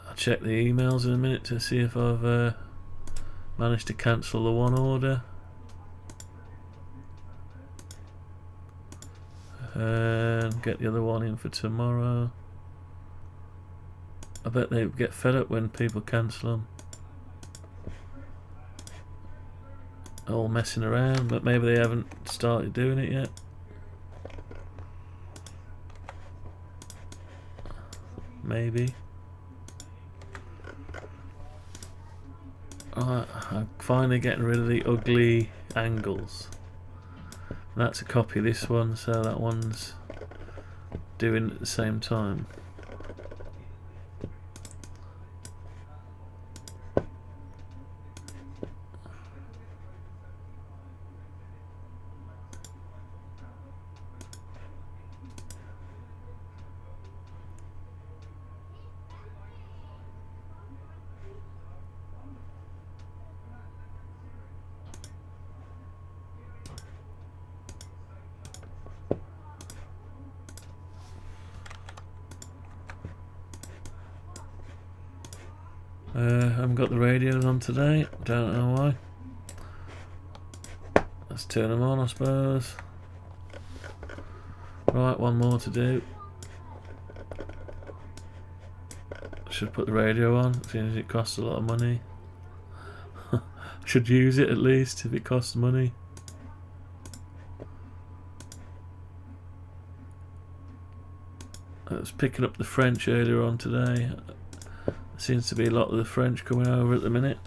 I'll check the emails in a minute to see if I've managed to cancel the one order. And get the other one in for tomorrow. I bet they get fed up when people cancel them. all messing around, but maybe they haven't started doing it yet. Maybe. Alright, I'm finally getting rid of the ugly angles. That's a copy of this one, so that one's doing it at the same time. I haven't got the radios on today, don't know why. Let's turn them on, I suppose. Right, one more to do. Should put the radio on, seeing as it costs a lot of money. Should use it at least if it costs money. I was picking up the French earlier on today. Seems to be a lot of the French coming over at the minute.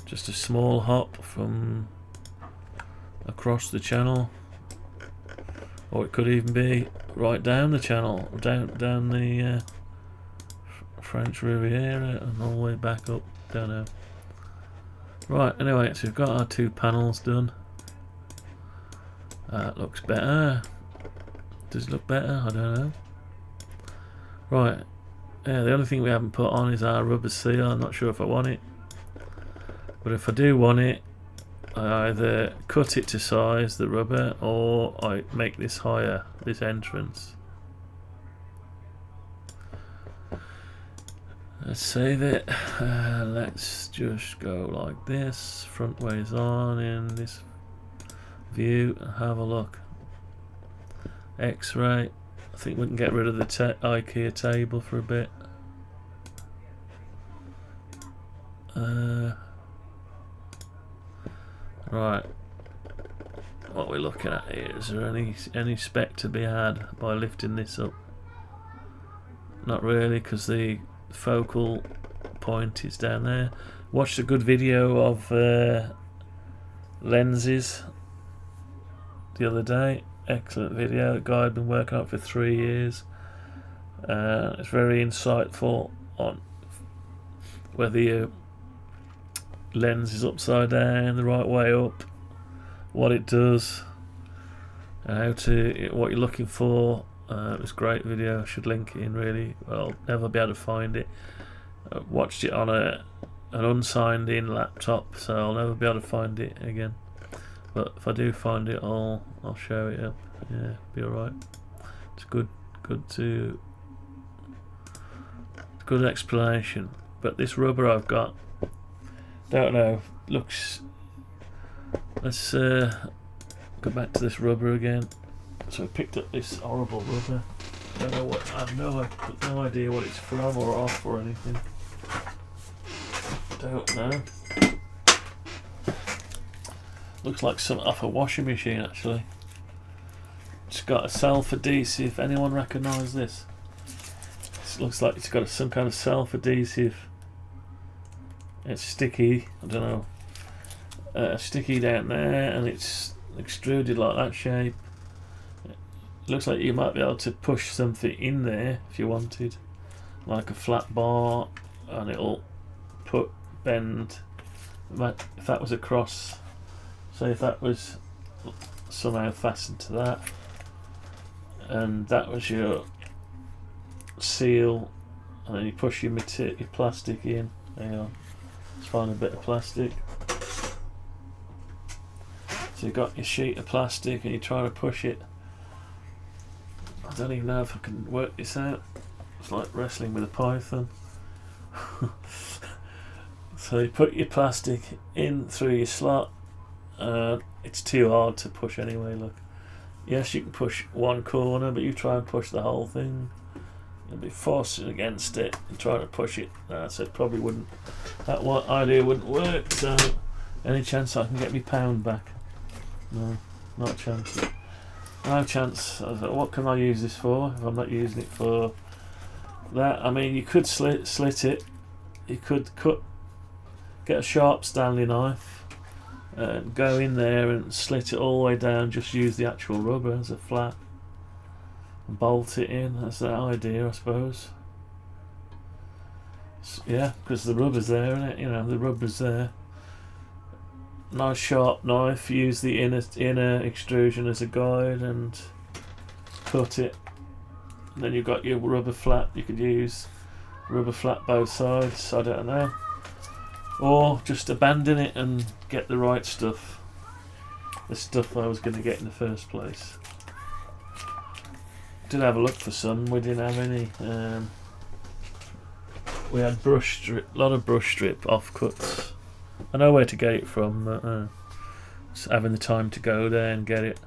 Just a small hop from across the channel, or it could even be right down the channel, down the French Riviera and all the way back up. Don't know. Right. Anyway, so we've got our two panels done. That looks better. Does it look better? I don't know. Right. Yeah, the only thing we haven't put on is our rubber seal. I'm not sure if I want it, but if I do want it, I either cut it to size, the rubber, or I make this higher, this entrance. Let's save it. Let's just go like this, front ways on in this view, and have a look. X-ray. I think we can get rid of the IKEA table for a bit. Right. What we're looking at here, is there any spec to be had by lifting this up? Not really, because the focal point is down there. Watched a good video of lenses the other day. Excellent video. The guy had been working on it for 3 years. It's very insightful on whether your lens is upside down, the right way up, what it does, and what you're looking for. It was a great video. I should link it in really. Well, I'll never be able to find it. I watched it on an unsigned in laptop, so I'll never be able to find it again. But if I do find it, I'll show it up. Yeah, be alright. It's good explanation. But this rubber I've got, don't know, looks. Let's go back to this rubber again. So I picked up this horrible rubber. Don't know what. I have no idea what it's from or off or anything. Don't know. Looks like something off a washing machine actually. It's got a self-adhesive. Anyone recognise this? It looks like it's got some kind of self-adhesive. It's sticky. I don't know. Sticky down there, and it's extruded like that shape. It looks like you might be able to push something in there if you wanted, like a flat bar, and it'll bend. If that was a cross. Say if that was somehow fastened to that, and that was your seal, and then you push your plastic in. Hang on, let's find a bit of plastic. So you've got your sheet of plastic and you're trying to push it. I don't even know if I can work this out. It's like wrestling with a python. So you put your plastic in through your slot. It's too hard to push anyway, look. Yes, you can push one corner, but you try and push the whole thing. You'll be forcing against it and trying to push it. So it probably wouldn't. That idea wouldn't work. So Any chance I can get me £1 back? No, not a chance. No chance. I was like, what can I use this for if I'm not using it for that? I mean, you could slit it. You could get a sharp Stanley knife and go in there and slit it all the way down. Just use the actual rubber as a flat and bolt it in. That's the idea, I suppose. Yeah, because the rubber's there, isn't it? You know, the rubber's there. Nice sharp knife. Use the inner extrusion as a guide and cut it. And then you've got your rubber flat. You could use rubber flat both sides. I don't know. Or just abandon it and get the right stuff. The stuff I was going to get in the first place. Did have a look for some. We didn't have any. We had brush strip, a lot of brush strip offcuts. I know where to get it from, but just having the time to go there and get it.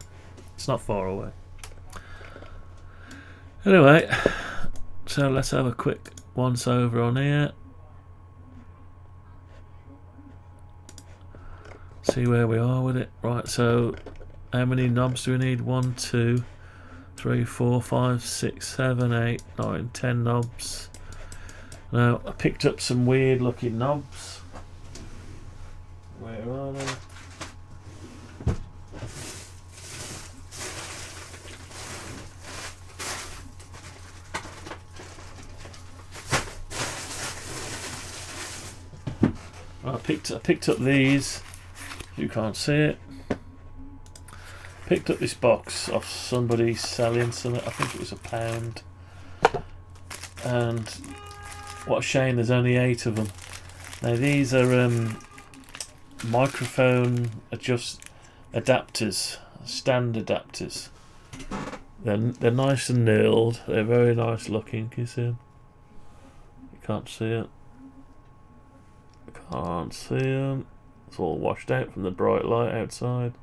It's not far away. Anyway, so let's have a quick once over on here. See where we are with it. Right, so how many knobs do we need? 1, 2, 3, 4, 5, 6, 7, 8, 9, 10 knobs. Now, I picked up some weird looking knobs. Where are they? I picked up these. You can't see it. Picked up this box off somebody selling some. I think it was £1. And what a shame, there's only 8 of them. Now these are microphone adapters, stand adapters. They're nice and knurled. They're very nice looking. Can you see them? You can't see it. Can't see them. It's all washed out from the bright light outside.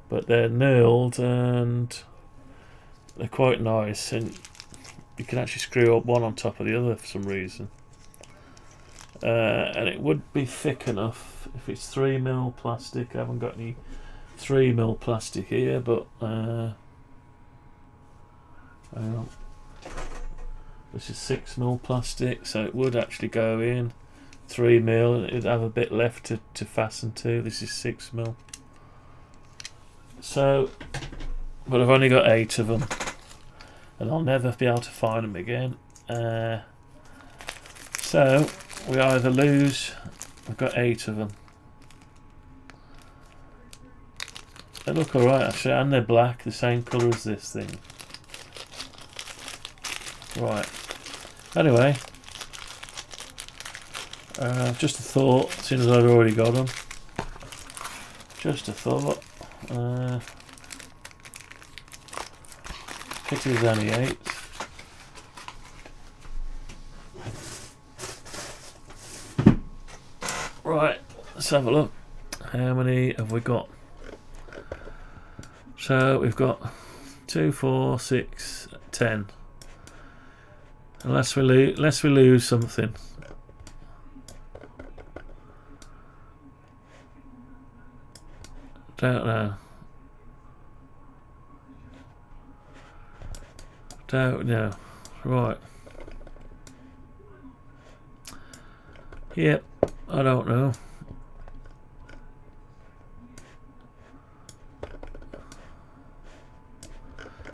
But they're knurled and they're quite nice, and you can actually screw up one on top of the other for some reason. And it would be thick enough if it's 3mm plastic. I haven't got any 3mm plastic here, but hang on. This is 6mm plastic, so it would actually go in 3mm, and it'd have a bit left to fasten to. This is 6mm. So, but I've only got 8 of them, and I'll never be able to find them again. So we either lose. I've got 8 of them. They look alright actually, and they're black, the same colour as this thing. Right. Anyway, just a thought, seeing as I've already got them. Just a thought. Pity there's only 8. Right, let's have a look. How many have we got? So we've got 2, 4, 6, 10. Unless we lose something. Don't know. Don't know. Right. Yep. I don't know.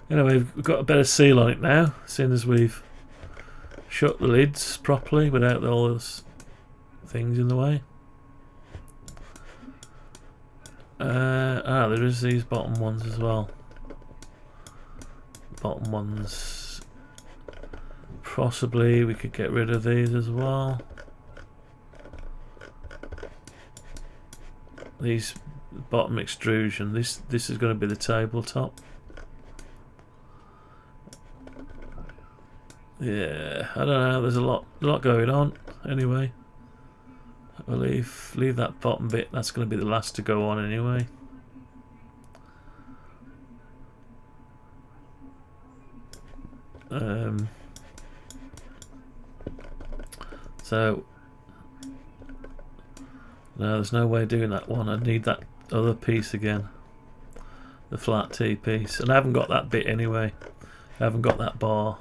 Anyway, we've got a better seal on it now, seeing as we've shut the lids properly without all those things in the way. There is these bottom ones as well. Bottom ones. Possibly we could get rid of these as well. These bottom extrusion. This is going to be the tabletop. Yeah, I don't know. There's a lot going on. Anyway, I'll leave that bottom bit. That's going to be the last to go on anyway. So No, there's no way of doing that one. I need that other piece again. The flat T piece. And I haven't got that bit anyway. I haven't got that bar.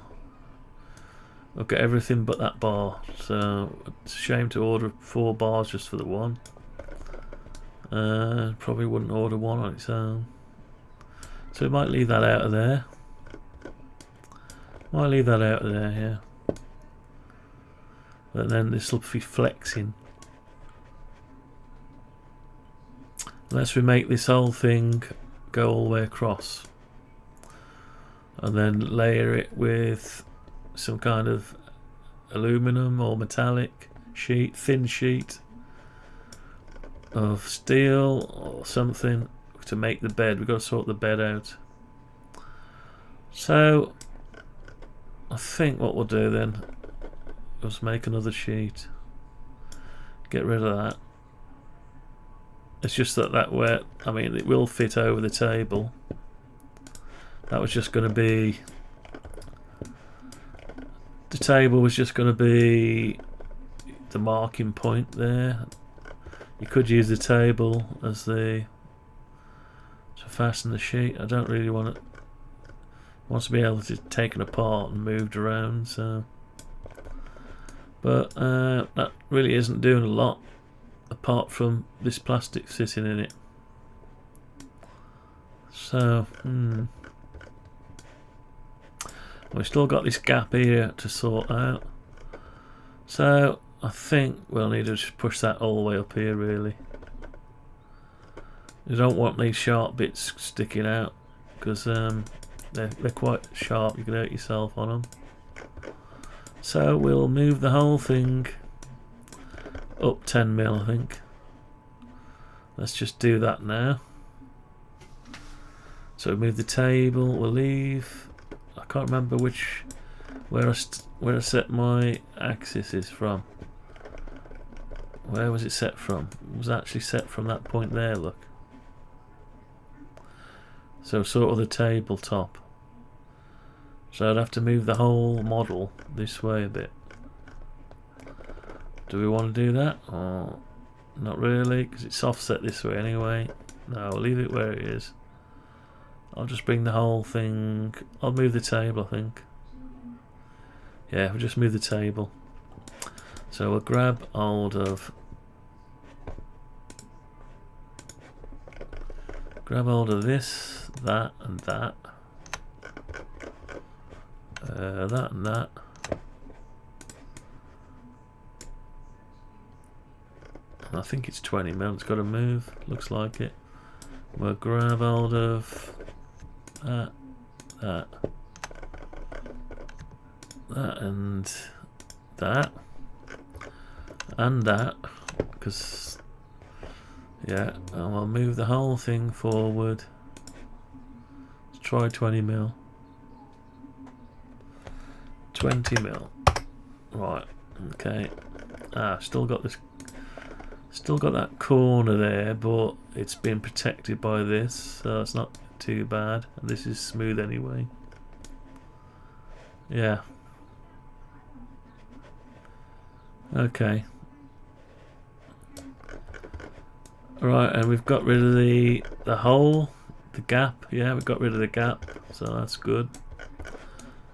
I've got everything but that bar. So it's a shame to order 4 bars just for the one. Probably wouldn't order one on its own. So we might leave that out of there. Might leave that out of there, yeah. But then this will be flexing. Unless we make this whole thing go all the way across. And then layer it with some kind of aluminum or metallic sheet, thin sheet of steel or something to make the bed. We've got to sort the bed out. So I think what we'll do then is make another sheet. Get rid of that. It's just that way, I mean, it will fit over the table. That was just going to be, the table was just going to be the marking point there. You could use the table as the to fasten the sheet. I don't really want it. Wants to be able to take it apart and moved around. So, but that really isn't doing a lot apart from this plastic sitting in it. So, we've still got this gap here to sort out. So I think we'll need to just push that all the way up here really. You don't want these sharp bits sticking out because they're quite sharp, you can hurt yourself on them. So we'll move the whole thing up 10 mil, I think. Let's just do that now. So move the table, we'll leave, I can't remember where I set my axis is from. Where was it set from? It was actually set from that point there, look. So sort of the tabletop. So I'd have to move the whole model this way a bit. Do we want to do that? Or not really, because it's offset this way anyway. No, I'll leave it where it is. I'll just bring the whole thing. I'll move the table, I think. Yeah, we'll just move the table. So we'll grab hold of this, that and that. That and that. And I think it's 20 mil, it's got to move, looks like it. We'll grab hold of that, and that, and that, because, yeah, and we'll move the whole thing forward. Let's try 20 mil. 20 mil. Right, okay. Still got that corner there, but it's been protected by this, so it's not too bad. And this is smooth anyway. Yeah. Okay. Right, and we've got rid of the hole, the gap. Yeah, we've got rid of the gap, so that's good.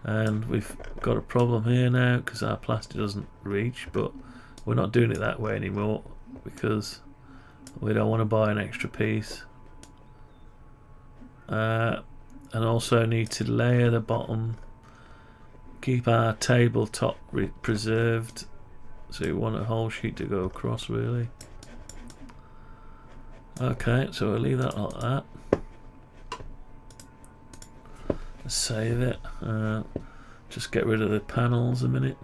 And we've got a problem here now because our plastic doesn't reach, but we're not doing it that way anymore because we don't want to buy an extra piece. And also need to layer the bottom, keep our tabletop preserved, so we want a whole sheet to go across really. Okay, so we'll leave that like that. Let's save it. Just get rid of the panels a minute.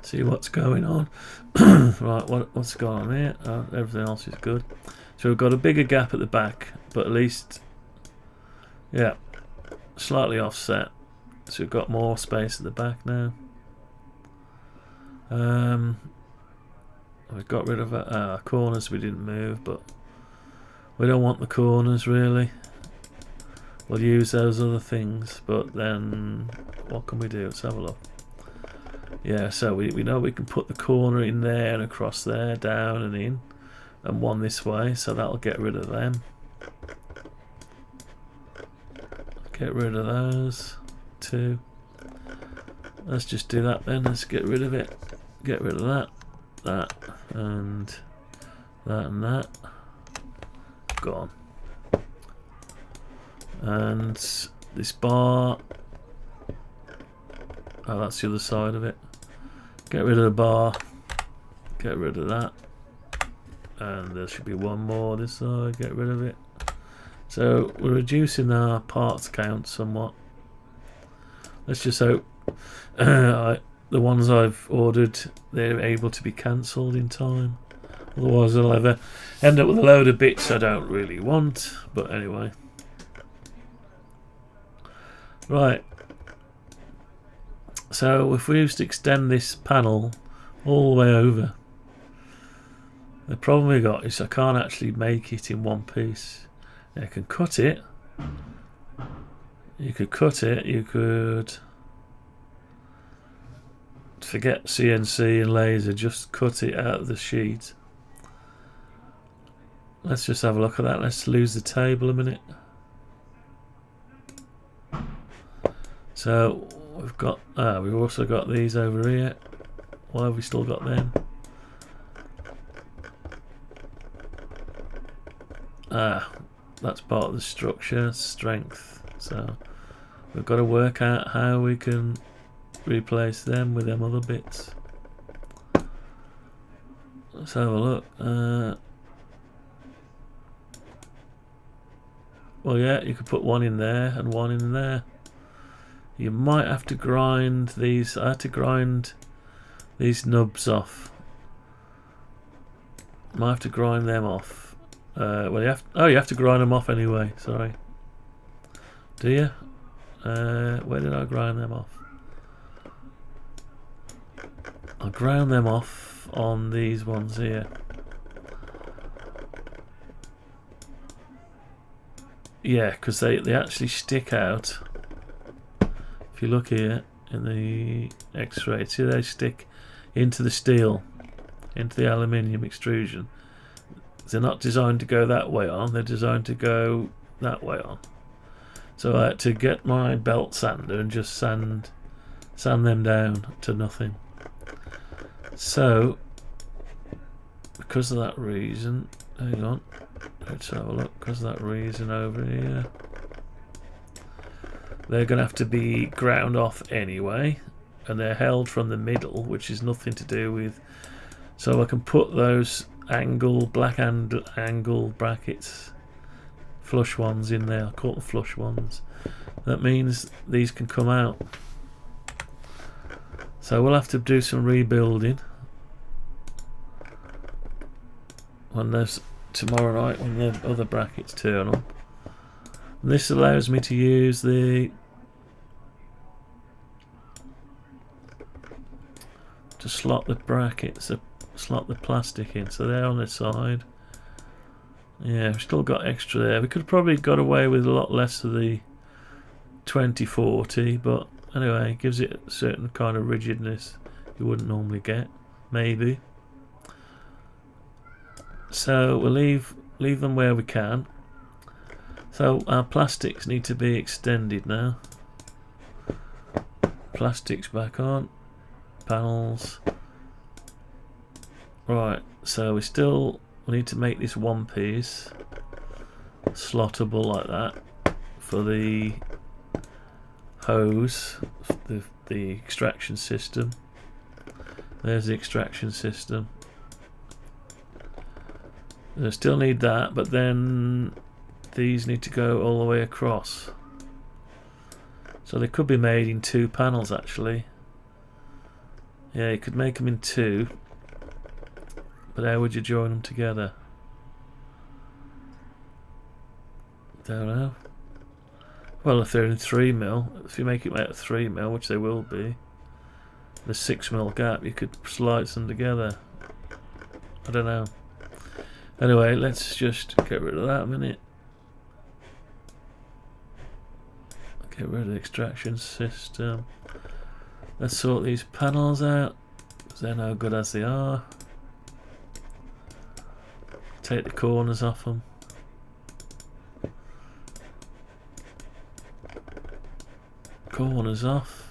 See what's going on. Right, what's going on here? Everything else is good. So we've got a bigger gap at the back, but at least, yeah, slightly offset. So we've got more space at the back now. We've got rid of our corners we didn't move, but we don't want the corners really. We'll use those other things, but then what can we do? Let's have a look. Yeah, so we know we can put the corner in there and across there, down and in, and one this way, so that'll get rid of them. Get rid of those two. Let's just do that then. Let's get rid of it. Get rid of that, that, and that, and that. Gone. And this bar. Oh, that's the other side of it. Get rid of the bar. Get rid of that. And there should be one more this side. Get rid of it. So we're reducing our parts count somewhat. Let's just hope the ones I've ordered, they're able to be cancelled in time. Otherwise I'll ever end up with a load of bits I don't really want. But anyway. Right. So if we used to extend this panel all the way over, the problem we got is I can't actually make it in one piece. I can cut it. You could cut it. You could forget CNC and laser. Just cut it out of the sheet. Let's just have a look at that. Let's lose the table a minute. So we've got. We've also got these over here. Why have we still got them? That's part of the structure, strength. So we've got to work out how we can replace them with them other bits. Let's have a look. Well, yeah, you could put one in there and one in there. You might have to grind these. I had to grind these nubs off. Might have to grind them off. Well, you have to grind them off anyway. Sorry. Do you? Where did I grind them off? I ground them off on these ones here. Yeah, because they actually stick out. If you look here in the X-ray, see they stick into the steel, into the aluminium extrusion. They're not designed to go that way on, they're designed to go that way on. So I had to get my belt sander and just sand them down to nothing. So, because of that reason, hang on, let's have a look, because of that reason over here, they're going to have to be ground off anyway, and they're held from the middle, which is nothing to do with, so I can put those black angle brackets, flush ones in there. I call them flush ones. That means these can come out. So we'll have to do some rebuilding when there's tomorrow night when the other brackets turn up. And this allows me to use to slot the brackets, slot the plastic in, so they're on the side. Yeah, we've still got extra there. We could have probably got away with a lot less of the 2040, but anyway, it gives it a certain kind of rigidness you wouldn't normally get, maybe. So we'll leave them where we can. So our plastics need to be extended now. Plastics back on. Panels. Right, so we need to make this one piece slottable like that for the hose, the extraction system. There's the extraction system. I still need that, but then these need to go all the way across. So they could be made in two panels actually. Yeah, you could make them in two. But how would you join them together? Don't know. Well, if they're in 3mm, if you make it out of 3mm, which they will be, the 6mm gap, you could slice them together. I don't know. Anyway, let's just get rid of that a minute. Get rid of the extraction system. Let's sort these panels out, 'cause they're no good as they are. Take the corners off them. Corners off.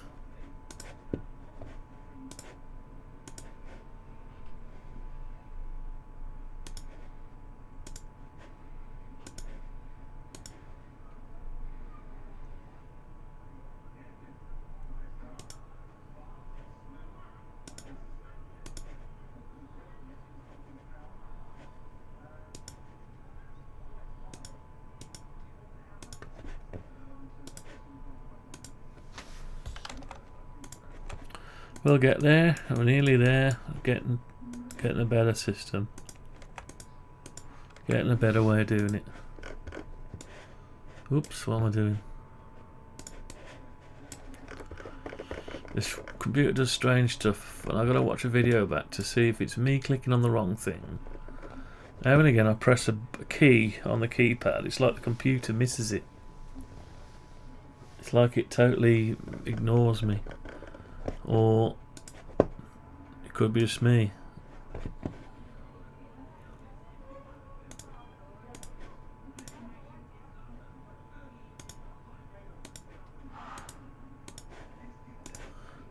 We'll get there. We're nearly there. Getting a better system. Getting a better way of doing it. Oops, what am I doing? This computer does strange stuff, and I gotta watch a video back to see if it's me clicking on the wrong thing. Now and again, I press a key on the keypad. It's like the computer misses it. It's like it totally ignores me. Or it could be just me.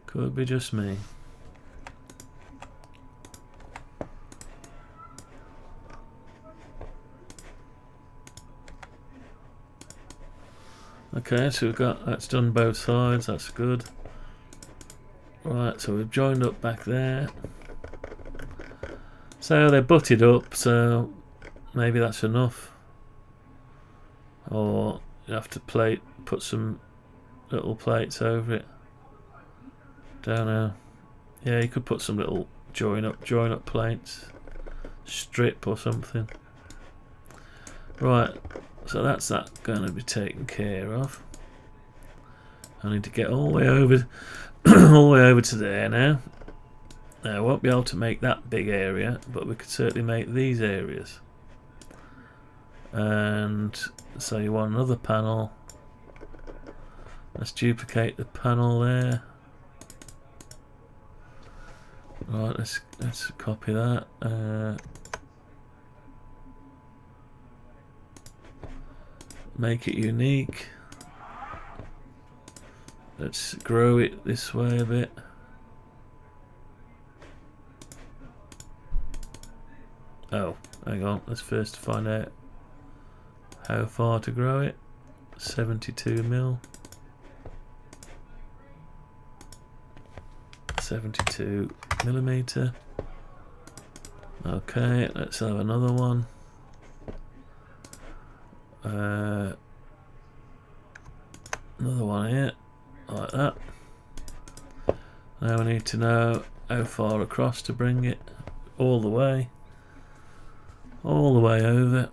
Could be just me. Okay, so we've got that's done both sides, that's good. Right, so we've joined up back there. So they're butted up, so maybe that's enough. Or you have to put some little plates over it. Don't know. Yeah, you could put some little join up plates. Strip or something. Right, so that's that going to be taken care of. I need to get all the way over all the way over to there now. Now I won't be able to make that big area, but we could certainly make these areas. And so you want another panel. Let's duplicate the panel there. Right, let's copy that. Make it unique. Let's grow it this way a bit. Oh, hang on. Let's first find out how far to grow it. 72 mil. 72 millimeter. Okay, let's have another one. Another one here, like that. Now we need to know how far across to bring it. All the way over.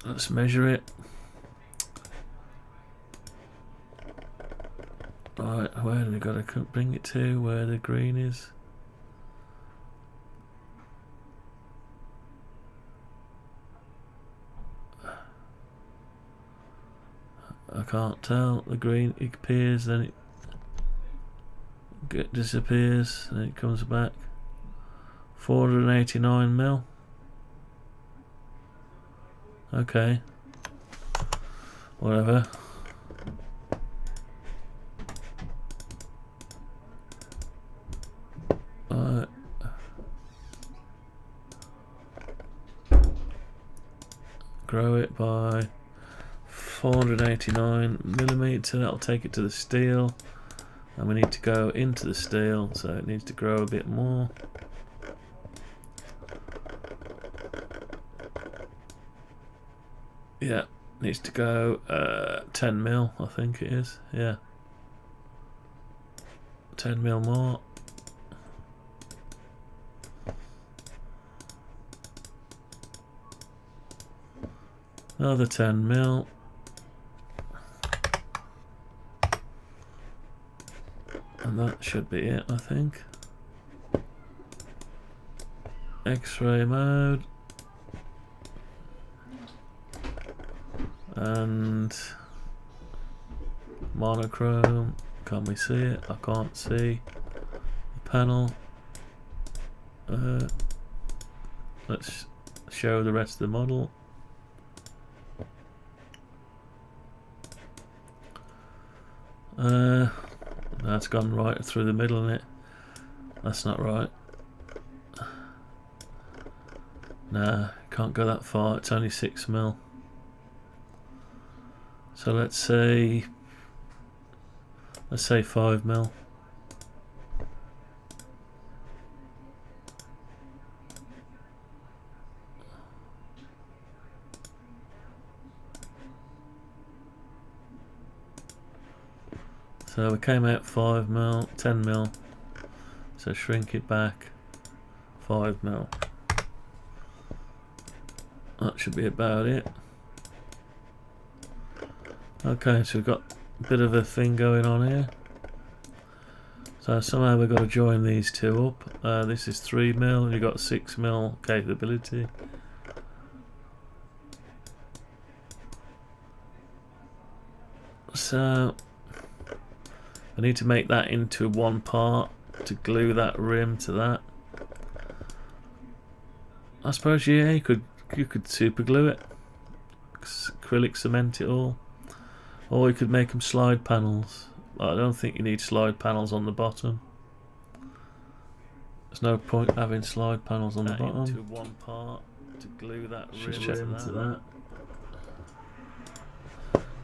Let's measure it. Right, where do we got to bring it to? Where the green is? I can't tell. The green it appears, then it disappears, then it comes back. 489 mil. Okay. Whatever. Alright. Grow it by 489 millimeter. That'll take it to the steel, and we need to go into the steel, so it needs to grow a bit more. Yeah, needs to go 10 mil, I think it is. Yeah, 10 mil more. Another 10 mil. And that should be it, I think. X-ray mode. And monochrome Can we see it? I can't see the panel. Let's show the rest of the model. That's gone right through the middle, isn't it? That's not right. Nah, can't go that far. It's only 6mm. So let's say 5mm. So we came out 5mm, 10mm. So shrink it back 5mm. That should be about it. Okay, so we've got a bit of a thing going on here. So somehow we've got to join these two up. This is 3mm, and you've got 6mm capability. So I need to make that into one part to glue that rim to that. I suppose, yeah, you could super glue it, acrylic cement it all, or you could make them slide panels. I don't think you need slide panels on the bottom. There's no point having slide panels on the bottom. Into one part to glue that rim to that.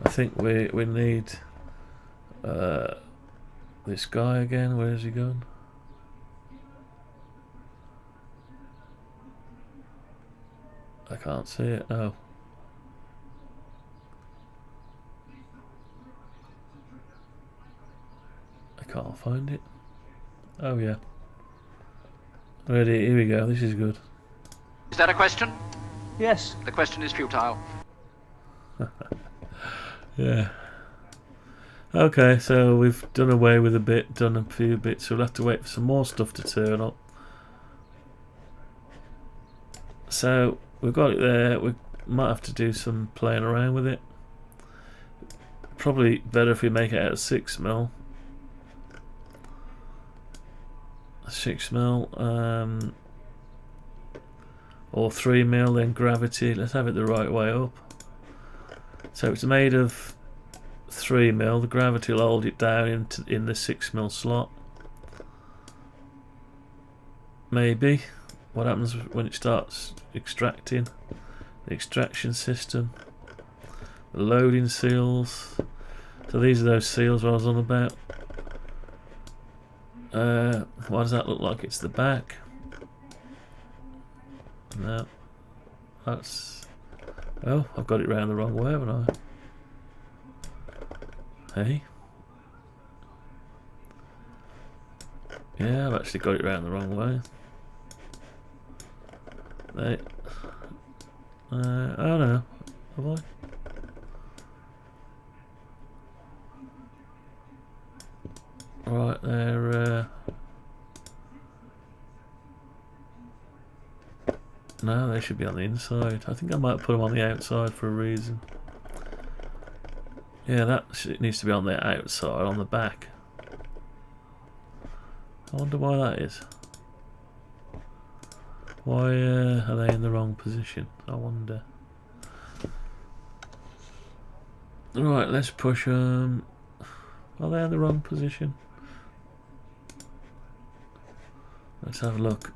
I think we need this guy again. Where is he gone? I can't see it. Oh. I can't find it. Oh yeah. Ready, here we go. This is good. Is that a question? Yes. The question is futile. Yeah. Okay, so we've done away with done a few bits, so we'll have to wait for some more stuff to turn up. So we've got it there. We might have to do some playing around with it. Probably better if we make it out of 6mm. 6mm, or 3mm, then gravity. Let's have it the right way up. So it's made of 3mm. The gravity will hold it down in the 6mm slot. Maybe. What happens when it starts extracting? The extraction system. The loading seals. So these are those seals I was on about. What does that look like? It's the back. No. That's... Oh, I've got it round the wrong way, haven't I? Hey? Yeah, I've actually got it round the wrong way. They... oh no. Have I? Right, there. No, they should be on the inside. I think I might put them on the outside for a reason. Yeah, that needs to be on the outside, on the back. I wonder why that is. Why are they in the wrong position? I wonder. Right, let's push them. Are they in the wrong position? Let's have a look.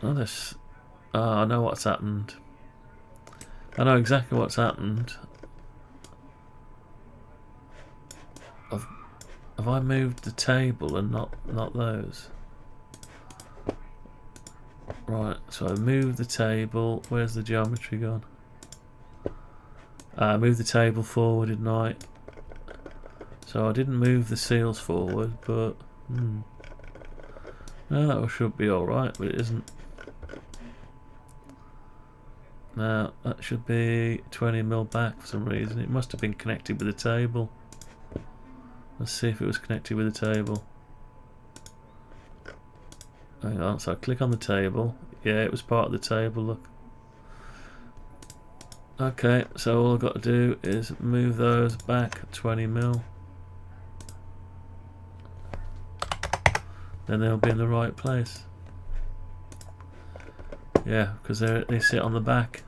Oh, this. Oh, I know what's happened. I know exactly what's happened. Have I moved the table and not those? Right, so I moved the table. Where's the geometry gone? I moved the table forward, didn't I? So I didn't move the seals forward, but no, that should be alright, but it isn't. Now that should be 20mm back for some reason. It must have been connected with the table. Let's see if it was connected with the table. Hang on, so I click on the table. Yeah, it was part of the table, look. Okay, so all I've got to do is move those back 20mm. Then they'll be in the right place. Yeah, because they sit on the back.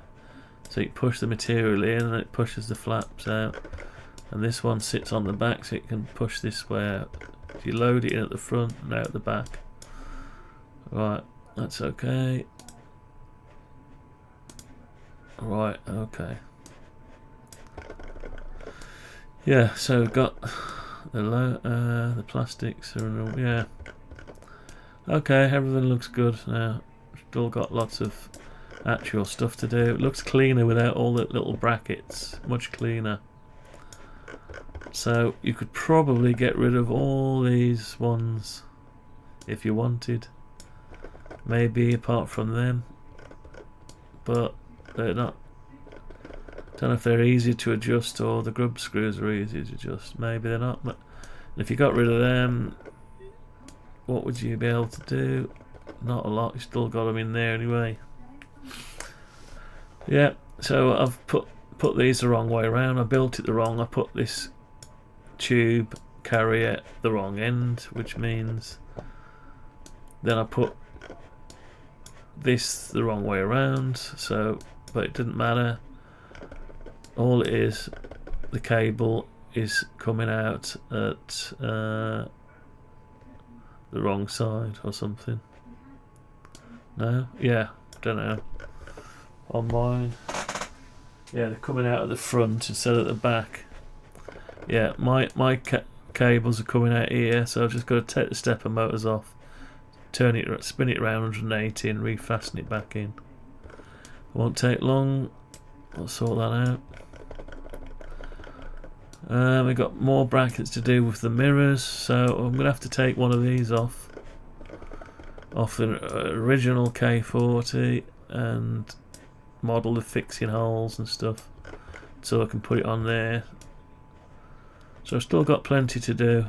So you push the material in and it pushes the flaps out. And this one sits on the back so it can push this way out. If you load it in at the front and out the back. Right, that's okay. Right, okay. Yeah, so we've got the plastics are yeah. Okay, everything looks good now. Still got lots of actual stuff to do. It looks cleaner without all the little brackets. Much cleaner. So you could probably get rid of all these ones if you wanted. Maybe apart from them. But they're not. Don't know if they're easy to adjust or the grub screws are easy to adjust. Maybe they're not. But if you got rid of them, what would you be able to do? Not a lot. You still got them in there anyway. Yeah. So I've put these the wrong way around. I built it the wrong. I put this tube carrier the wrong end, which means then I put this the wrong way around. So, but it didn't matter. All it is, the cable is coming out at the wrong side or something. No? Yeah, don't know. On mine, yeah, they're coming out at the front instead of the back. Yeah, my cables are coming out here, so I've just got to take the stepper motors off, turn it, spin it around 180 and refasten it back in. Won't take long. I'll sort that out. We've got more brackets to do with the mirrors, so I'm going to have to take one of these off the original K40 and model the fixing holes and stuff so I can put it on there. So I've still got plenty to do.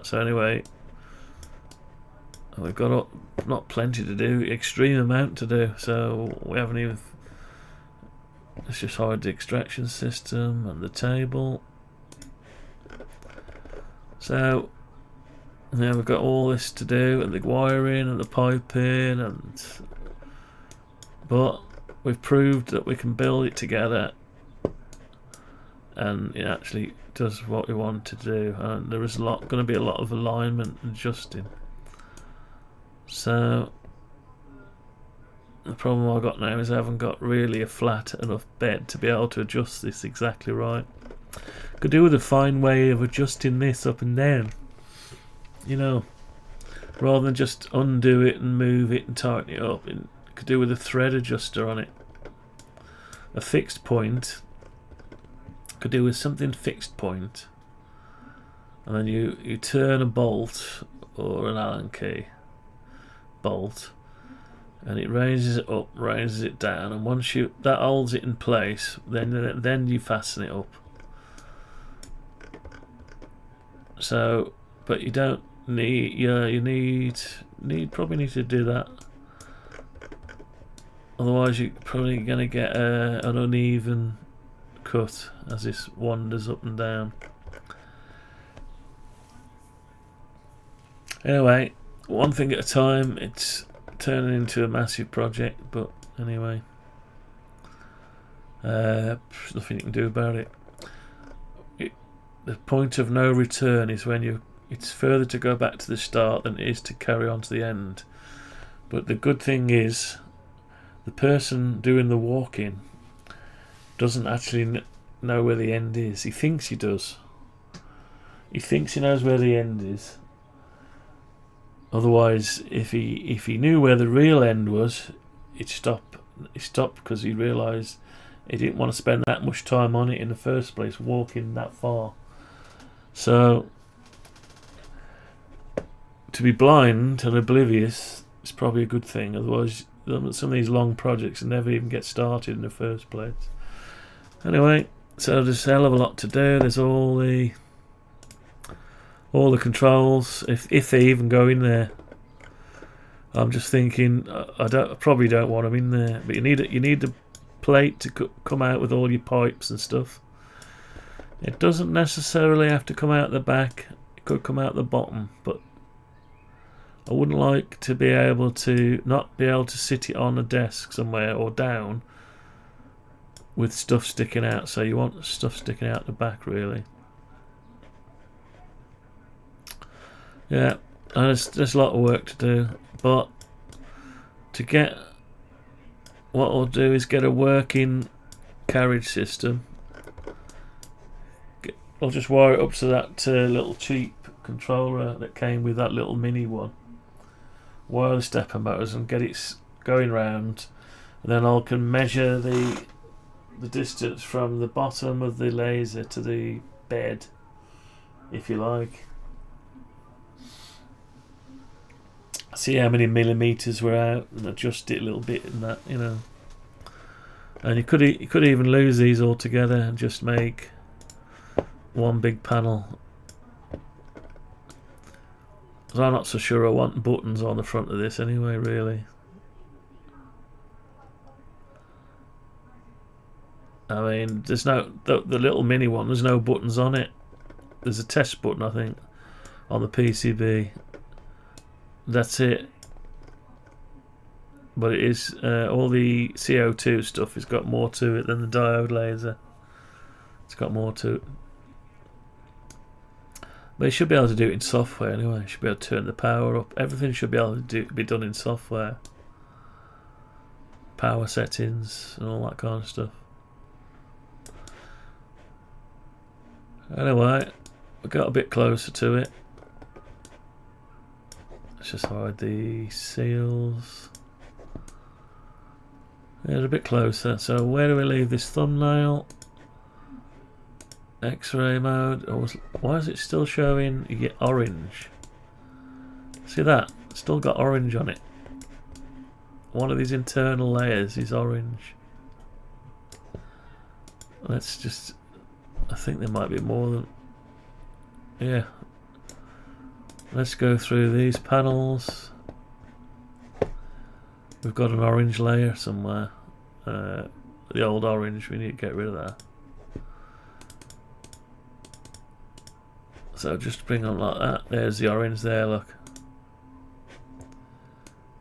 So anyway, we've got not plenty to do, extreme amount to do, so we haven't even. Let's just hide the extraction system and the table. So now we've got all this to do, and the wiring and the piping, but we've proved that we can build it together and it actually does what we want to do, and there is going to be a lot of alignment and adjusting. So the problem I've got now is I haven't got really a flat enough bed to be able to adjust this exactly right. Could do with a fine way of adjusting this up and down, you know, rather than just undo it and move it and tighten it up. It could do with a thread adjuster on it. A fixed point. Could do with something fixed point, and then you turn a bolt or an Allen key bolt, and it raises it up, raises it down, and once that holds it in place, then you fasten it up. So, but you don't need, you probably need to do that. Otherwise, you're probably going to get an uneven cut as this wanders up and down. Anyway, one thing at a time. It's turning into a massive project, but anyway, there's nothing you can do about it. The point of no return is when it's further to go back to the start than it is to carry on to the end. But the good thing is, the person doing the walking doesn't actually know where the end is. He thinks he does. He thinks he knows where the end is. Otherwise, if he knew where the real end was, he'd stop. He stopped because he realised he didn't want to spend that much time on it in the first place, walking that far. So, to be blind and oblivious is probably a good thing. Otherwise, some of these long projects never even get started in the first place. Anyway, so there's a hell of a lot to do. There's all the controls, if they even go in there. I'm just thinking, I probably don't want them in there. But you need the plate to come out with all your pipes and stuff. It doesn't necessarily have to come out the back. It could come out the bottom, but I wouldn't like to be able to not be able to sit it on a desk somewhere or down with stuff sticking out. So you want stuff sticking out the back, really. Yeah, and there's a lot of work to do, but to get, what I'll do is get a working carriage system. I'll just wire it up to that little cheap controller that came with that little mini one. Wire the stepper motors and get it going round, and then I can measure the distance from the bottom of the laser to the bed, if you like. See how many millimeters we're out and adjust it a little bit and that, you know. And you could even lose these all together and just make one big panel. But I'm not so sure I want buttons on the front of this anyway, really. I mean, there's no the little mini one. There's no buttons on it. There's a test button, I think, on the PCB. That's it. But it is all the CO2 stuff has got more to it than the diode laser. It's got more to it. But you should be able to do it in software anyway. You should be able to turn the power up. Everything should be able to be done in software. Power settings and all that kind of stuff. Anyway, we got a bit closer to it. Let's just hide the seals. Yeah, a bit closer. So where do we leave this thumbnail? X-ray mode. Oh, why is it still showing orange? See that? It's still got orange on it. One of these internal layers is orange. Let's just... I think there might be more than... Yeah. Let's go through these panels. We've got an orange layer somewhere. The old orange, we need to get rid of that. So just bring on like that. There's the orange there, look.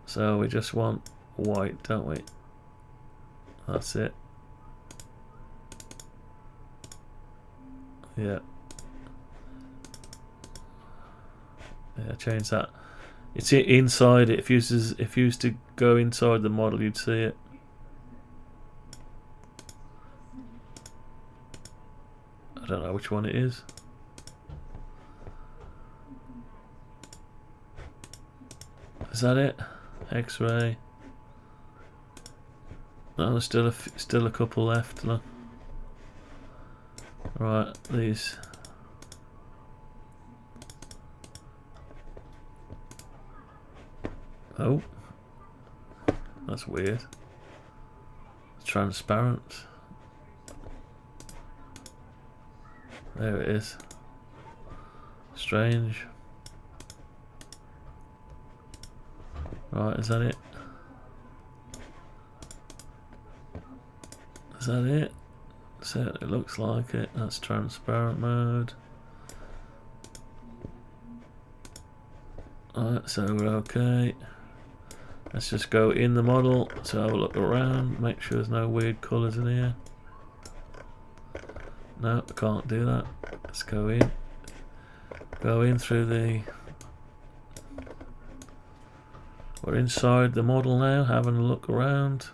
So we just want white, don't we? That's it. Yeah. Yeah, change that. It's inside it. If you used to go inside the model, you'd see it. I don't know which one it is. Is that it? X-ray. No, there's still a couple left. Look. Right, these. Oh, that's weird. It's transparent. There it is. Strange. Right, is that it? Is that it? So it looks like it. That's transparent mode. Alright, so we're okay. Let's just go in the model, so have a look around, make sure there's no weird colours in here. No, I can't do that. Let's go in. Go in through the... We're inside the model now, having a look around.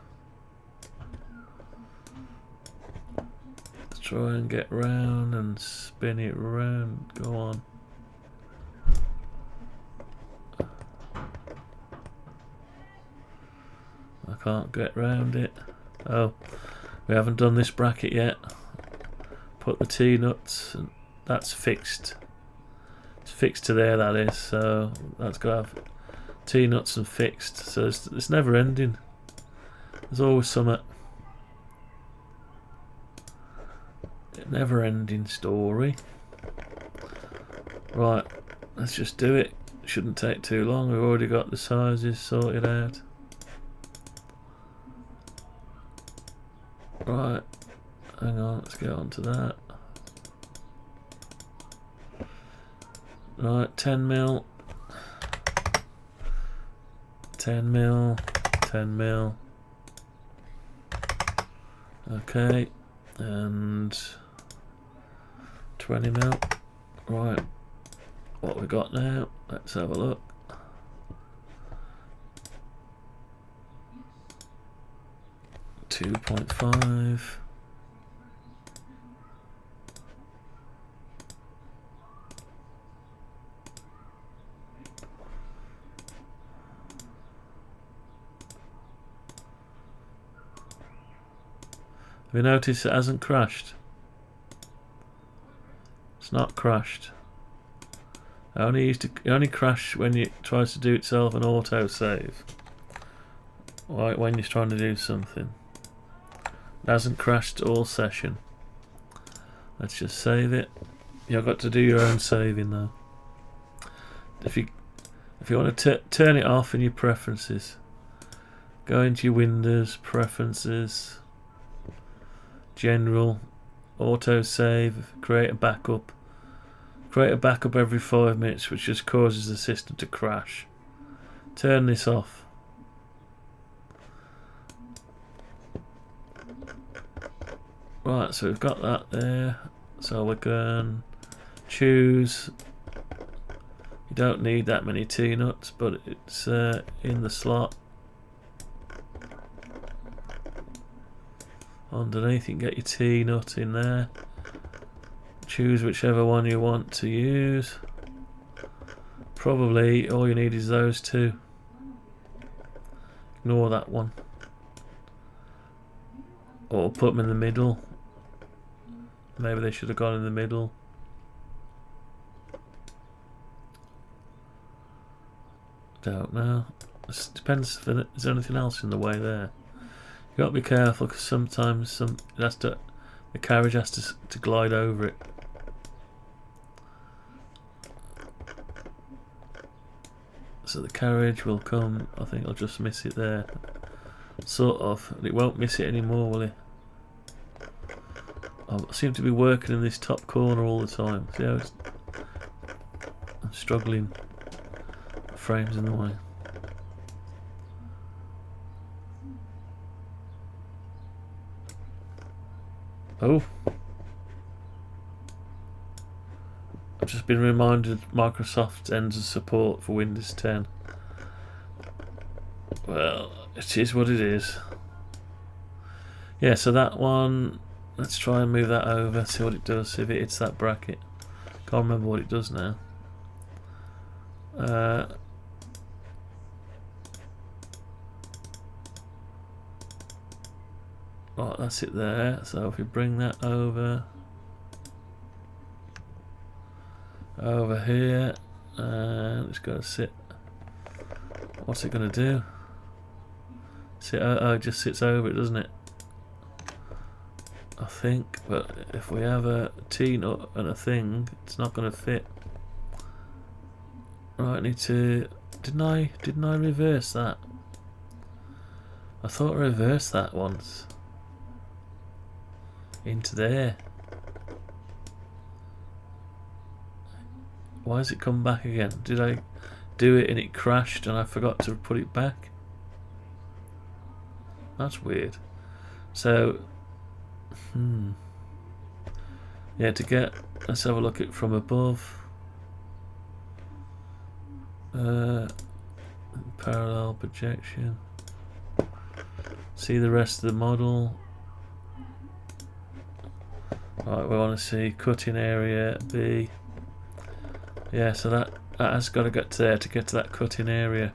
Let's try and get round and spin it round. Go on. I can't get round it. Oh, we haven't done this bracket yet. Put the T-nuts, and that's fixed. It's fixed to there, that is, so that's got to have T-nuts and fixed, so it's never ending. There's always something. Never ending story. Right, let's just do it. Shouldn't take too long, we've already got the sizes sorted out. Right, hang on, let's get on to that. Right, 10 mil. 10 mil. 10 mil. Okay, and 20 mil. Right, what we got now? Let's have a look. .5. Have you noticed it hasn't crashed? It's not crashed. It only crash when it tries to do itself an auto save. Right, when you're trying to do something. It hasn't crashed all session. Let's just save it. You've got to do your own saving though. If you want to turn it off in your preferences, go into your Windows preferences, General, auto save, create a backup. Create a backup every 5 minutes, which just causes the system to crash. Turn this off. Right, so we've got that there. So we can choose. You don't need that many T-nuts, but it's in the slot. Underneath you can get your T-nut in there. Choose whichever one you want to use. Probably all you need is those two. Ignore that one. Or put them in the middle. Maybe they should have gone in the middle. Don't know. It depends if there's anything else in the way there. You got to be careful because sometimes the carriage has to glide over it. So the carriage will come. I think I'll just miss it there, sort of. And it won't miss it anymore, will it? I seem to be working in this top corner all the time. See how I'm struggling. The frame's in the way. Oh, I've just been reminded Microsoft ends of support for Windows 10. Well, it is what it is. Yeah, so that one, let's try and move that over, see what it does, if it hits that bracket. Can't remember what it does now. Right, that's it there. So if we bring that over here, and it's got to sit. What's it going to do? Oh, it just sits over it, doesn't it? I think. But if we have a T-nut and a thing, it's not going to fit. Right, I need to. Didn't I reverse that? I thought I reversed that once. Into there. Why has it come back again? Did I do it and it crashed and I forgot to put it back? That's weird. So, yeah, let's have a look at it from above. Parallel projection. See the rest of the model. Right, we want to see cutting area B. Yeah, so that has got to get to there to get to that cutting area.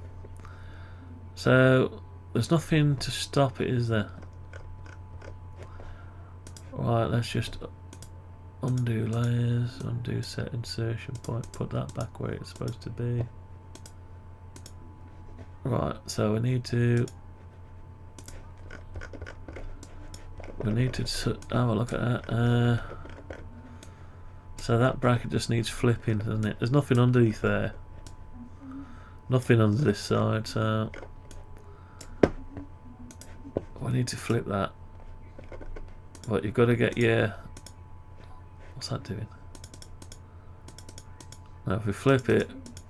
So there's nothing to stop it, is there? Right, let's just undo layers, undo set insertion point, put that back where it's supposed to be. Right, so we need to have a look at that. So that bracket just needs flipping, doesn't it? There's nothing underneath there. Nothing under this side, so we need to flip that. But you've got to get your... What's that doing? Now if we flip it,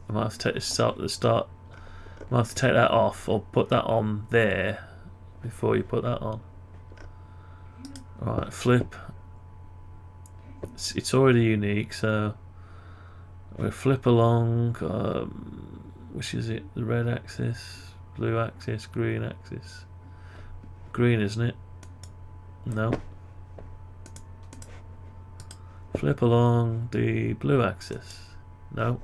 I might have to take the start. I might have to take that off or put that on there before you put that on. Right, flip. It's already unique, so we'll flip along. Which is it? The red axis, blue axis, green axis. Green, isn't it? No. Flip along the blue axis. No.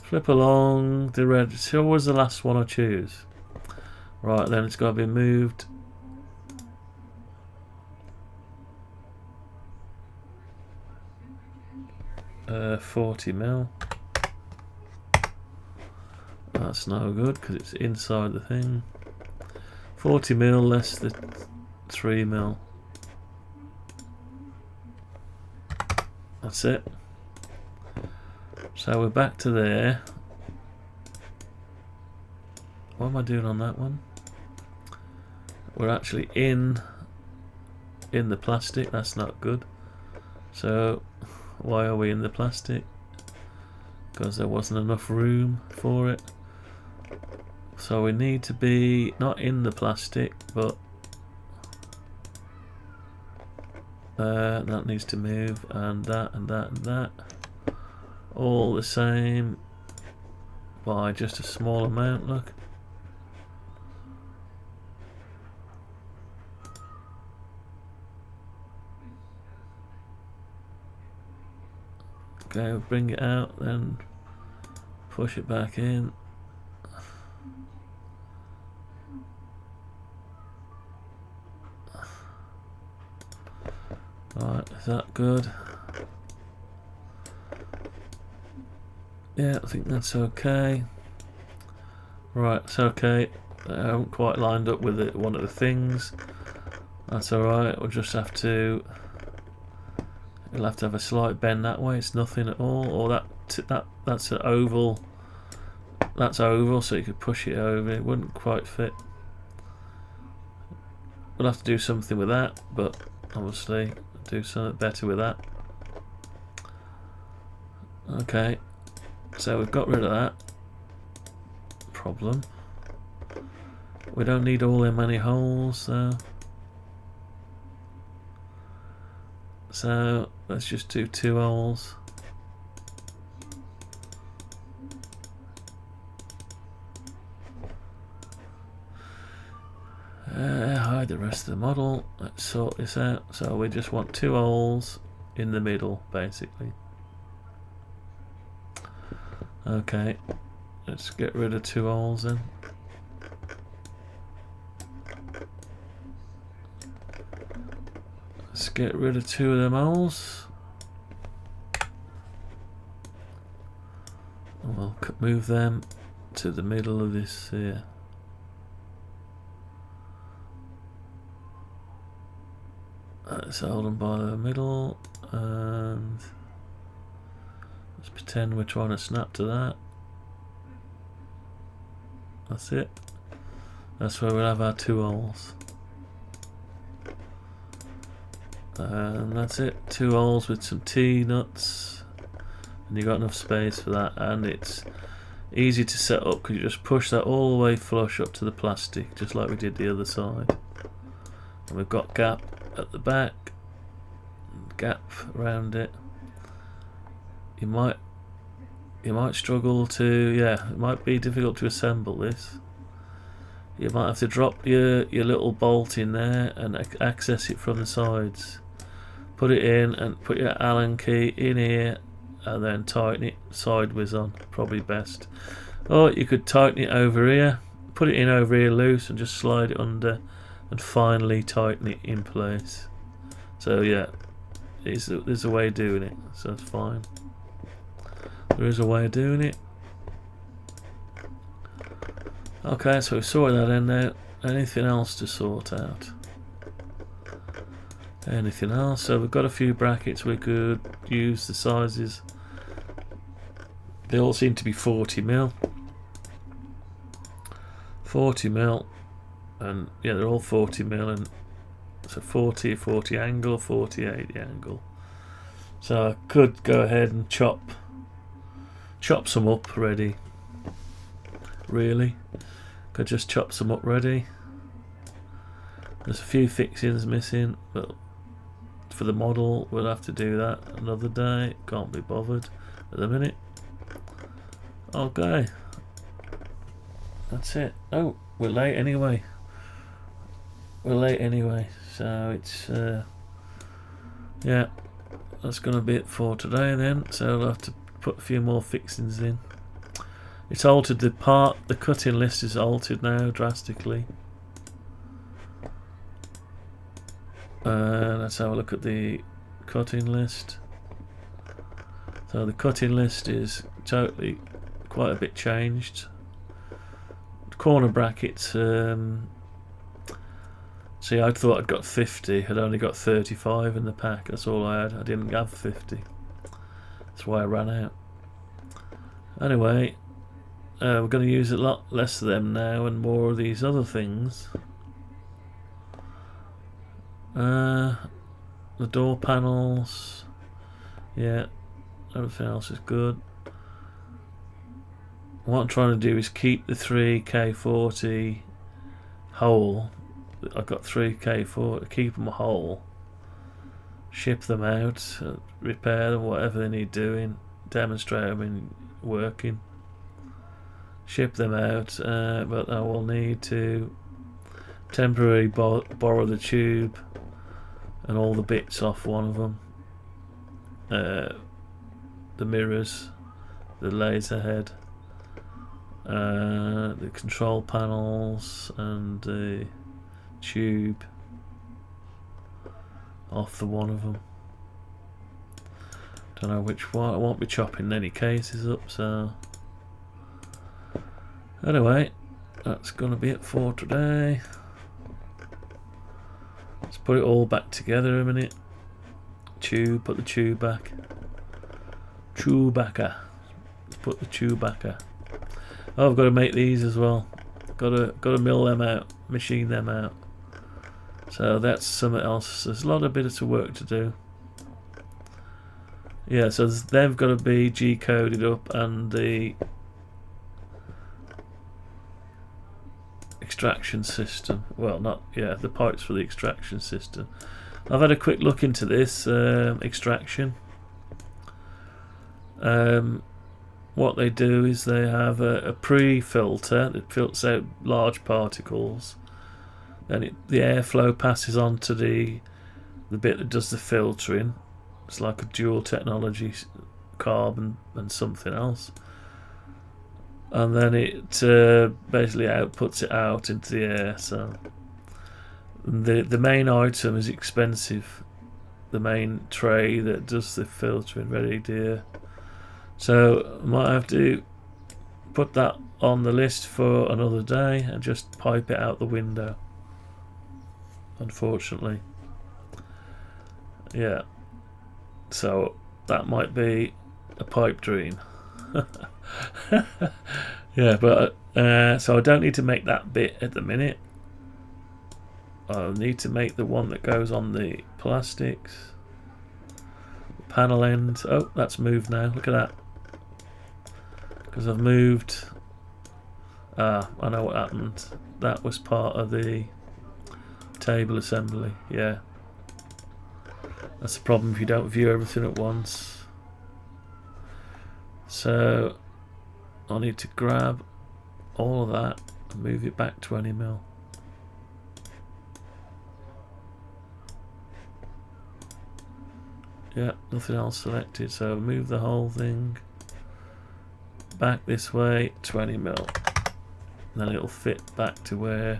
Flip along the red. So what was the last one I choose? Right, then it's got to be moved. Uh, 40 mil. That's no good because it's inside the thing. 40 mil less the 3 mil. That's it. So we're back to there. What am I doing on that one? We're actually in the plastic. That's not good. So why are we in the plastic? Because there wasn't enough room for it. So we need to be not in the plastic, but that needs to move, and that and that and that. All the same by just a small amount, look. Okay, we'll bring it out, then push it back in. Right, is that good? Yeah, I think that's okay. Right, it's okay. I haven't quite lined up with it, one of the things. That's alright, we'll just have to... You'll have to have a slight bend that way. It's nothing at all. Or that's an oval. That's oval, so you could push it over. It wouldn't quite fit. We'll have to do something with that, but obviously do something better with that. Okay, so we've got rid of that problem. We don't need all them many holes, so let's just do 2 holes. Hide the rest of the model. Let's sort this out. So we just want 2 holes in the middle, basically. Okay, let's get rid of 2 holes then. Let's get rid of 2 of them holes. And we'll move them to the middle of this here. Let's hold them by the middle, and let's pretend we're trying to snap to that. That's it. That's where we'll have our 2 holes. And that's it. 2 holes with some T-nuts, and you've got enough space for that, and it's easy to set up because you just push that all the way flush up to the plastic, just like we did the other side. And we've got gap at the back, gap around it. You might struggle to, it might be difficult to assemble this. You might have to drop your little bolt in there and access it from the sides. Put it in and put your Allen key in here and then tighten it sideways on, probably best. Or you could tighten it over here, put it in over here loose and just slide it under and finally tighten it in place. So yeah, there's a way of doing it, so it's fine. There is a way of doing it. Okay, so we've sorted that in there. Anything else to sort out? Anything else? So we've got a few brackets we could use. The sizes, they all seem to be 40 mil. 40 mil, and yeah, they're all 40 mil, and So 40 angle, 48 angle. So I could go ahead and chop some up ready. Really, could just chop some up ready. There's a few fixings missing, but for the model we'll have to do that another day. Can't be bothered at the minute. Okay, that's it. Oh, we're late anyway. So it's yeah, that's gonna be it for today then. So I'll have to put a few more fixings in. It's altered the cutting list is altered now drastically. Let's have a look at the cutting list. So the cutting list is totally quite a bit changed. Corner brackets, see, I thought I'd got 50, I'd only got 35 in the pack, that's all I had. I didn't have 50, that's why I ran out. Anyway, we're going to use a lot less of them now and more of these other things. The door panels, yeah, everything else is good. What I'm trying to do is keep the 3 K40 whole. I've got 3 K40, keep them whole, ship them out, repair them, whatever they need doing, demonstrate them in working, ship them out, but I will need to temporarily borrow the tube and all the bits off one of them, the mirrors, the laser head, the control panels and the tube off the one of them. Don't know which one. I won't be chopping any cases up, so anyway, that's gonna be it for today. Let's put it all back together a minute. Tube, put the tube back. Chewbacca. Let's put the Chewbacca. Oh, I've got to make these as well. Got to mill them out, machine them out. So that's something else. There's a lot of bits of work to do. Yeah, so they've got to be G-coded up, and the extraction system. Well, not, yeah, the pipes for the extraction system. I've had a quick look into this extraction. What they do is they have a pre-filter that filters out large particles. Then the airflow passes on to the bit that does the filtering. It's like a dual technology, carbon and something else. And then it basically outputs it out into the air. So the main item is expensive. The main tray that does the filtering, very dear. So I might have to put that on the list for another day and just pipe it out the window, unfortunately. Yeah, so that might be a pipe dream. Yeah, but so I don't need to make that bit at the minute. I need to make the one that goes on the plastics, the panel end. Oh, that's moved now, look at that. Because I've moved. I know what happened. That was part of the table assembly. Yeah, that's the problem if you don't view everything at once. So I need to grab all of that and move it back 20mm. Yeah, nothing else selected, so move the whole thing back this way 20mm, and then it'll fit back to where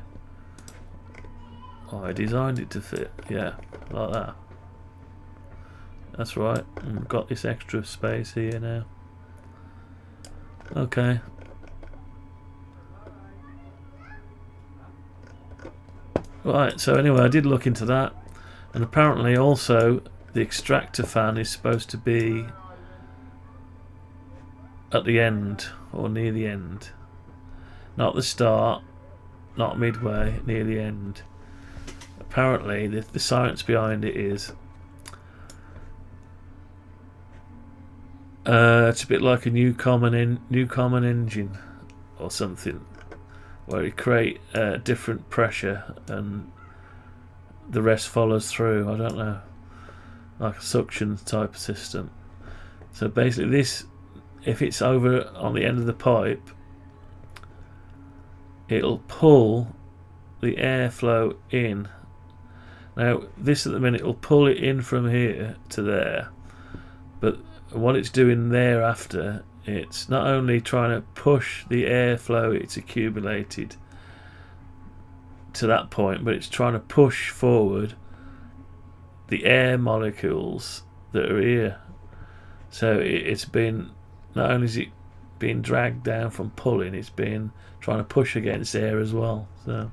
I designed it to fit. Yeah, like that. That's right, and we've got this extra space here now. Okay. Right, so anyway, I did look into that, and apparently also the extractor fan is supposed to be at the end, or near the end. Not the start, not midway, near the end. apparently the science behind it is it's a bit like a new common engine or something, where you create different pressure and the rest follows through. I don't know, like a suction type system. So basically this, if it's over on the end of the pipe, it'll pull the airflow in. Now this at the minute will pull it in from here to there, but what it's doing thereafter, it's not only trying to push the airflow it's accumulated to that point, but it's trying to push forward the air molecules that are here. So it's been, not only is it being dragged down from pulling, it's been trying to push against air as well. So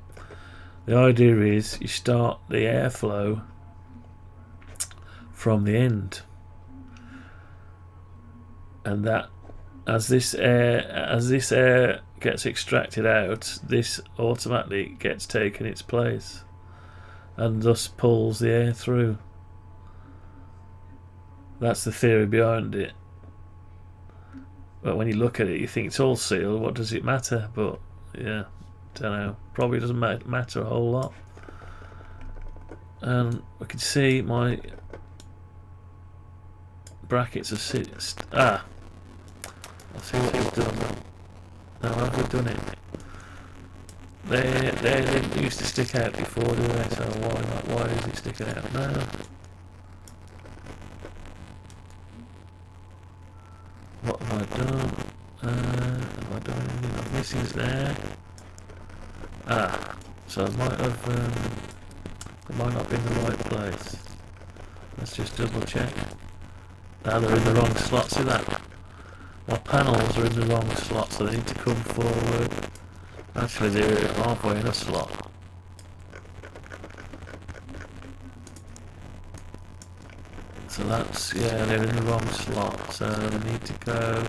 the idea is you start the airflow from the end, and that as this air gets extracted out, this automatically gets taken its place and thus pulls the air through. That's the theory behind it. But when you look at it, you think it's all sealed. What does it matter? But yeah, don't know. Probably doesn't matter a whole lot. And we can see my brackets are I see what we've done. Now have we done it? They didn't used to stick out before, do they? So why is it sticking out now? What have I done? Have I done anything? I'm missing there. So I might have it might not be in the right place. Let's just double check. Now they're in the wrong slot. See that? My panels are in the wrong slot, so they need to come forward. Actually, they're halfway in a slot. So that's, yeah, they're in the wrong slot, so they need to go.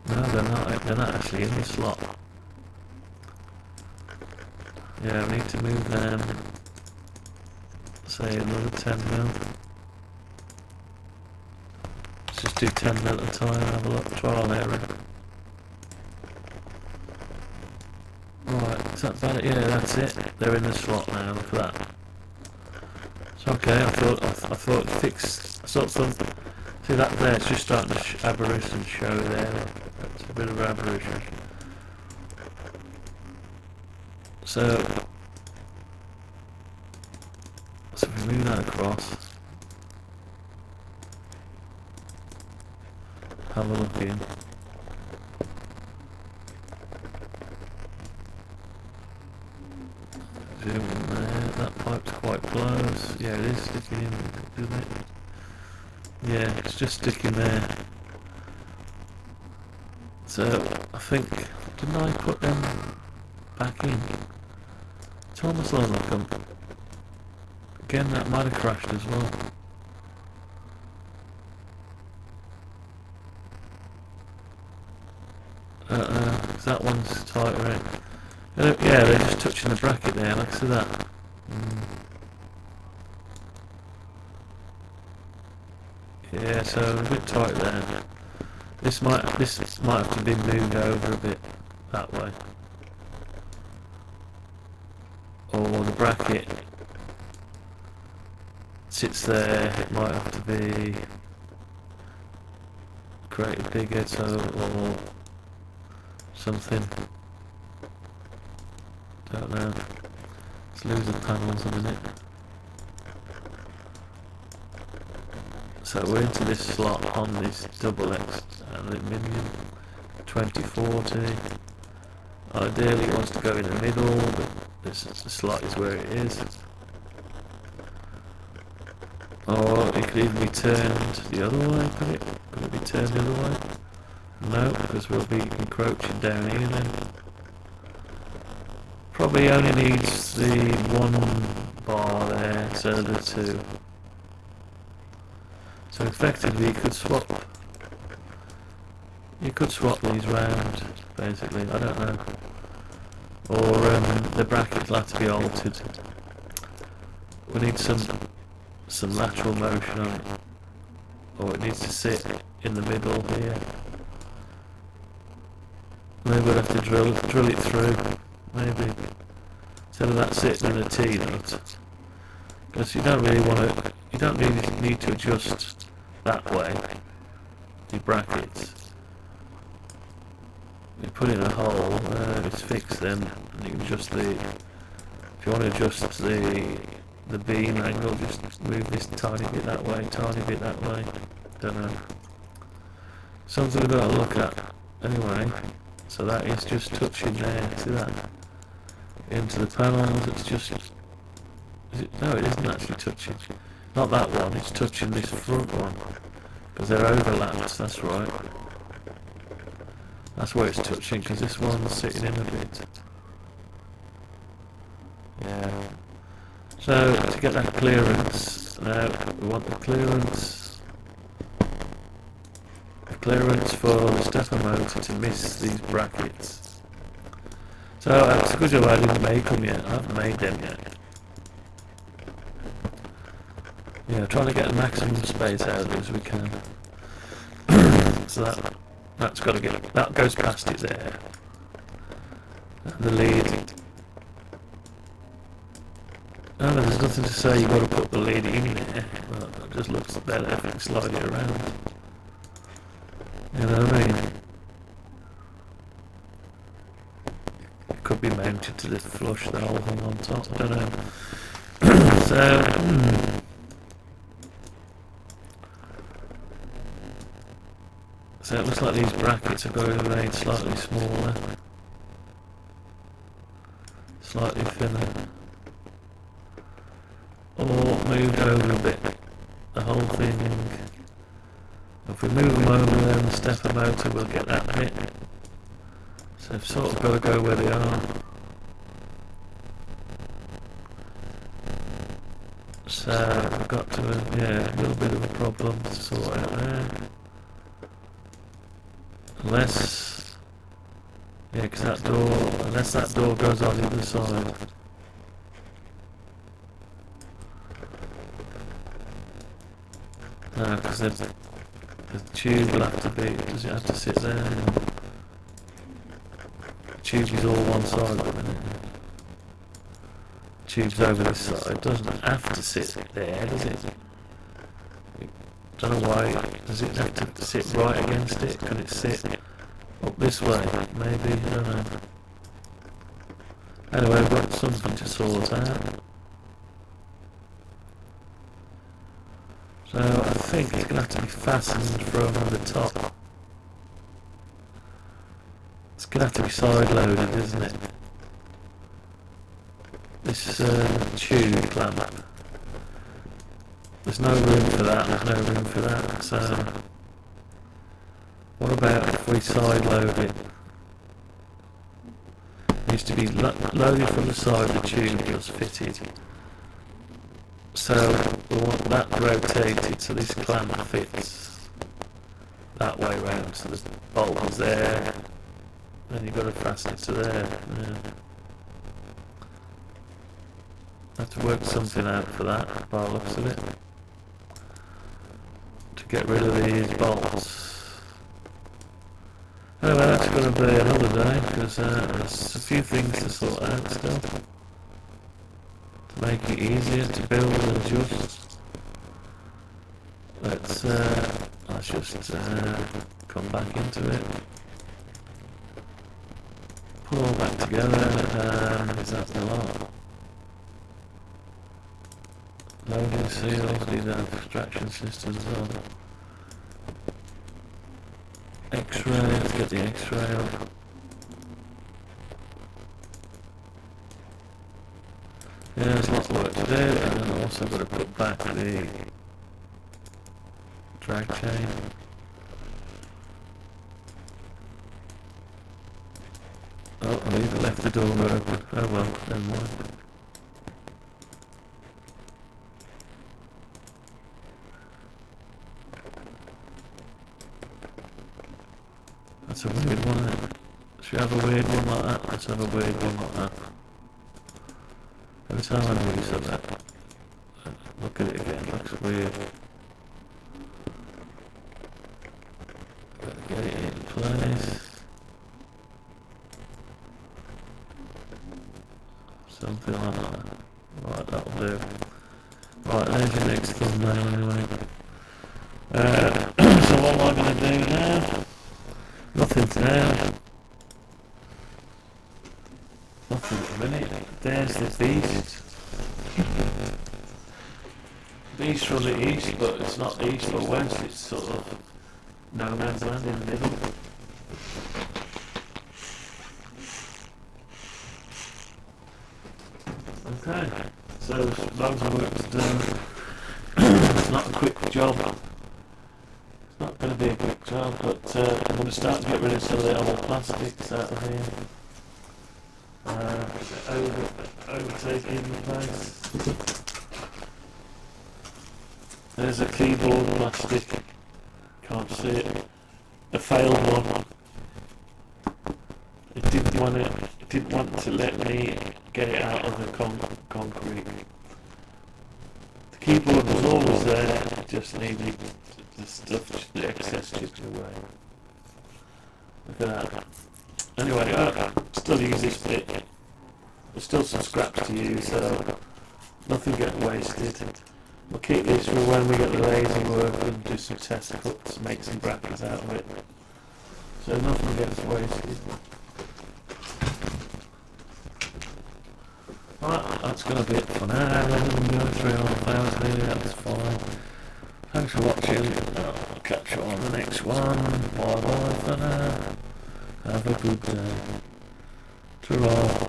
No, they're not actually in the slot. Yeah, we need to move them, say another 10 mil. Let's just do 10 mil at a time, have a look, trial and error. Right, is that about it? Yeah, that's it. They're in the slot now, look at that. It's okay, I thought it fixed, I saw something. See that there, it's just starting to aberration show there. It's a bit of aberration. So if we move that across, have a look in. Zoom in there, that pipe's quite close. Yeah, it is sticking in, isn't it? Yeah, it's just sticking there. So I think, didn't I put them back in? It's almost like I'm, again that might have crashed as well. Cause that one's tighter. Yeah, they're just touching the bracket there, like see that. Yeah, so a bit tight there. This might have to be moved over a bit that way. Or the bracket sits there, it might have to be created bigger, so, or something. Don't know. Let's lose the panels a minute. So we're into this slot on this double X aluminium 2040. Ideally it wants to go in the middle, but this slot is where it is. Or it could even be turned the other way, could it? Could it be turned the other way? No, because we'll be encroaching down here then. Probably only needs the one bar there instead of the two. So effectively you could swap these round, basically, I don't know. or the bracket will have to be altered. We need some lateral motion on it, or it needs to sit in the middle here. Maybe we'll have to drill it through, maybe, instead of that sitting in a T-nut, because you don't really want to, you don't need to adjust that way, the brackets. You put in a hole, it's fixed then, and you can adjust the, if you want to adjust the beam angle, just move this tiny bit that way, don't know. Something we've got to look at, anyway. So that is just touching there, see that? Into the panels, it's just, no, it isn't actually touching. Not that one, it's touching this front one, because they're overlapped, that's right. That's where it's touching, because this one's sitting in a bit. Yeah. So, to get that clearance, now we want the clearance for the stepper motor to miss these brackets. So, it's a good job I didn't make them yet, I haven't made them yet. Yeah, trying to get the maximum space out of it as we can. So that's got to get, that goes past it there. And the lead. Oh, there's nothing to say you've got to put the lead in there. Well, it just looks better if you slide it around. You know what I mean? It could be mounted to this flush, the whole thing on top, I don't know. So it looks like these brackets are going to be made slightly smaller, slightly thinner, or moved over a bit. The whole thing, if we move them over then the stepper motor will get that bit. So I've sort of got to go where they are. So I've got to, yeah, a little bit of a problem to sort out there. Unless, yeah, because that door, unless that door goes on the other side. No, because the tube will have to be, does it have to sit there? The tube is all one side at the minute. The tube's over this side, it doesn't have to sit there, does it? Don't know why. Does it have to sit right against it? Could it sit up this way? Maybe, I don't know. Anyway, I've got something to sort out. So I think it's going to have to be fastened from the top. It's going to have to be side loaded, isn't it? This tube clamp. There's no room for that, so what about if we side load it? It needs to be loaded from the side of the tube just fitted. So we want that rotated so this clamp fits that way round, so the bolt is there, and you've got to fasten it to there. Yeah. Have to work something out for that, by the looks of it. Get rid of these bolts. Anyway, that's going to be another day, because there's a few things to sort out still. To make it easier to build and adjust. Let's just come back into it. Put all back together, is that the lot? Loading seals, these are extraction systems on. X-ray, let's get the X-ray up. Yeah, there's lots of work to do, and then I've also got to put back the drag chain. Oh, I either left the door open. Oh well, never mind. That's a weird one, isn't it? Should we have a weird one like that? Let's have a weird one like that. Every time I move something, look at it again, it looks weird. Gotta get it in place. Something like that. Right, that'll do. Right, there's your next thumbnail anyway. So what am I going to do now? Nothing for now. Nothing for a minute. There's the beast. Beast from the east, but it's not east or west, it's sort of no man's land in the middle. Okay, so loads of work to do. It's not a quick job. It's not going to be a quick job, but I'm going to start to get rid of some of the old plastics out of here. Overtaking the place. There's a keyboard plastic. Can't see it. A failed one. It didn't want to let me get it out of the concrete. The keyboard was always there, it just needed the stuff, the excess chipped away. Look at that. Anyway, I still use this bit. There's still some scraps to use, so nothing gets wasted. We'll keep this for when we get the laser working, do some test cuts, make some brackets out of it. So nothing gets wasted. Right, that's going to be it for now. We're going to go 3.5 hours nearly, that's fine. Thanks for watching. I'll catch you on the next one. Bye bye for now. Have a good day. Ta-ra.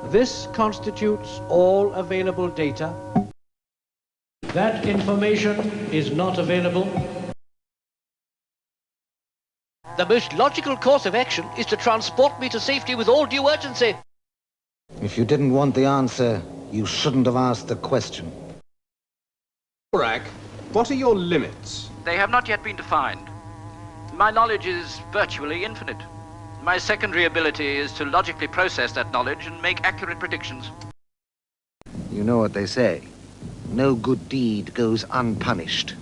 This constitutes all available data. That information is not available. The most logical course of action is to transport me to safety with all due urgency. If you didn't want the answer, you shouldn't have asked the question. Korak, what are your limits? They have not yet been defined. My knowledge is virtually infinite. My secondary ability is to logically process that knowledge and make accurate predictions. You know what they say. No good deed goes unpunished.